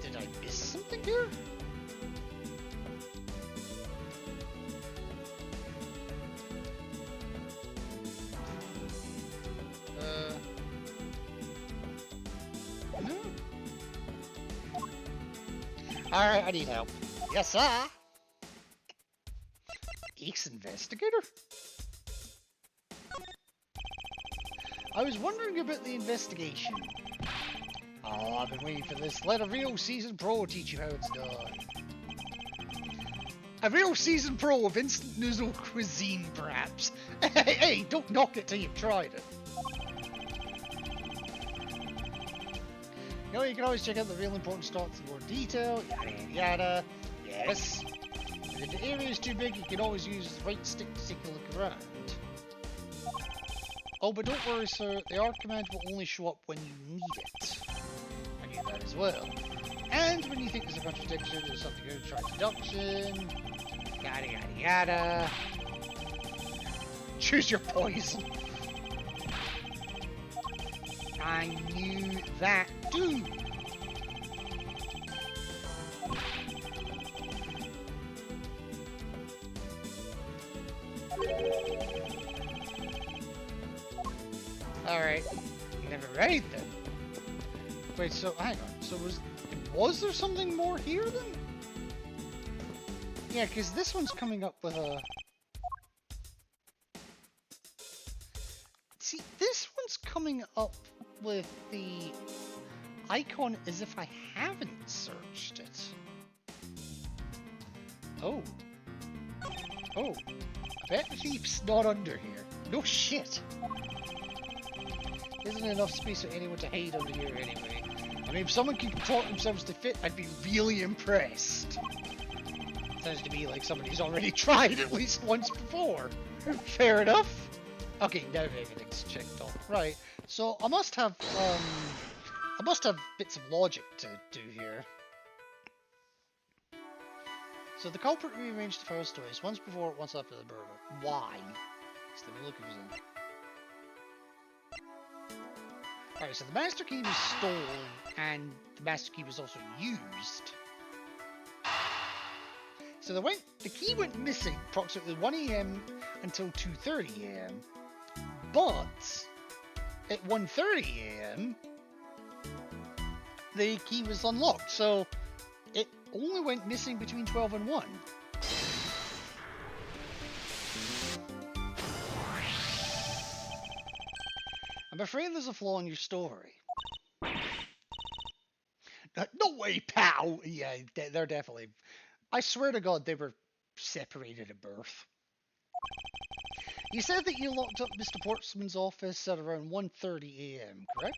Did I miss something here? No. Alright, I need help. Yes, sir. Ace investigator? I was wondering about the investigation. Oh, I've been waiting for this. Let a real seasoned pro teach you how it's done. A real seasoned pro of instant noodle cuisine, perhaps. Hey, don't knock it till you've tried it. You know, you can always check out the real important stats in more detail, yada yada yada. Yes. And if the area is too big, you can always use the right stick to take a look around. Oh, but don't worry, sir. The art command will only show up when you need it. I knew that as well. And when you think there's a contradiction, there's something good, try deduction. Yada yada yada. Choose your poison. I knew that too. Alright. Never right then. Wait, so hang on. So was there something more here then? Yeah, because this one's coming up with a... See, this one's coming up with the icon as if I haven't searched it. Oh. Oh. I bet the thief's not under here. No shit. Isn't enough space for anyone to hide under here anyway. I mean, if someone can contort themselves to fit, I'd be really impressed. Sounds to me like somebody's already tried at least once before. Fair enough. Okay, now everything's checked off. Right, so I must have bits of logic to do here. So the culprit rearranged the first twice, once before, once after the murder. Why? It's the really confusing. Alright, so the master key was stolen, and the master key was also used. So the key went missing approximately 1 AM until 2:30 AM. But at 1:30 AM, the key was unlocked, so it only went missing between 12 and 1. I'm afraid there's a flaw in your story. No way, pal! Yeah, they're definitely... I swear to God, they were separated at birth. You said that you locked up Mr. Portsman's office at around 1:30 AM, correct?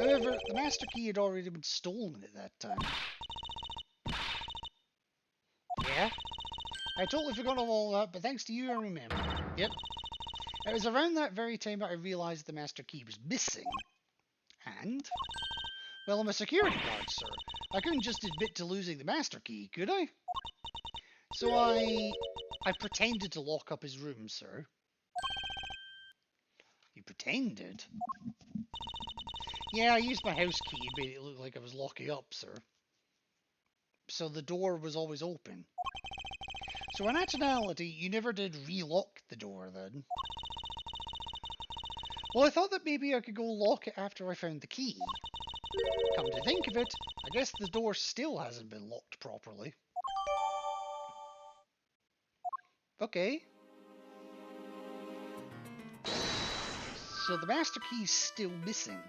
However, the master key had already been stolen at that time. Yeah? I totally forgot all that, but thanks to you I remember. Yep. It was around that very time that I realised the master key was missing. And? Well, I'm a security guard, sir. I couldn't just admit to losing the master key, could I? So I pretended to lock up his room, sir. You pretended? Yeah, I used my house key and made it look like I was locking up, sir. So the door was always open. So in actuality, you never did relock the door then? Well, I thought that maybe I could go lock it after I found the key. Come to think of it, I guess the door still hasn't been locked properly. Okay. So the master key's still missing.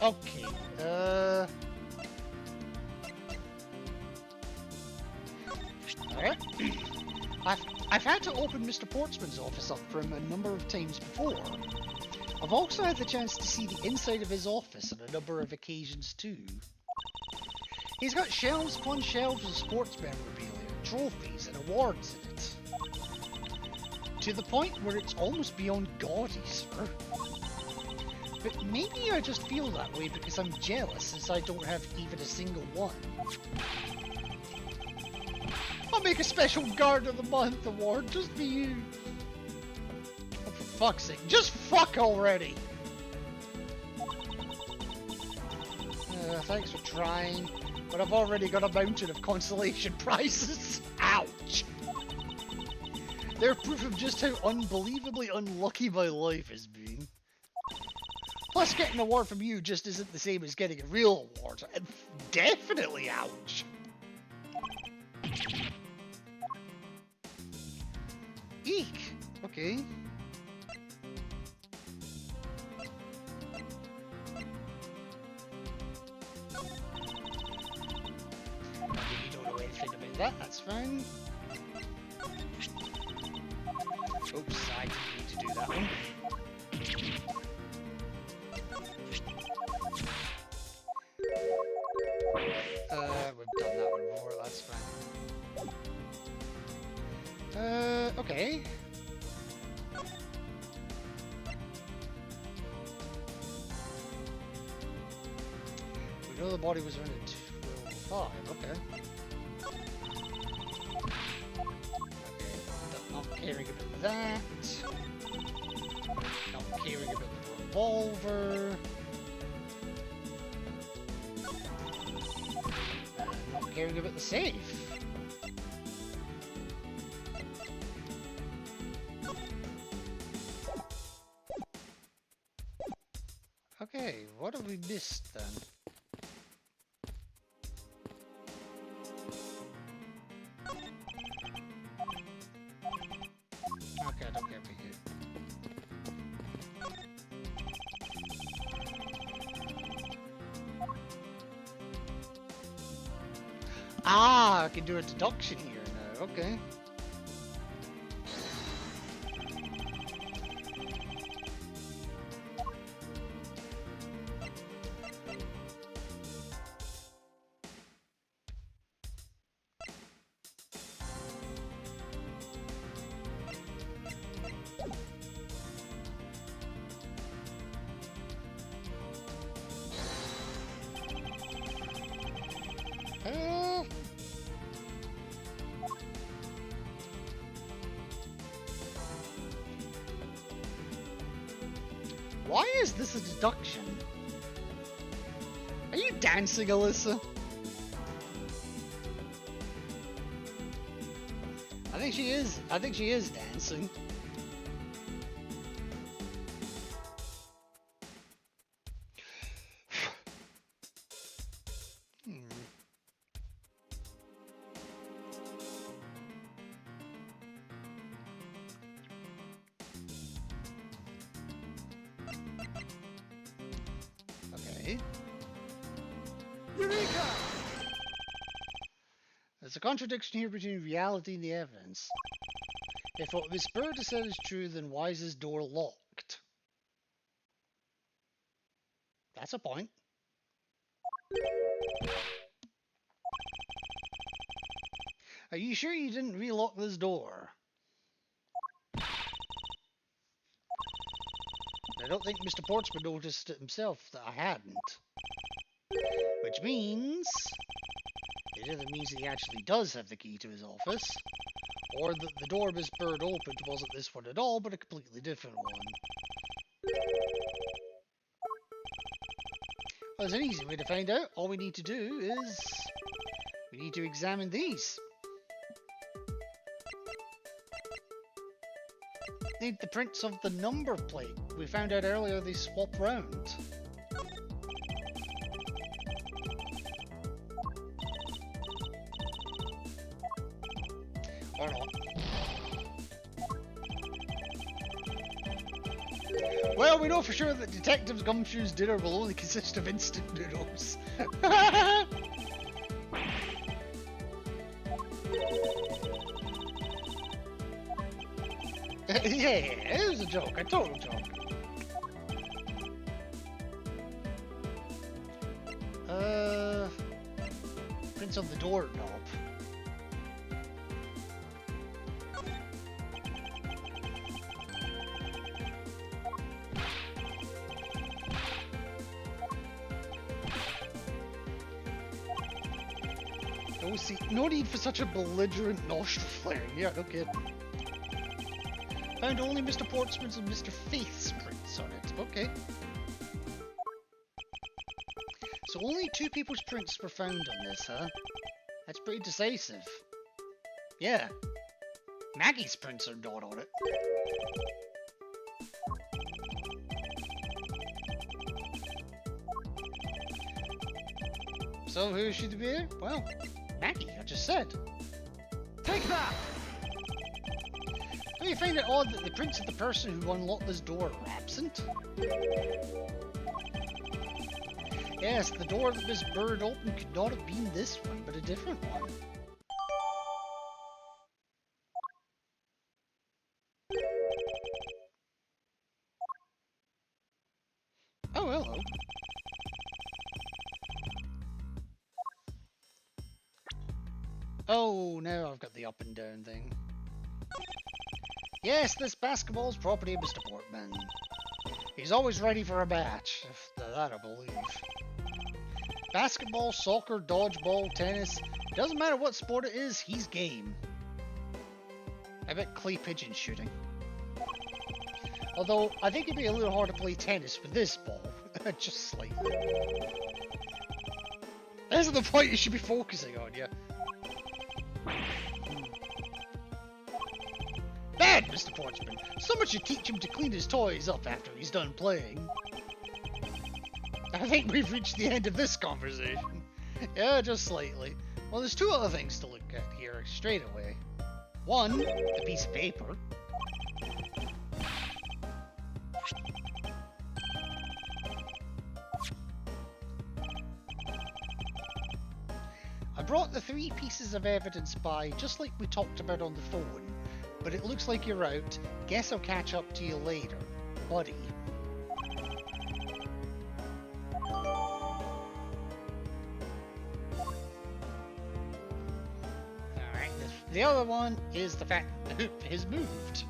Okay, alright. I've had to open Mr. Portsman's office up for him a number of times before. I've also had the chance to see the inside of his office on a number of occasions too. He's got shelves upon shelves of sports memorabilia, trophies and awards in it. To the point where it's almost beyond gaudy, sir. But maybe I just feel that way because I'm jealous since I don't have even a single one. I'll make a special Guard of the Month award just for you. Oh, for fuck's sake, just fuck already! Thanks for trying, but I've already got a mountain of consolation prizes. Ouch! They're proof of just how unbelievably unlucky my life has been. Plus, getting an award from you just isn't the same as getting a real award. Definitely ouch. Eek. Okay. You don't know anything about that, that's fine. Oops, I didn't need to do that one. We've done that one before, that's fine. Okay. We know the body was around at 12:05, okay. Not caring about that. Not caring about the revolver. Not caring about the safe. Okay, what have we missed then? Okay, I don't care about you. Ah, I can do a deduction here now, okay. Why is this a deduction? Are you dancing, Alyssa? I think she is. I think she is dancing. Okay. Eureka! There's a contradiction here between reality and the evidence. If what Miss Bird has said is true, then why is his door locked? That's a point. Are you sure you didn't relock this door? I don't think Mr. Portsmouth noticed it himself that I hadn't. Which means... it either means that he actually does have the key to his office, or that the door Miss Bird opened wasn't this one at all, but a completely different one. Well, there's an easy way to find out. All we need to do is... we need to examine these. Need the prints of the number plate. We found out earlier they swap round. Or not. Well, we know for sure that Detective Gumshoe's dinner will only consist of instant noodles. Yeah, it was a joke, a total joke. Prints on the doorknob. Oh, see, no need for such a belligerent nostril flaring. Yeah, no kidding. Found only Mr. Portsmouth's and Mr. Faith's prints on it. Okay. So only two people's prints were found on this, huh? That's pretty decisive. Yeah. Maggie's prints are not on it. So who should it be? Well, Maggie, I just said. Take that! Do you find it odd that the prints of the person who unlocked this door are absent? Yes, the door that Miss Bird opened could not have been this one, but a different one. Oh, hello. Oh, now I've got the up and down thing. Yes, this basketball's property of Mr. Portman. He's always ready for a match, if that I believe. Basketball, soccer, dodgeball, tennis, doesn't matter what sport it is, he's game. I bet clay pigeon shooting. Although, I think it'd be a little hard to play tennis with this ball, just slightly. That's the point you should be focusing on, yeah. Bad, Mr. Portsman. Someone should teach him to clean his toys up after he's done playing. I think we've reached the end of this conversation. Yeah, just slightly. Well, there's two other things to look at here straight away. One, the piece of paper. I brought the 3 pieces of evidence by, just like we talked about on the phone. But it looks like you're out. Guess I'll catch up to you later, buddy. Alright, the other one is the fact that the hoop has moved.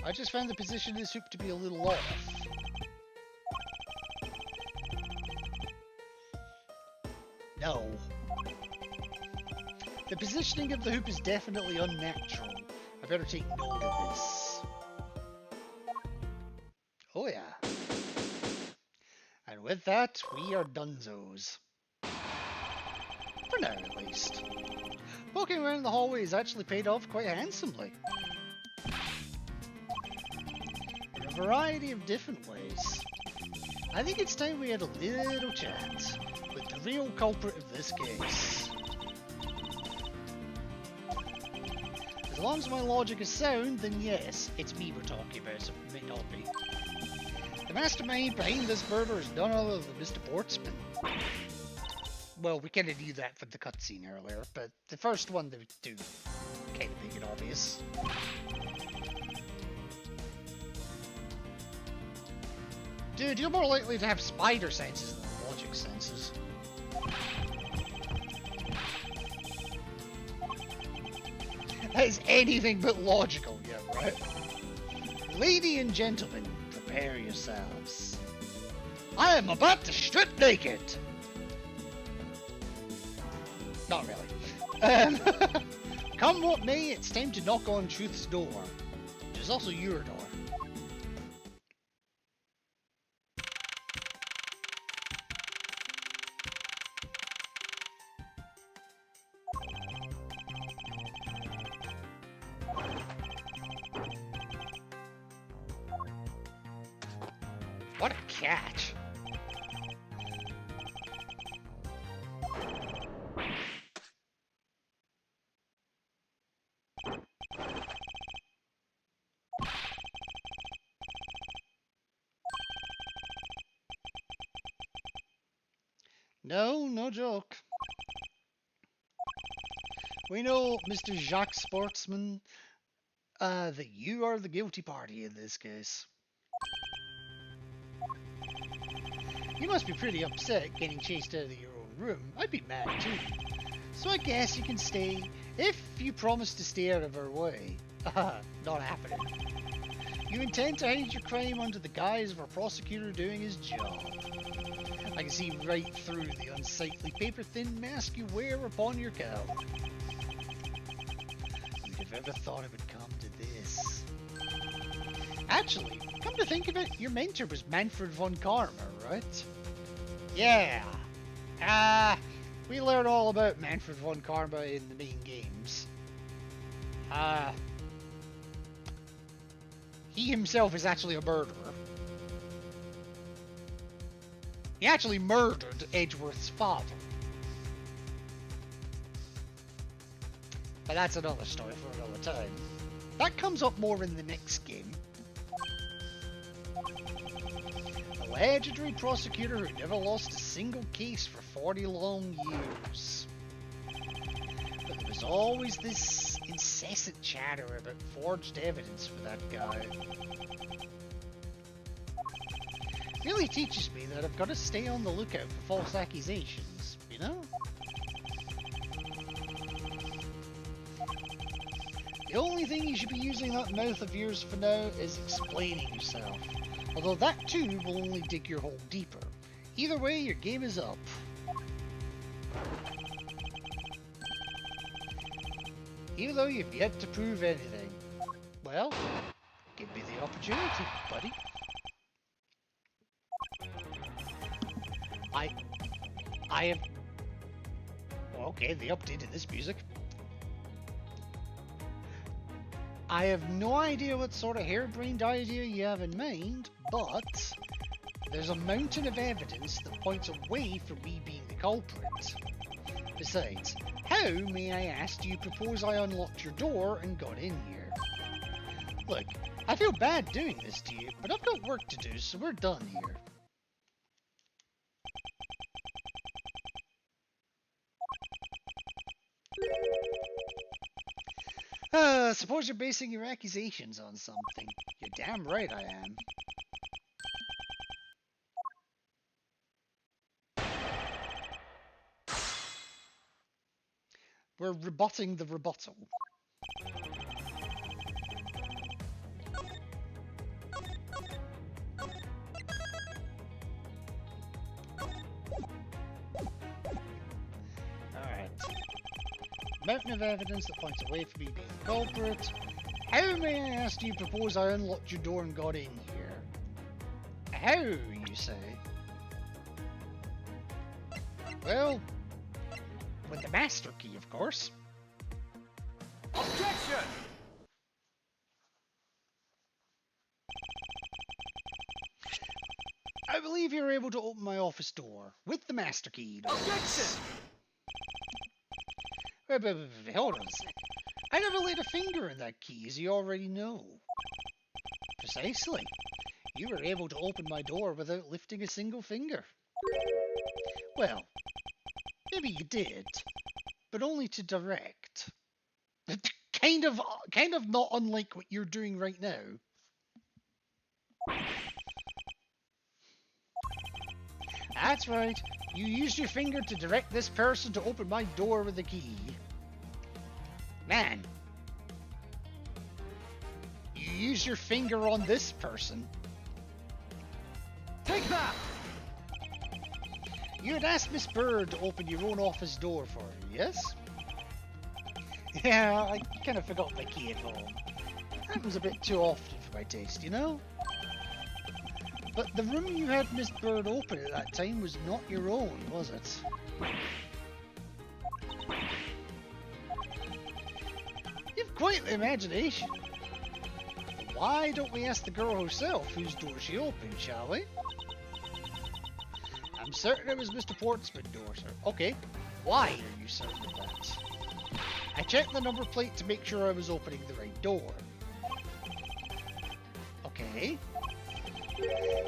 I just found the position of this hoop to be a little off. No. The positioning of the hoop is definitely unnatural. I better take note of this. Oh yeah. And with that, we are donezos. For now, at least. Walking around the hallways actually paid off quite handsomely. In a variety of different ways. I think it's time we had a little chat with the real culprit of this case. As long as my logic is sound, then yes, it's me we're talking about, so it may not be. The mastermind behind this murder is none other than Mr. Portsman. Well, we kind of knew that from the cutscene earlier, but the first one they do kind of make it obvious. Dude, you're more likely to have spider senses than logic senses. That is anything but logical, yeah, right? Lady and gentlemen, prepare yourselves. I am about to strip naked! Not really. Come what may, it's time to knock on truth's door. Which is also your door. What a catch! No, no joke. We know, Mr. Jacques Sportsman, that you are the guilty party in this case. You must be pretty upset getting chased out of your own room. I'd be mad too. So I guess you can stay, if you promise to stay out of our way. Not happening. You intend to hide your crime under the guise of a prosecutor doing his job. I can see right through the unsightly paper-thin mask you wear upon your cowl. Who'd have ever thought it would come to this? Actually, come to think of it, your mentor was Manfred von Karma, right? Yeah. We learn all about Manfred von Karma in the main games. He himself is actually a murderer. He actually murdered Edgeworth's father. But that's another story for another time. That comes up more in the next game. A legendary prosecutor who never lost a single case for 40 long years. But there was always this incessant chatter about forged evidence for that guy. Really teaches me that I've got to stay on the lookout for false accusations, you know? The only thing you should be using that mouth of yours for now is explaining yourself. Although that too will only dig your hole deeper. Either way, your game is up. Even though you've yet to prove anything. Well, give me the opportunity, buddy. I have... Well, okay, they updated this music. I have no idea what sort of harebrained idea you have in mind, but there's a mountain of evidence that points away from me being the culprit. Besides, how, may I ask, do you propose I unlocked your door and got in here? Look, I feel bad doing this to you, but I've got work to do, so we're done here. Suppose you're basing your accusations on something. You're damn right I am. We're rebutting the rebuttal. Alright. Mountain of evidence that points away from me being the culprit. How, may I ask, do you propose I unlocked your door and got in here? How, you say? Well, with the master key, of course. Objection! I believe you're able to open my office door with the master key. Objection! Wait, hold on a sec. I never laid a finger in that key, as you already know. Precisely. You were able to open my door without lifting a single finger. Well, maybe you did, but only to direct. kind of not unlike what you're doing right now. That's right. You used your finger to direct this person to open my door with the key. Man. You used your finger on this person. Take that! You had asked Miss Bird to open your own office door for you, yes? Yeah, I kind of forgot my key at home. Happens a bit too often for my taste, you know? But the room you had Miss Bird open at that time was not your own, was it? You've quite the imagination. Why don't we ask the girl herself whose door she opened, shall we? I'm certain it was Mr. Portsmouth's door, sir. Okay, why are you certain of that? I checked the number plate to make sure I was opening the right door. Okay.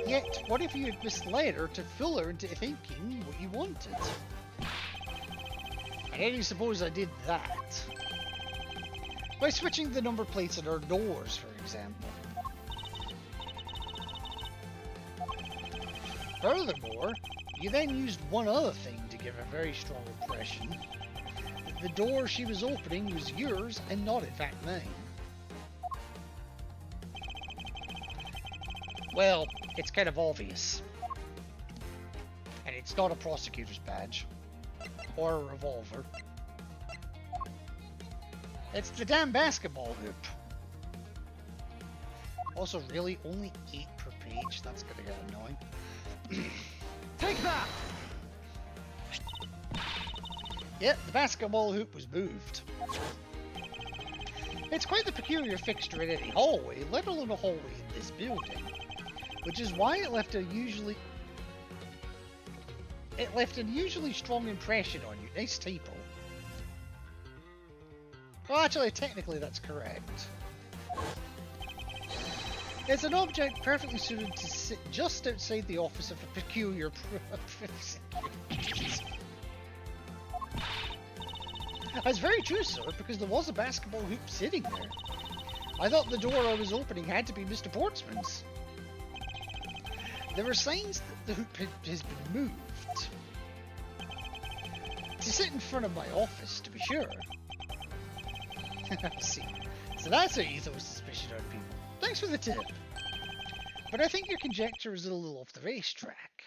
Yet, what if you had misled her to fool her into thinking what you wanted? And then you suppose I did that? By switching the number plates on her doors, for example. Furthermore, you then used one other thing to give a very strong impression. That the door she was opening was yours and not in fact mine. Well, it's kind of obvious. And it's not a prosecutor's badge. Or a revolver. It's the damn basketball hoop. Also, really, only 8 per page? That's gonna get annoying. Take that! Yep, the basketball hoop was moved. It's quite the peculiar fixture in any hallway, let alone a hallway in this building. Which is why it left an unusually strong impression on you. Nice typo. Well, actually, technically that's correct. It's an object perfectly suited to sit just outside the office of a peculiar That's very true, sir, because there was a basketball hoop sitting there. I thought the door I was opening had to be Mr. Portsman's. There are signs that the hoop has been moved. To sit in front of my office, to be sure. I see. So that's how you throw suspicion on people. Thanks for the tip. But I think your conjecture is a little off the racetrack.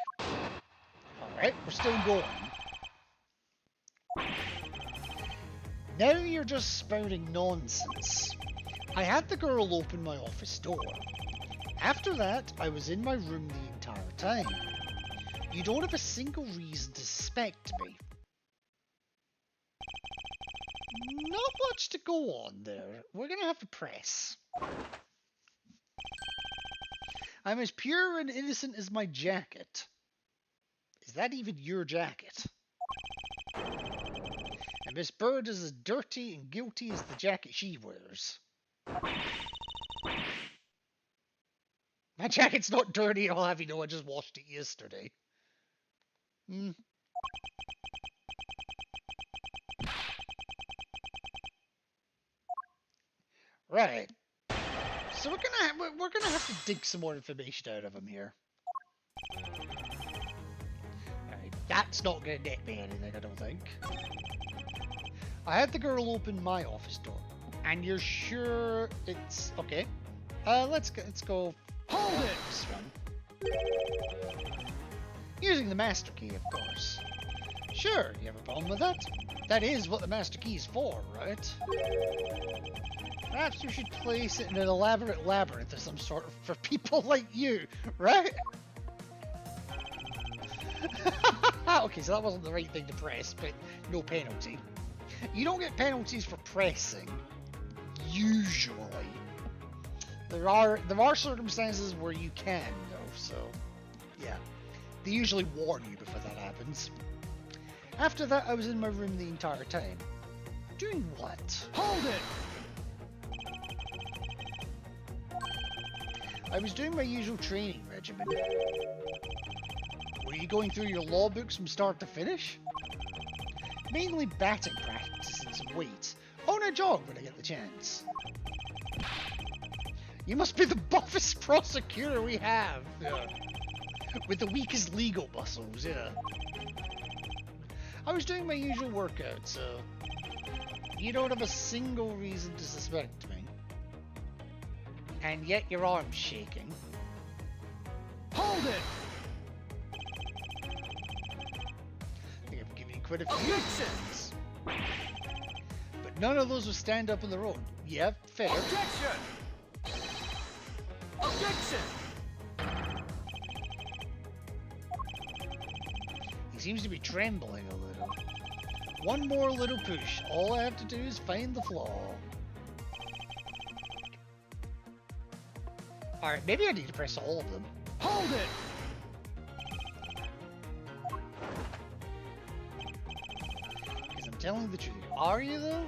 Alright, we're still going. Now you're just spouting nonsense. I had the girl open my office door. After that, I was in my room the entire time. You don't have a single reason to suspect me. Not much to go on there. We're gonna have to press. I'm as pure and innocent as my jacket. Is that even your jacket? And Miss Bird is as dirty and guilty as the jacket she wears. My jacket's not dirty, I'll have you know I just washed it yesterday. Right. So we're gonna have to dig some more information out of him here. Alright, that's not gonna net me anything, I don't think. I had the girl open my office door, and you're sure it's okay? Let's go. Hold it. This one. Using the master key, of course. Sure, you have a problem with that? That is what the master key is for, right? Perhaps we should place it in an elaborate labyrinth of some sort for people like you, right? Okay, so that wasn't the right thing to press, but no penalty. You don't get penalties for pressing, usually. There are circumstances where you can, though, so yeah. They usually warn you before that happens. After that, I was in my room the entire time. Doing what? Hold it! I was doing my usual training regimen. Were you going through your law books from start to finish? Mainly batting practice and some weights. Oh, and a jog when I get the chance. You must be the buffest prosecutor we have. Yeah. With the weakest legal muscles, yeah. I was doing my usual workout, so you don't have a single reason to suspect me. And yet your arm's shaking. Hold it! I think I've given you quite a few options. But none of those will stand up on their own. Yeah, fair. Objection! Objection! He seems to be trembling a little. One more little push. All I have to do is find the flaw. Alright, maybe I need to press all of them. Hold it! Because I'm telling the truth. Are you, though?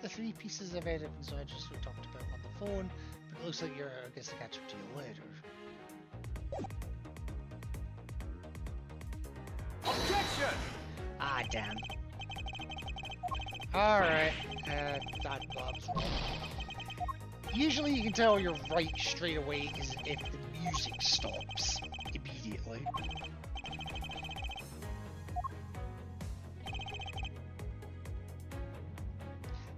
Three pieces of evidence I just talked about on the phone, but it looks like I guess I'll catch up to you later. Objection! Ah, damn. Alright, that Bob's wrong. Usually you can tell you're right straight away is if the music stops immediately.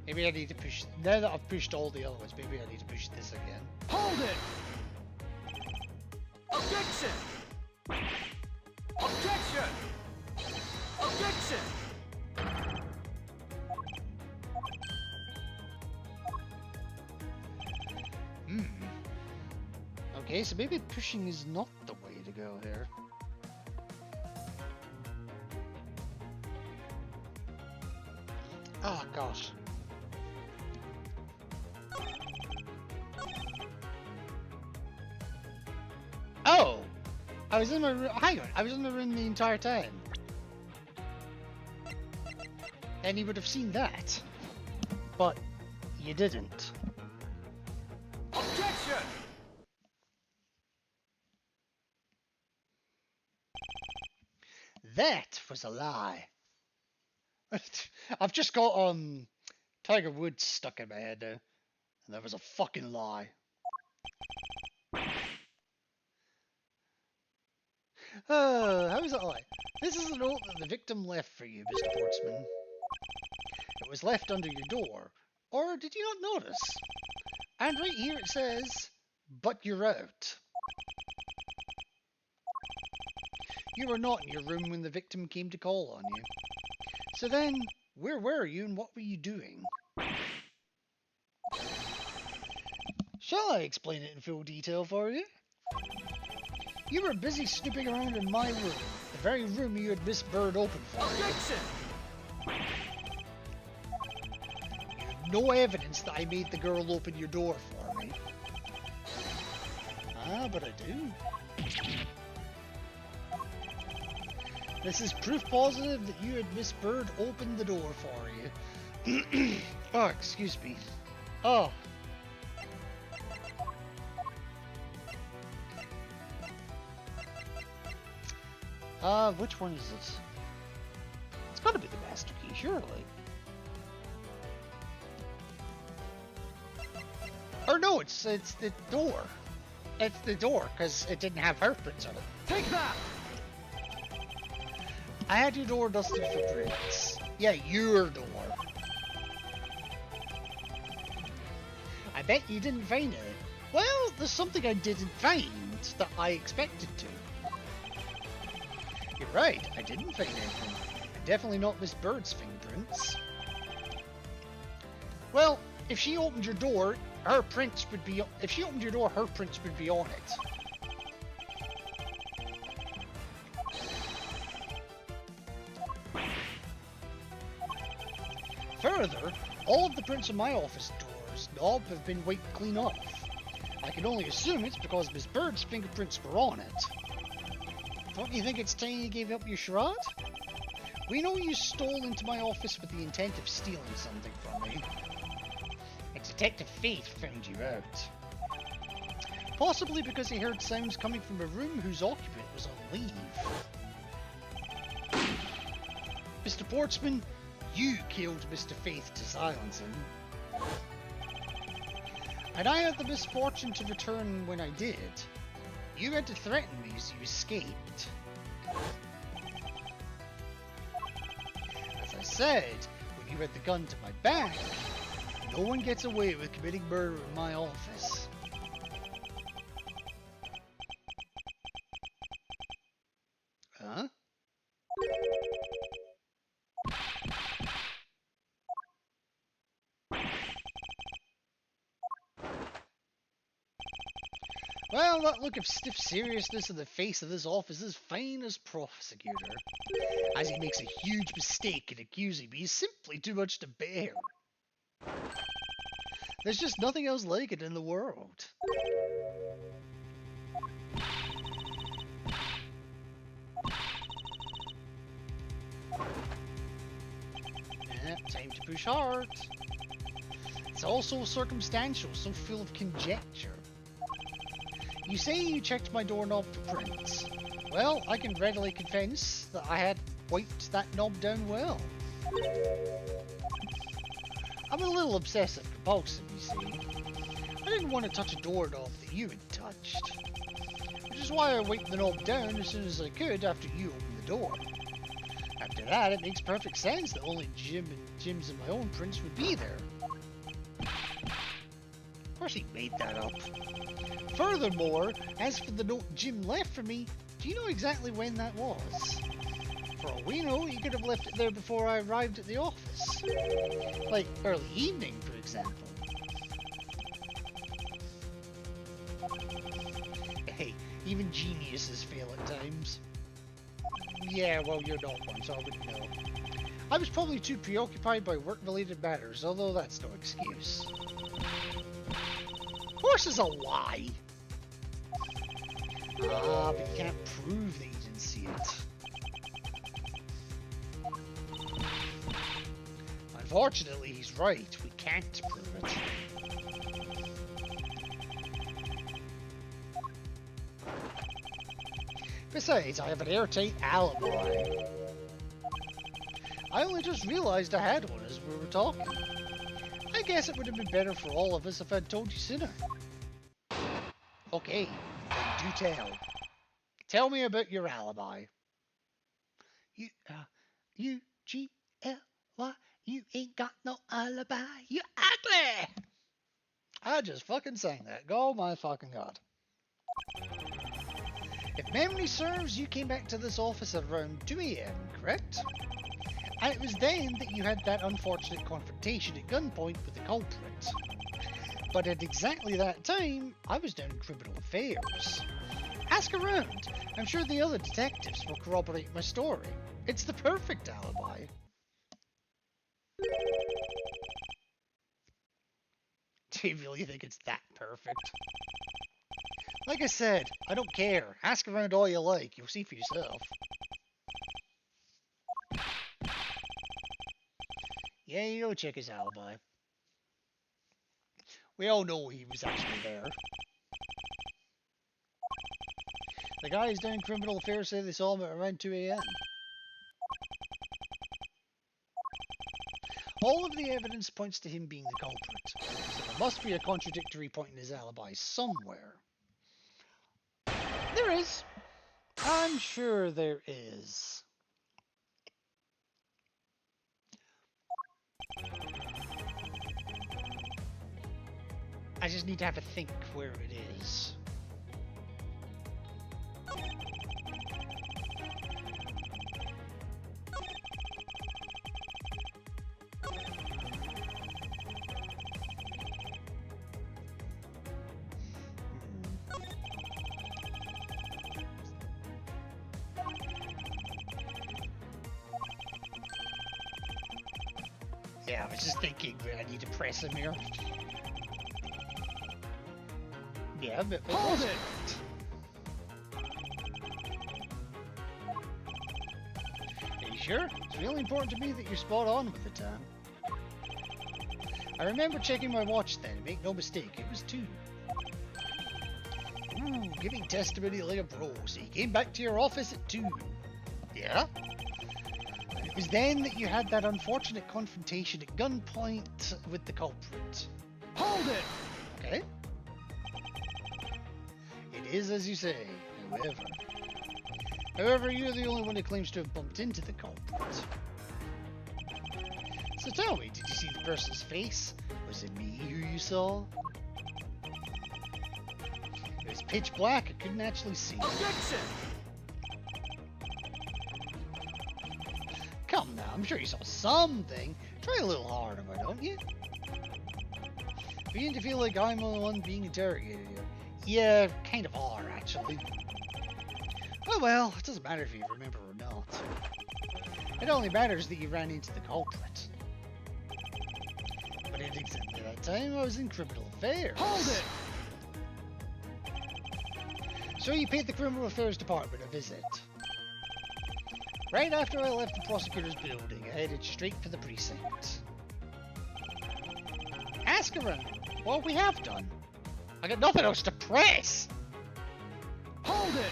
Maybe I need to push, now that I've pushed all the other ones, maybe I need to push this again. Hold it! Hmm. Okay, so maybe pushing is not the way to go here. Oh gosh. Oh! I was in my room. Hang on, I was in the room the entire time. And you would have seen that. But you didn't. Objection! That was a lie. I've just got Tiger Woods stuck in my head now. And that was a fucking lie. How was that a lie? This is a note that the victim left for you, Mr. Portsman. It was left under your door. Or did you not notice? And right here it says, but you're out. You were not in your room when the victim came to call on you. So then, where were you and what were you doing? Shall I explain it in full detail for you? You were busy snooping around in my room, the very room you had Miss Bird open for you. Objection! You have no evidence that I made the girl open your door for me. Ah, but I do. This is proof positive that you had Miss Bird open the door for you. Oh, excuse me. Oh. Which one is it? It's gotta be the master key, surely. Or no, it's the door. It's the door, because it didn't have her prints on it. Take that! I had your door dusted for prints. Yeah, your door. I bet you didn't find it. Well, there's something I didn't find that I expected to. You're right, I didn't find anything. And definitely not Miss Bird's fingerprints. Well, if she opened your door, her prints would be... If she opened your door, her prints would be on it. Further, all of the prints on my office door's knob have been wiped clean off. I can only assume it's because Miss Bird's fingerprints were on it. Don't you think it's time you gave up your charade? We know you stole into my office with the intent of stealing something from me. And Detective Faith found you out. Possibly because he heard sounds coming from a room whose occupant was on leave. Mr. Portsman, you killed Mr. Faith to silence him. And I had the misfortune to return when I did. You had to threaten me as you escaped. As I said, when you had the gun to my back, no one gets away with committing murder in my office. Huh? Well, that look of stiff seriousness in the face of this officer's finest prosecutor, as he makes a huge mistake in accusing me, is simply too much to bear. There's just nothing else like it in the world. Yeah, time to push hard. It's also circumstantial, so full of conjecture. You say you checked my doorknob for prints. Well, I can readily confess that I had wiped that knob down well. I'm a little obsessive compulsive, you see. I didn't want to touch a doorknob that you had touched. Which is why I wiped the knob down as soon as I could after you opened the door. After that, it makes perfect sense that only Jim's and my own prints would be there. Of course he made that up. Furthermore, as for the note Jim left for me, do you know exactly when that was? For all we know, he could have left it there before I arrived at the office. Like, early evening, for example. Hey, even geniuses fail at times. Yeah, well, you're not one, so I wouldn't know. I was probably too preoccupied by work-related matters, although that's no excuse. Of course is a lie! Ah, but you can't prove that you didn't see it. Unfortunately, he's right. We can't prove it. Besides, I have an airtight alibi. I only just realized I had one as we were talking. I guess it would have been better for all of us if I'd told you sooner. Okay, then do tell. Tell me about your alibi. U-G-L-Y, you ain't got no alibi, you ugly! I just fucking sang that. Oh my fucking god. If memory serves, you came back to this office at around 2 AM, correct? And it was then that you had that unfortunate confrontation at gunpoint with the culprit. But at exactly that time, I was down in criminal affairs. Ask around. I'm sure the other detectives will corroborate my story. It's the perfect alibi. Do you really think it's that perfect? Like I said, I don't care. Ask around all you like. You'll see for yourself. Yeah, you go check his alibi. We all know he was actually there. The guys down in criminal affairs say they saw him at around 2 AM. All of the evidence points to him being the culprit, so there must be a contradictory point in his alibi somewhere. There is. I'm sure there is. I just need to have a think where it is. Yeah, I was just thinking where I need to press him here. Yeah, but hold it! Are you sure? It's really important to me that you're spot on with the time. I remember checking my watch then, make no mistake, it was 2. Ooh, giving testimony like a bro, so you came back to your office at 2. Yeah? And it was then that you had that unfortunate confrontation at gunpoint with the culprit. Hold it! Okay. It is as you say, however, you're the only one who claims to have bumped into the culprit. So tell me, did you see the person's face? Was it me who you saw? It was pitch black, I couldn't actually see. Objection! Come now, I'm sure you saw something. Try a little harder, why don't you? Beginning to feel like I'm the one being interrogated here. Yeah, kind of are, actually. Oh well, it doesn't matter if you remember or not. It only matters that you ran into the culprit. But at exactly that time, I was in criminal affairs. Hold it! So you paid the criminal affairs department a visit. Right after I left the prosecutor's building, I headed straight for the precinct. Ask around. Well, we have done. I got nothing else to press! Hold it!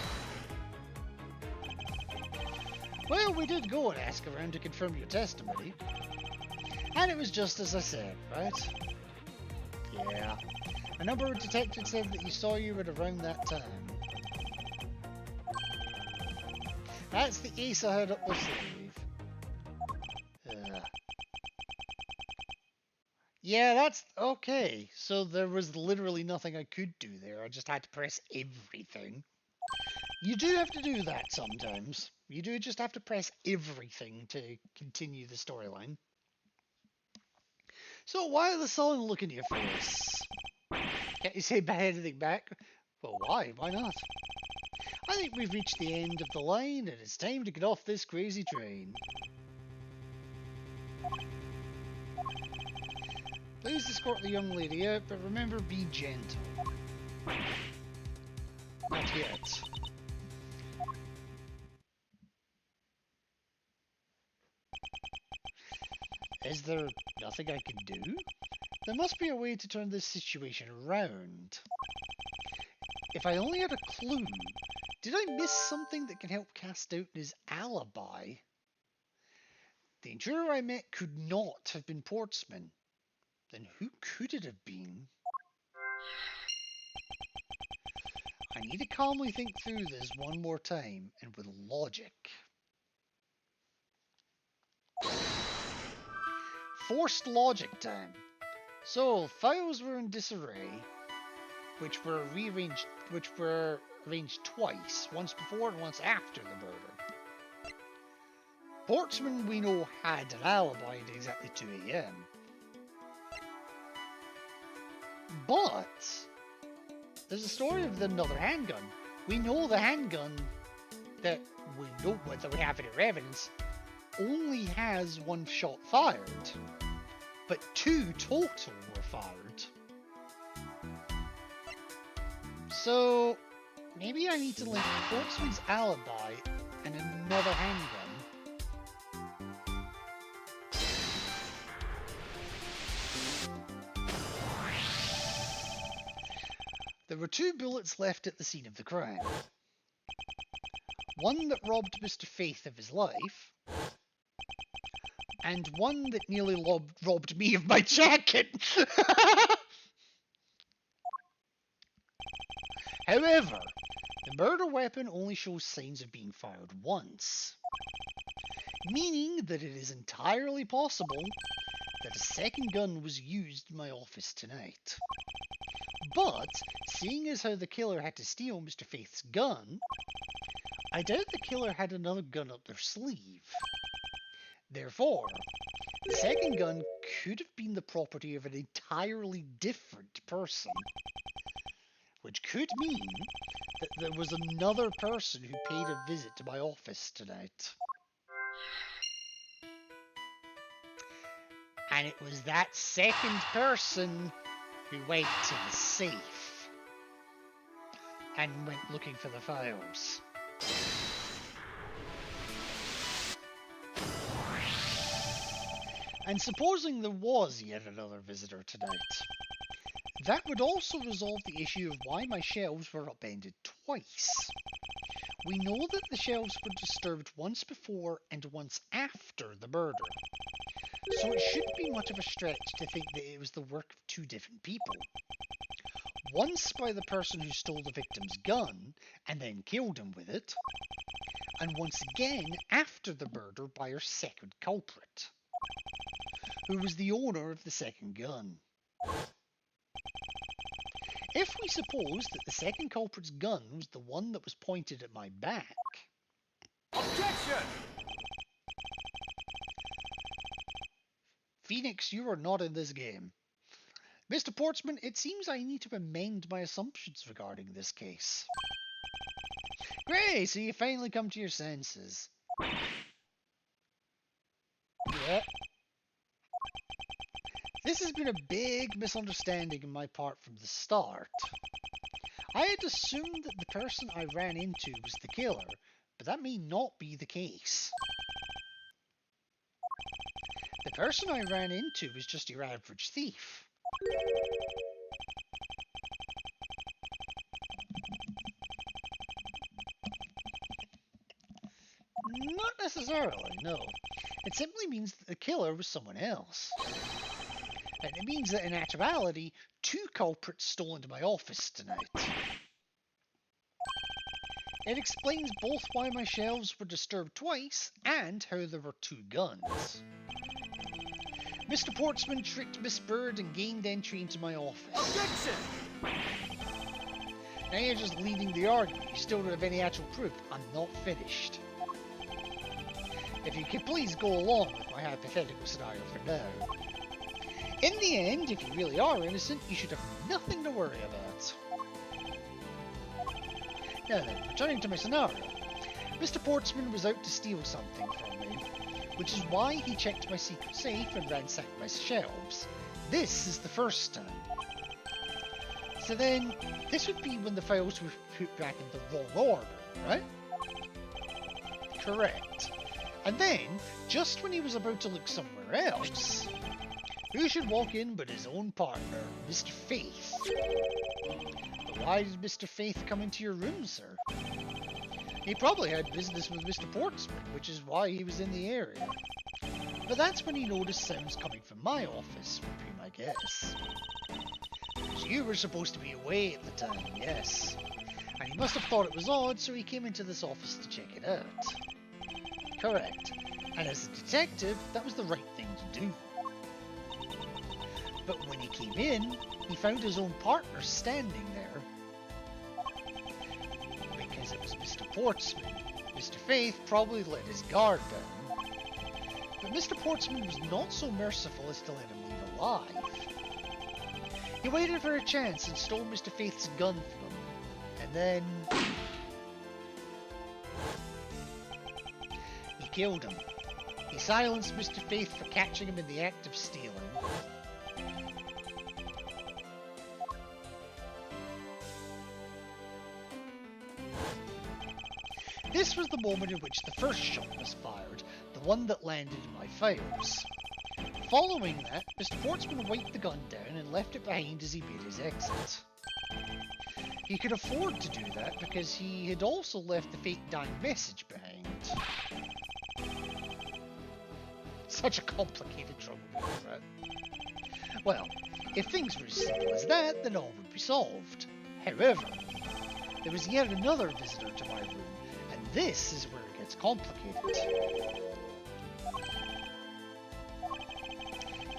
Well, we did go and ask around to confirm your testimony. And it was just as I said, right? Yeah. A number of detectives said that you saw you at around that time. That's the ace I had up my sleeve. Yeah, that's okay. So there was literally nothing I could do there. I just had to press everything. You do have to do that sometimes. You do just have to press everything to continue the storyline. So why the sun look in your face? Can't you say anything back? Well, why? Why not? I think we've reached the end of the line and it's time to get off this crazy train. Please escort the young lady out, but remember, be gentle. Not yet. Is there nothing I can do? There must be a way to turn this situation around. If I only had a clue. Did I miss something that can help cast doubt his alibi? The intruder I met could not have been Portsman. Then who could it have been? I need to calmly think through this one more time and with logic. Forced logic time. So files were in disarray, which were arranged twice, once before and once after the murder. Portsman, we know, had an alibi at exactly 2 AM. But there's a story of another handgun. We know the handgun that we know that we have in our evidence only has 1 shot fired, but 2 total were fired. So maybe I need to link Portsman's alibi and another handgun. There were 2 bullets left at the scene of the crime. One that robbed Mr. Faith of his life, and one that nearly robbed me of my jacket. However, the murder weapon only shows signs of being fired once, meaning that it is entirely possible that a second gun was used in my office tonight. But, seeing as how the killer had to steal Mr. Faith's gun, I doubt the killer had another gun up their sleeve. Therefore, the second gun could have been the property of an entirely different person, which could mean that there was another person who paid a visit to my office tonight. And it was that second person who went to the safe and went looking for the files. And supposing there was yet another visitor tonight, that would also resolve the issue of why my shelves were upended twice. We know that the shelves were disturbed once before and once after the murder, so it shouldn't be much of a stretch to think that it was the work of 2 different people. Once by the person who stole the victim's gun and then killed him with it, and once again after the murder by our second culprit, who was the owner of the second gun. If we suppose that the second culprit's gun was the one that was pointed at my back... Objection! Phoenix, you are not in this game. Mr. Portsman, it seems I need to amend my assumptions regarding this case. Great, so you finally come to your senses. Yeah. This has been a big misunderstanding on my part from the start. I had assumed that the person I ran into was the killer, but that may not be the case. The person I ran into was just your average thief. Not necessarily, no. It simply means that the killer was someone else. And it means that in actuality, 2 culprits stole into my office tonight. It explains both why my shelves were disturbed twice and how there were 2 guns. Mr. Portsman tricked Miss Bird and gained entry into my office. Objection! Now you're just leading the argument. You still don't have any actual proof. I'm not finished. If you could please go along with my hypothetical scenario for now. In the end, if you really are innocent, you should have nothing to worry about. Now then, returning to my scenario. Mr. Portsman was out to steal something from me, which is why he checked my secret safe and ransacked my shelves. This is the first time. So then, this would be when the files were put back in the wrong order, right? Correct. And then, just when he was about to look somewhere else, who should walk in but his own partner, Mr. Faith? But why did Mr. Faith come into your room, sir? He probably had business with Mr. Portsman, which is why he was in the area. But that's when he noticed sounds coming from my office, would be my guess. So you were supposed to be away at the time, yes. And he must have thought it was odd, so he came into this office to check it out. Correct. And as a detective, that was the right thing to do. But when he came in, he found his own partner standing there. Because it was Mr. Portsman. Mr. Faith probably let his guard down. But Mr. Portsman was not so merciful as to let him leave alive. He waited for a chance and stole Mr. Faith's gun from him. And then he killed him. He silenced Mr. Faith for catching him in the act of stealing. This was the moment in which the first shot was fired, the one that landed in my files. Following that, Mr. Portsman wiped the gun down and left it behind as he made his exit. He could afford to do that because he had also left the fake dying message behind. Such a complicated trouble, right? Well, if things were as simple as that, then all would be solved. However, there was yet another visitor to my room, and this is where it gets complicated.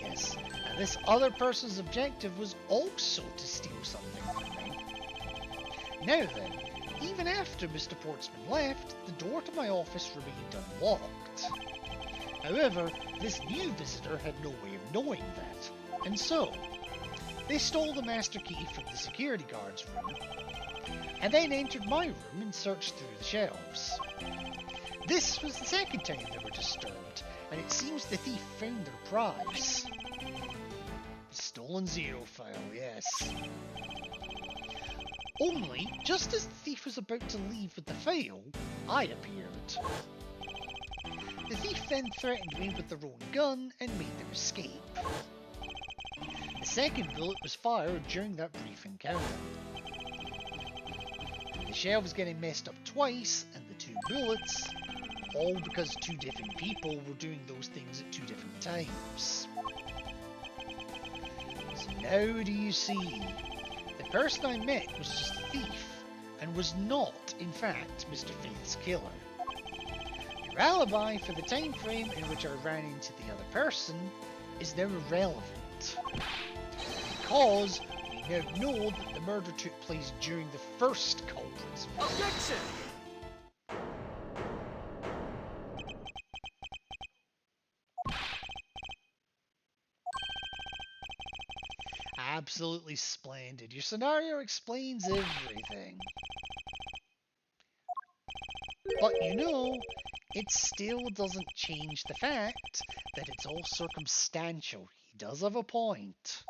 Yes, and this other person's objective was also to steal something from me. Now then, even after Mr. Portsman left, the door to my office remained unlocked. However, this new visitor had no way of knowing that, and so they stole the master key from the security guard's room, and then entered my room and searched through the shelves. This was the second time they were disturbed, and it seems the thief found their prize. The stolen zero file, yes. Only, just as the thief was about to leave with the file, I appeared. The thief then threatened me with their own gun and made their escape. The second bullet was fired during that brief encounter. The shelves getting messed up twice, and the two bullets, all because two different people were doing those things at two different times. So now do you see? The person I met was just a thief, and was not, in fact, Mr. Faith's killer. Your alibi for the time frame in which I ran into the other person is now irrelevant. Because we now know that the murder took place during the first culprit's visit. Objection! Absolutely splendid. Your scenario explains everything. But you know, it still doesn't change the fact that it's all circumstantial. He does have a point.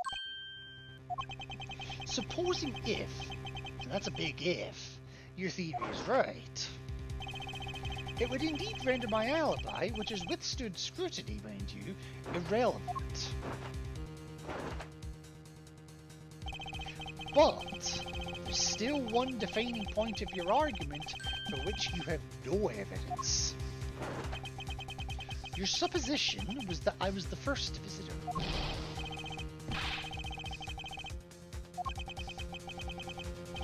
Supposing if, and that's a big if, your theory is right, it would indeed render my alibi, which has withstood scrutiny, mind you, irrelevant. But there's still one defining point of your argument for which you have no evidence. Your supposition was that I was the first visitor.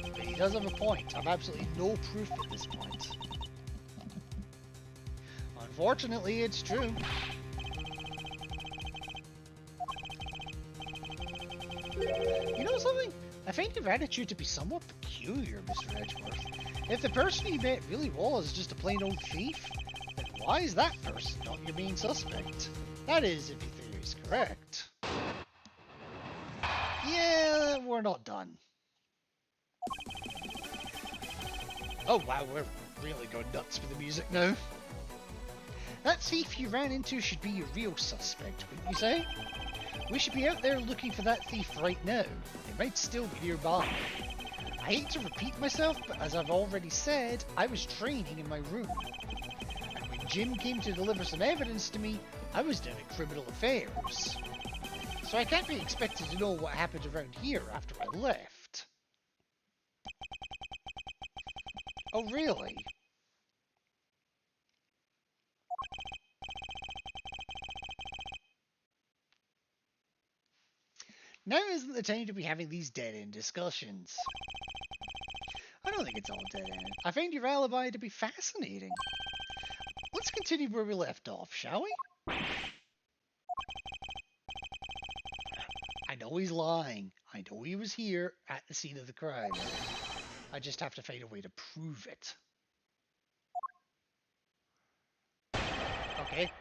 But he does have a point. I've absolutely no proof at this point. Unfortunately, it's true. You know something? I find your attitude to be somewhat peculiar, Mr. Edgeworth. If the person you met really was just a plain old thief, then why is that person not your main suspect? That is, if your theory is correct. Yeah, we're not done. Oh wow, we're really going nuts with the music now. That thief you ran into should be your real suspect, wouldn't you say? We should be out there looking for that thief right now. It might still be nearby. I hate to repeat myself, but as I've already said, I was training in my room. And when Jim came to deliver some evidence to me, I was down at Criminal Affairs. So I can't be expected to know what happened around here after I left. Oh really? Now isn't the time to be having these dead-end discussions. I don't think it's all dead-end. I find your alibi to be fascinating. Let's continue where we left off, shall we? I know he's lying. I know he was here at the scene of the crime. I just have to find a way to prove it. Okay,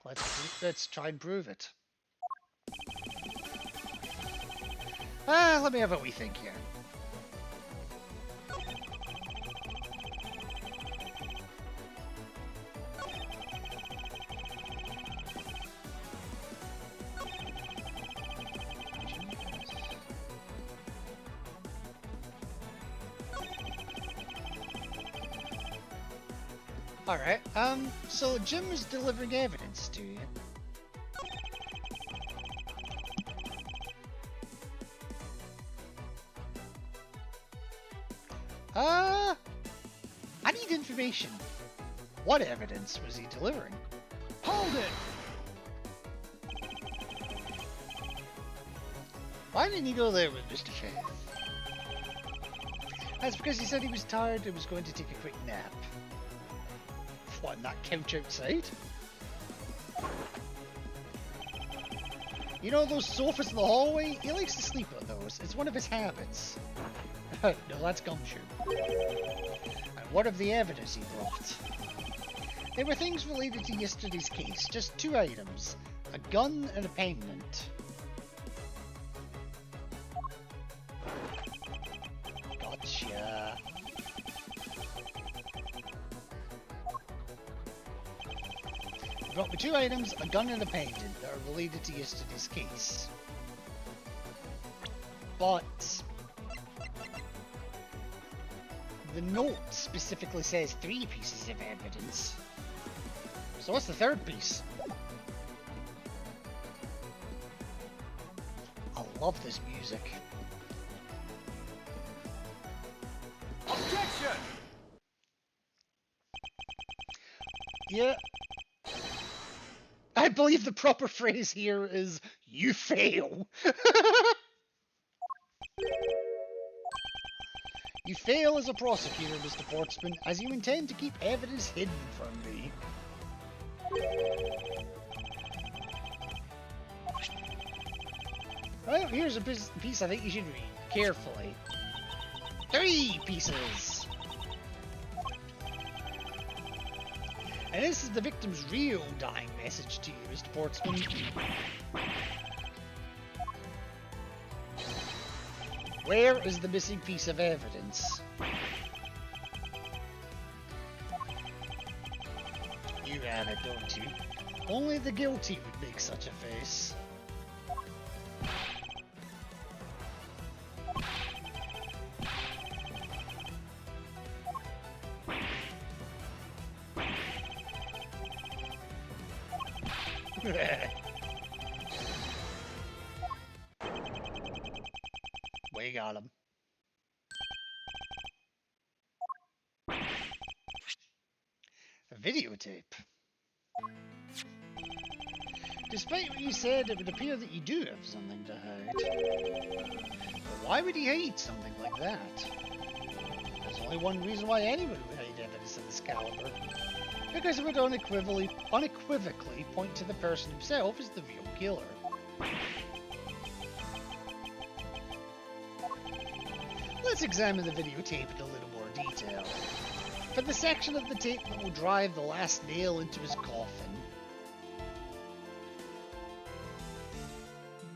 let's try and prove it. Let me have a wee think here. Alright, so Jim is delivering evidence to you. I need information. What evidence was he delivering? Hold it! Why didn't he go there with Mr. Faith? That's because he said he was tired and was going to take a quick nap. What, on that couch outside? You know those sofas in the hallway? He likes to sleep on those. It's one of his habits. No, that's Gumshoe. And what of the evidence he brought? They were things related to yesterday's case. Just 2 items. A gun and a pendant. Gotcha. He brought me 2 items, a gun and a pendant that are related to yesterday's case. But the note specifically says 3 pieces of evidence. So what's the 3rd piece? I love this music. Objection! Yeah. I believe the proper phrase here is, you fail. You fail as a prosecutor, Mr. Portsman, as you intend to keep evidence hidden from me. Well, here's a piece I think you should read carefully. 3 pieces! And this is the victim's real dying message to you, Mr. Portsman. Where is the missing piece of evidence? You have it, don't you? Only the guilty would make such a face. We got him. A videotape. Despite what you said, it would appear that you do have something to hide. But why would he hide something like that? There's only one reason why anyone would hide evidence of this caliber. Because it would unequivocally point to the person himself as the real killer. let's examine the videotape in a little more detail. For the section of the tape that will drive the last nail into his coffin.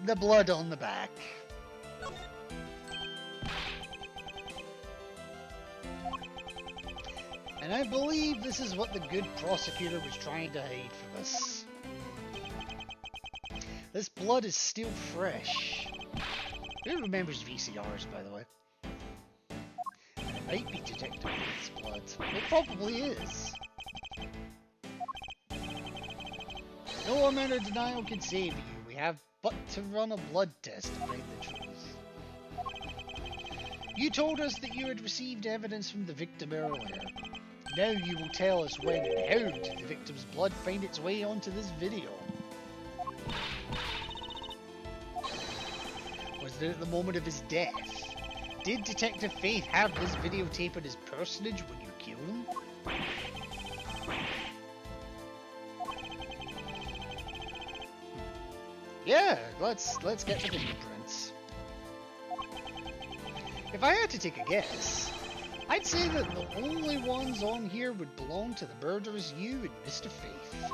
The blood on the back. And I believe this is what the good prosecutor was trying to hide from us. This blood is still fresh. Who remembers VCRs, by the way? It might be Detective Faith's blood. It probably is. No amount of denial can save you. We have but to run a blood test to find the truth. You told us that you had received evidence from the victim earlier. Now you will tell us when and how did the victim's blood find its way onto this video. Was it at the moment of his death? Did Detective Faith have this videotape on his personage when you killed him? Yeah, let's get the fingerprints. If I had to take a guess, I'd say that the only ones on here would belong to the murderers you and Mr. Faith.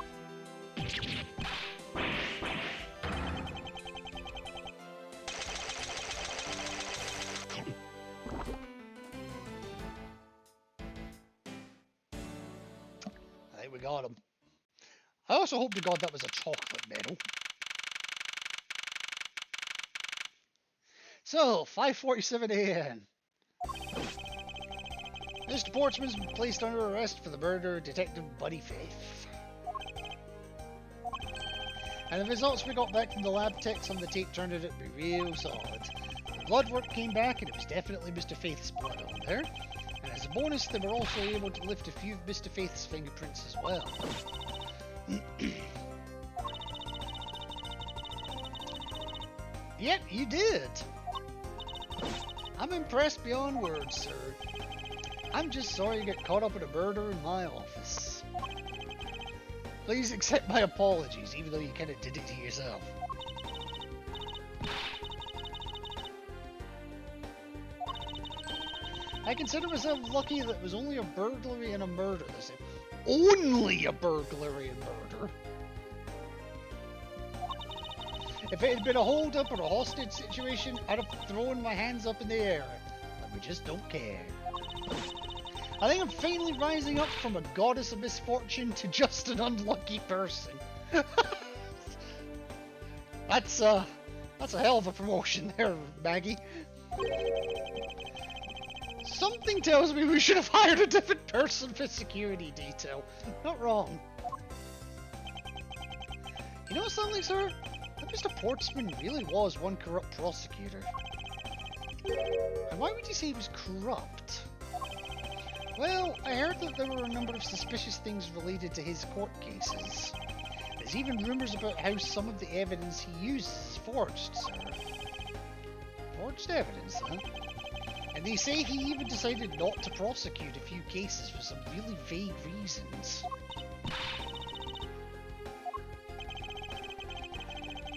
I think we got him. I also hope to God that was a chocolate medal. So, 5:47 a.m. Mr. Portsman's been placed under arrest for the murder of Detective Buddy Faith. And the results we got back from the lab techs on the tape turned out to be real solid. The blood work came back and it was definitely Mr. Faith's blood on there. And as a bonus, they were also able to lift a few of Mr. Faith's fingerprints as well. Yep, you did! I'm impressed beyond words, sir. I'm just sorry you got caught up in a murder in my office. Please accept my apologies, even though you kind of did it to yourself. I consider myself lucky that it was only a burglary and a murder this time. Only a burglary and murder? If it had been a hold-up or a hostage situation, I'd have thrown my hands up in the air. But we just don't care. I think I'm finally rising up from a goddess of misfortune to just an unlucky person. That's a hell of a promotion there, Maggie. Something tells me we should have hired a different person for security detail. Not wrong. You know something, sir? That Mr. Portsman really was one corrupt prosecutor. And why would you say he was corrupt? Well, I heard that there were a number of suspicious things related to his court cases. There's even rumours about how some of the evidence he uses is forged, sir. Forged evidence, huh? And they say he even decided not to prosecute a few cases for some really vague reasons.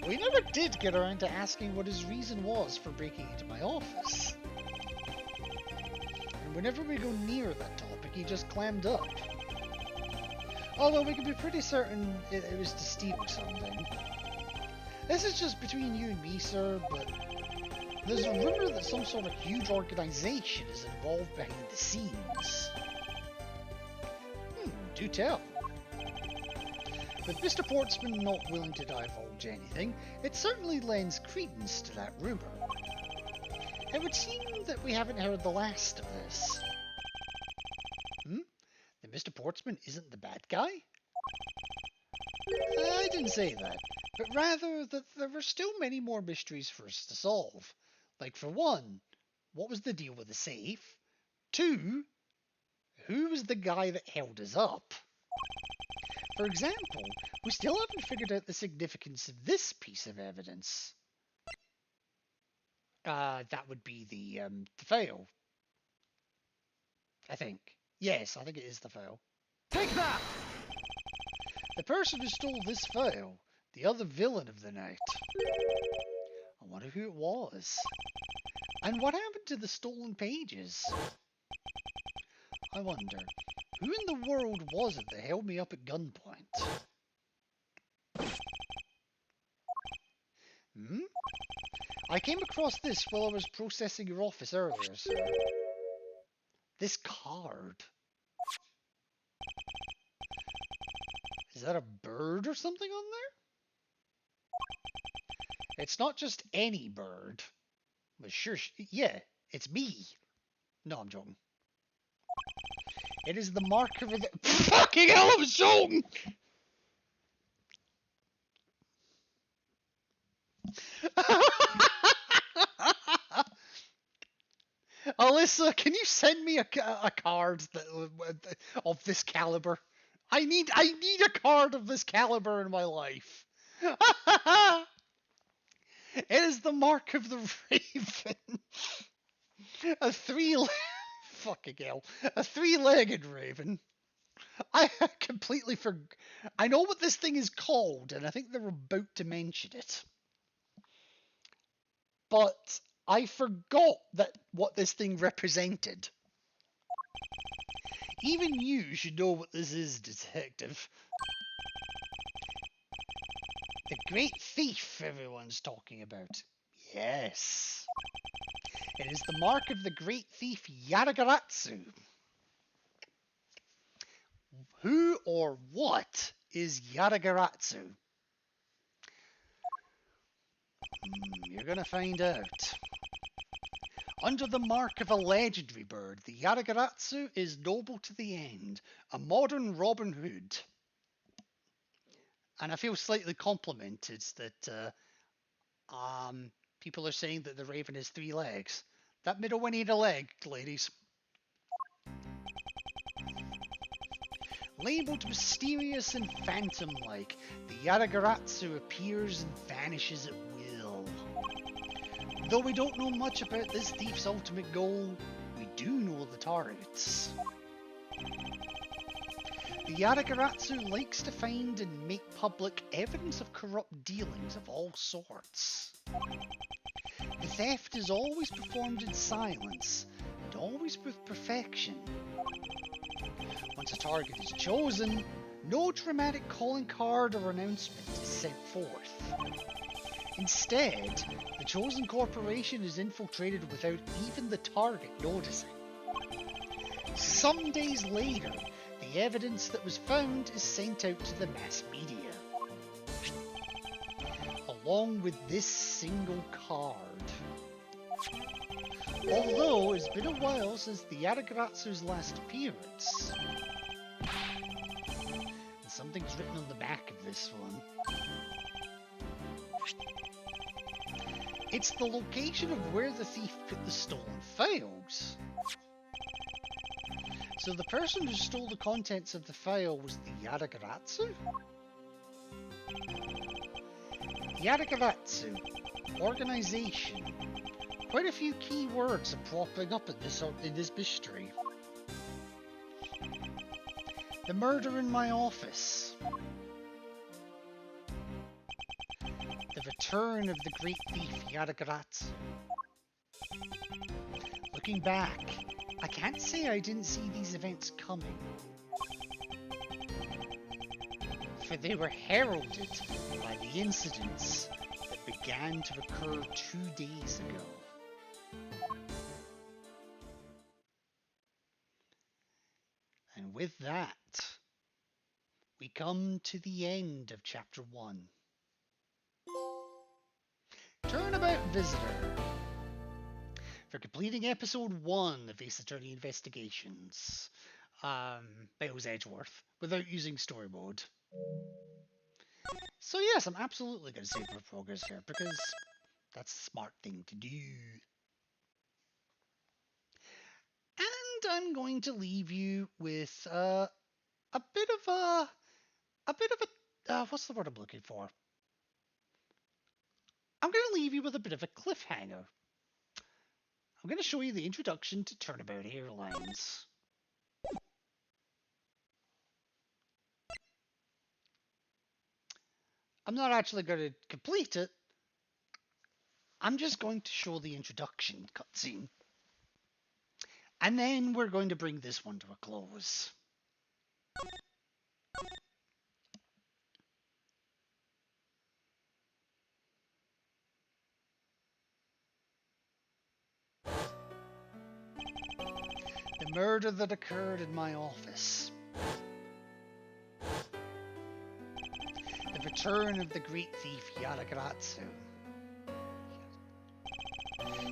We never did get around to asking what his reason was for breaking into my office. And whenever we go near that topic, he just clammed up. Although we can be pretty certain it was to steal something. This is just between you and me, sir, but there's a rumor that some sort of huge organization is involved behind the scenes. Do tell. With Mr. Portsman not willing to divulge anything, it certainly lends credence to that rumor. It would seem that we haven't heard the last of this. That Mr. Portsman isn't the bad guy? I didn't say that, but rather that there were still many more mysteries for us to solve. Like, for one, what was the deal with the safe? 2, who was the guy that held us up? For example, we still haven't figured out the significance of this piece of evidence. That would be the file. I think. Yes, I think it is the file. Take that! The person who stole this file, the other villain of the night. I wonder who it was. And what happened to the stolen pages? I wonder, who in the world was it that held me up at gunpoint? Hmm? I came across this while I was processing your office earlier, sir. This card. Is that a bird or something on there? It's not just any bird. But sure, yeah, it's me. No, I'm joking. It is the mark of the fucking hell. I'm joking. Alyssa, can you send me a card of this caliber? I need a card of this caliber in my life. It is the mark of the raven. A fucking hell. A three-legged raven. I completely forgot. I know what this thing is called, and I think they're about to mention it. But I forgot what this thing represented. Even you should know what this is, detective. The Great Thief everyone's talking about. Yes. It is the mark of the Great Thief Yaragaratsu. Who or what is Yaragaratsu? You're gonna find out. Under the mark of a legendary bird, the Yaragaratsu is noble to the end, a modern Robin Hood. And I feel slightly complimented that people are saying that the raven has 3 legs. That middle one ain't a leg, ladies. Labeled mysterious and phantom-like, the Yaragaratsu appears and vanishes at will. Though we don't know much about this thief's ultimate goal, we do know the targets. The Yaragaratsu likes to find and make public evidence of corrupt dealings of all sorts. The theft is always performed in silence, and always with perfection. Once a target is chosen, no dramatic calling card or announcement is sent forth. Instead, the chosen corporation is infiltrated without even the target noticing. Some days later, the evidence that was found is sent out to the mass media, along with this single card. Although it's been a while since the Yaragaratsu's last appearance, and something's written on the back of this one. It's the location of where the thief put the stolen files. So the person who stole the contents of the file was the Yaragaratsu? Yaragaratsu, organization. Quite a few key words are propping up in this mystery. The murder in my office. The return of the great thief Yaragaratsu. Looking back, I can't say I didn't see these events coming, for they were heralded by the incidents that began to occur 2 days ago. And with that, we come to the end of Chapter 1. Turnabout Visitor. For completing Episode 1 of Ace Attorney Investigations, Miles Edgeworth, without using story mode. So yes, I'm absolutely going to save my progress here, because that's the smart thing to do. And I'm going to leave you with a bit of a what's the word I'm looking for? I'm going to leave you with a bit of a cliffhanger. I'm going to show you the introduction to Turnabout Airlines. I'm not actually going to complete it, I'm just going to show the introduction cutscene. And then we're going to bring this one to a close. The murder that occurred in my office. The return of the great thief Yaragratsu.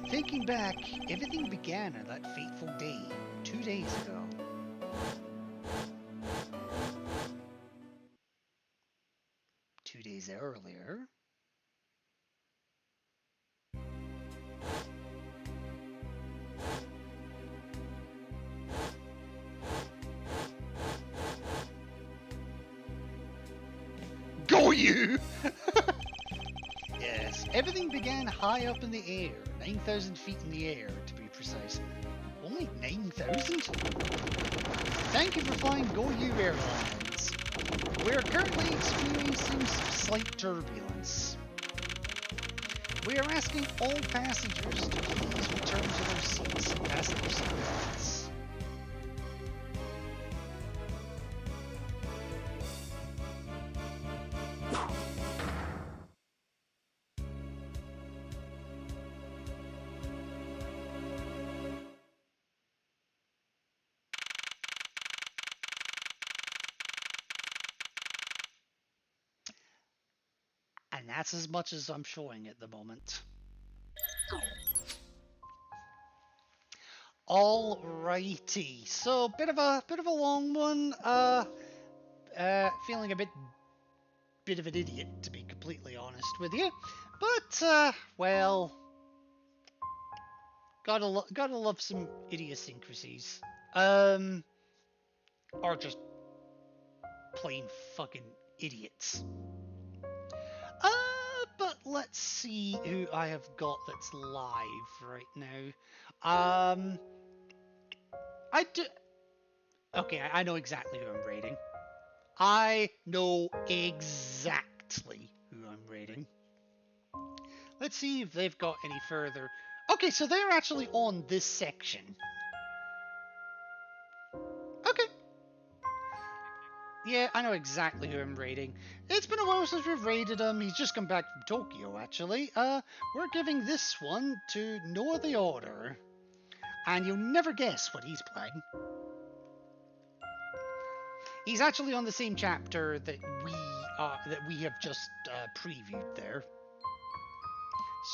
Thinking back, everything began on that fateful day, 2 days ago. Two days earlier, go you! Yes, everything began high up in the air, 9,000 feet in the air to be precise. Only 9,000? Thank you for flying GoYou Airlines. We are currently experiencing some slight turbulence. We are asking all passengers to please return to their seats and fasten their seatbelts. And that's as much as I'm showing at the moment. Alrighty, so bit of a long one. Feeling a bit of an idiot, to be completely honest with you. But well, gotta love some idiosyncrasies. Or just plain fucking idiots. But let's see who I have got that's live right now. Okay, I know exactly who I'm raiding. I know exactly who I'm raiding. Let's see if they've got any further. Okay, so they're actually on this section. Okay. Yeah, I know exactly who I'm raiding. It's been a while since we've raided him. He's just come back from Tokyo, actually. We're giving this one to Noah the Order. And you'll never guess what he's playing. He's actually on the same chapter that we have just previewed there.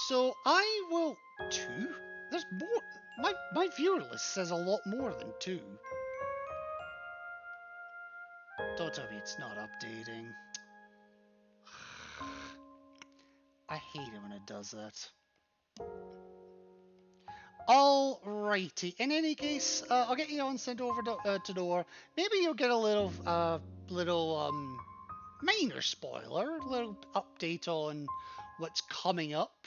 So I will... 2? There's more... My viewer list says a lot more than 2. Don't tell me it's not updating. I hate it when it does that. Alrighty. In any case, I'll get you on sent over to Noah. Maybe you'll get a little minor spoiler, a little update on what's coming up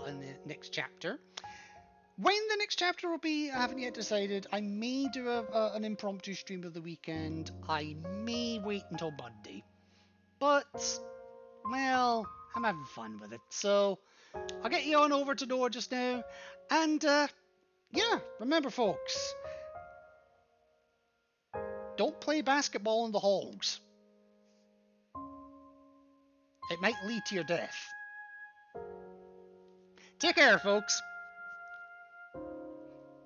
in the next chapter. When the next chapter will be, I haven't yet decided. I may do an impromptu stream of the weekend. I may wait until Monday. But, well, I'm having fun with it. So, I'll get you on over to Noah just now. And, yeah, remember folks, don't play basketball in the halls. It might lead to your death. Take care, folks.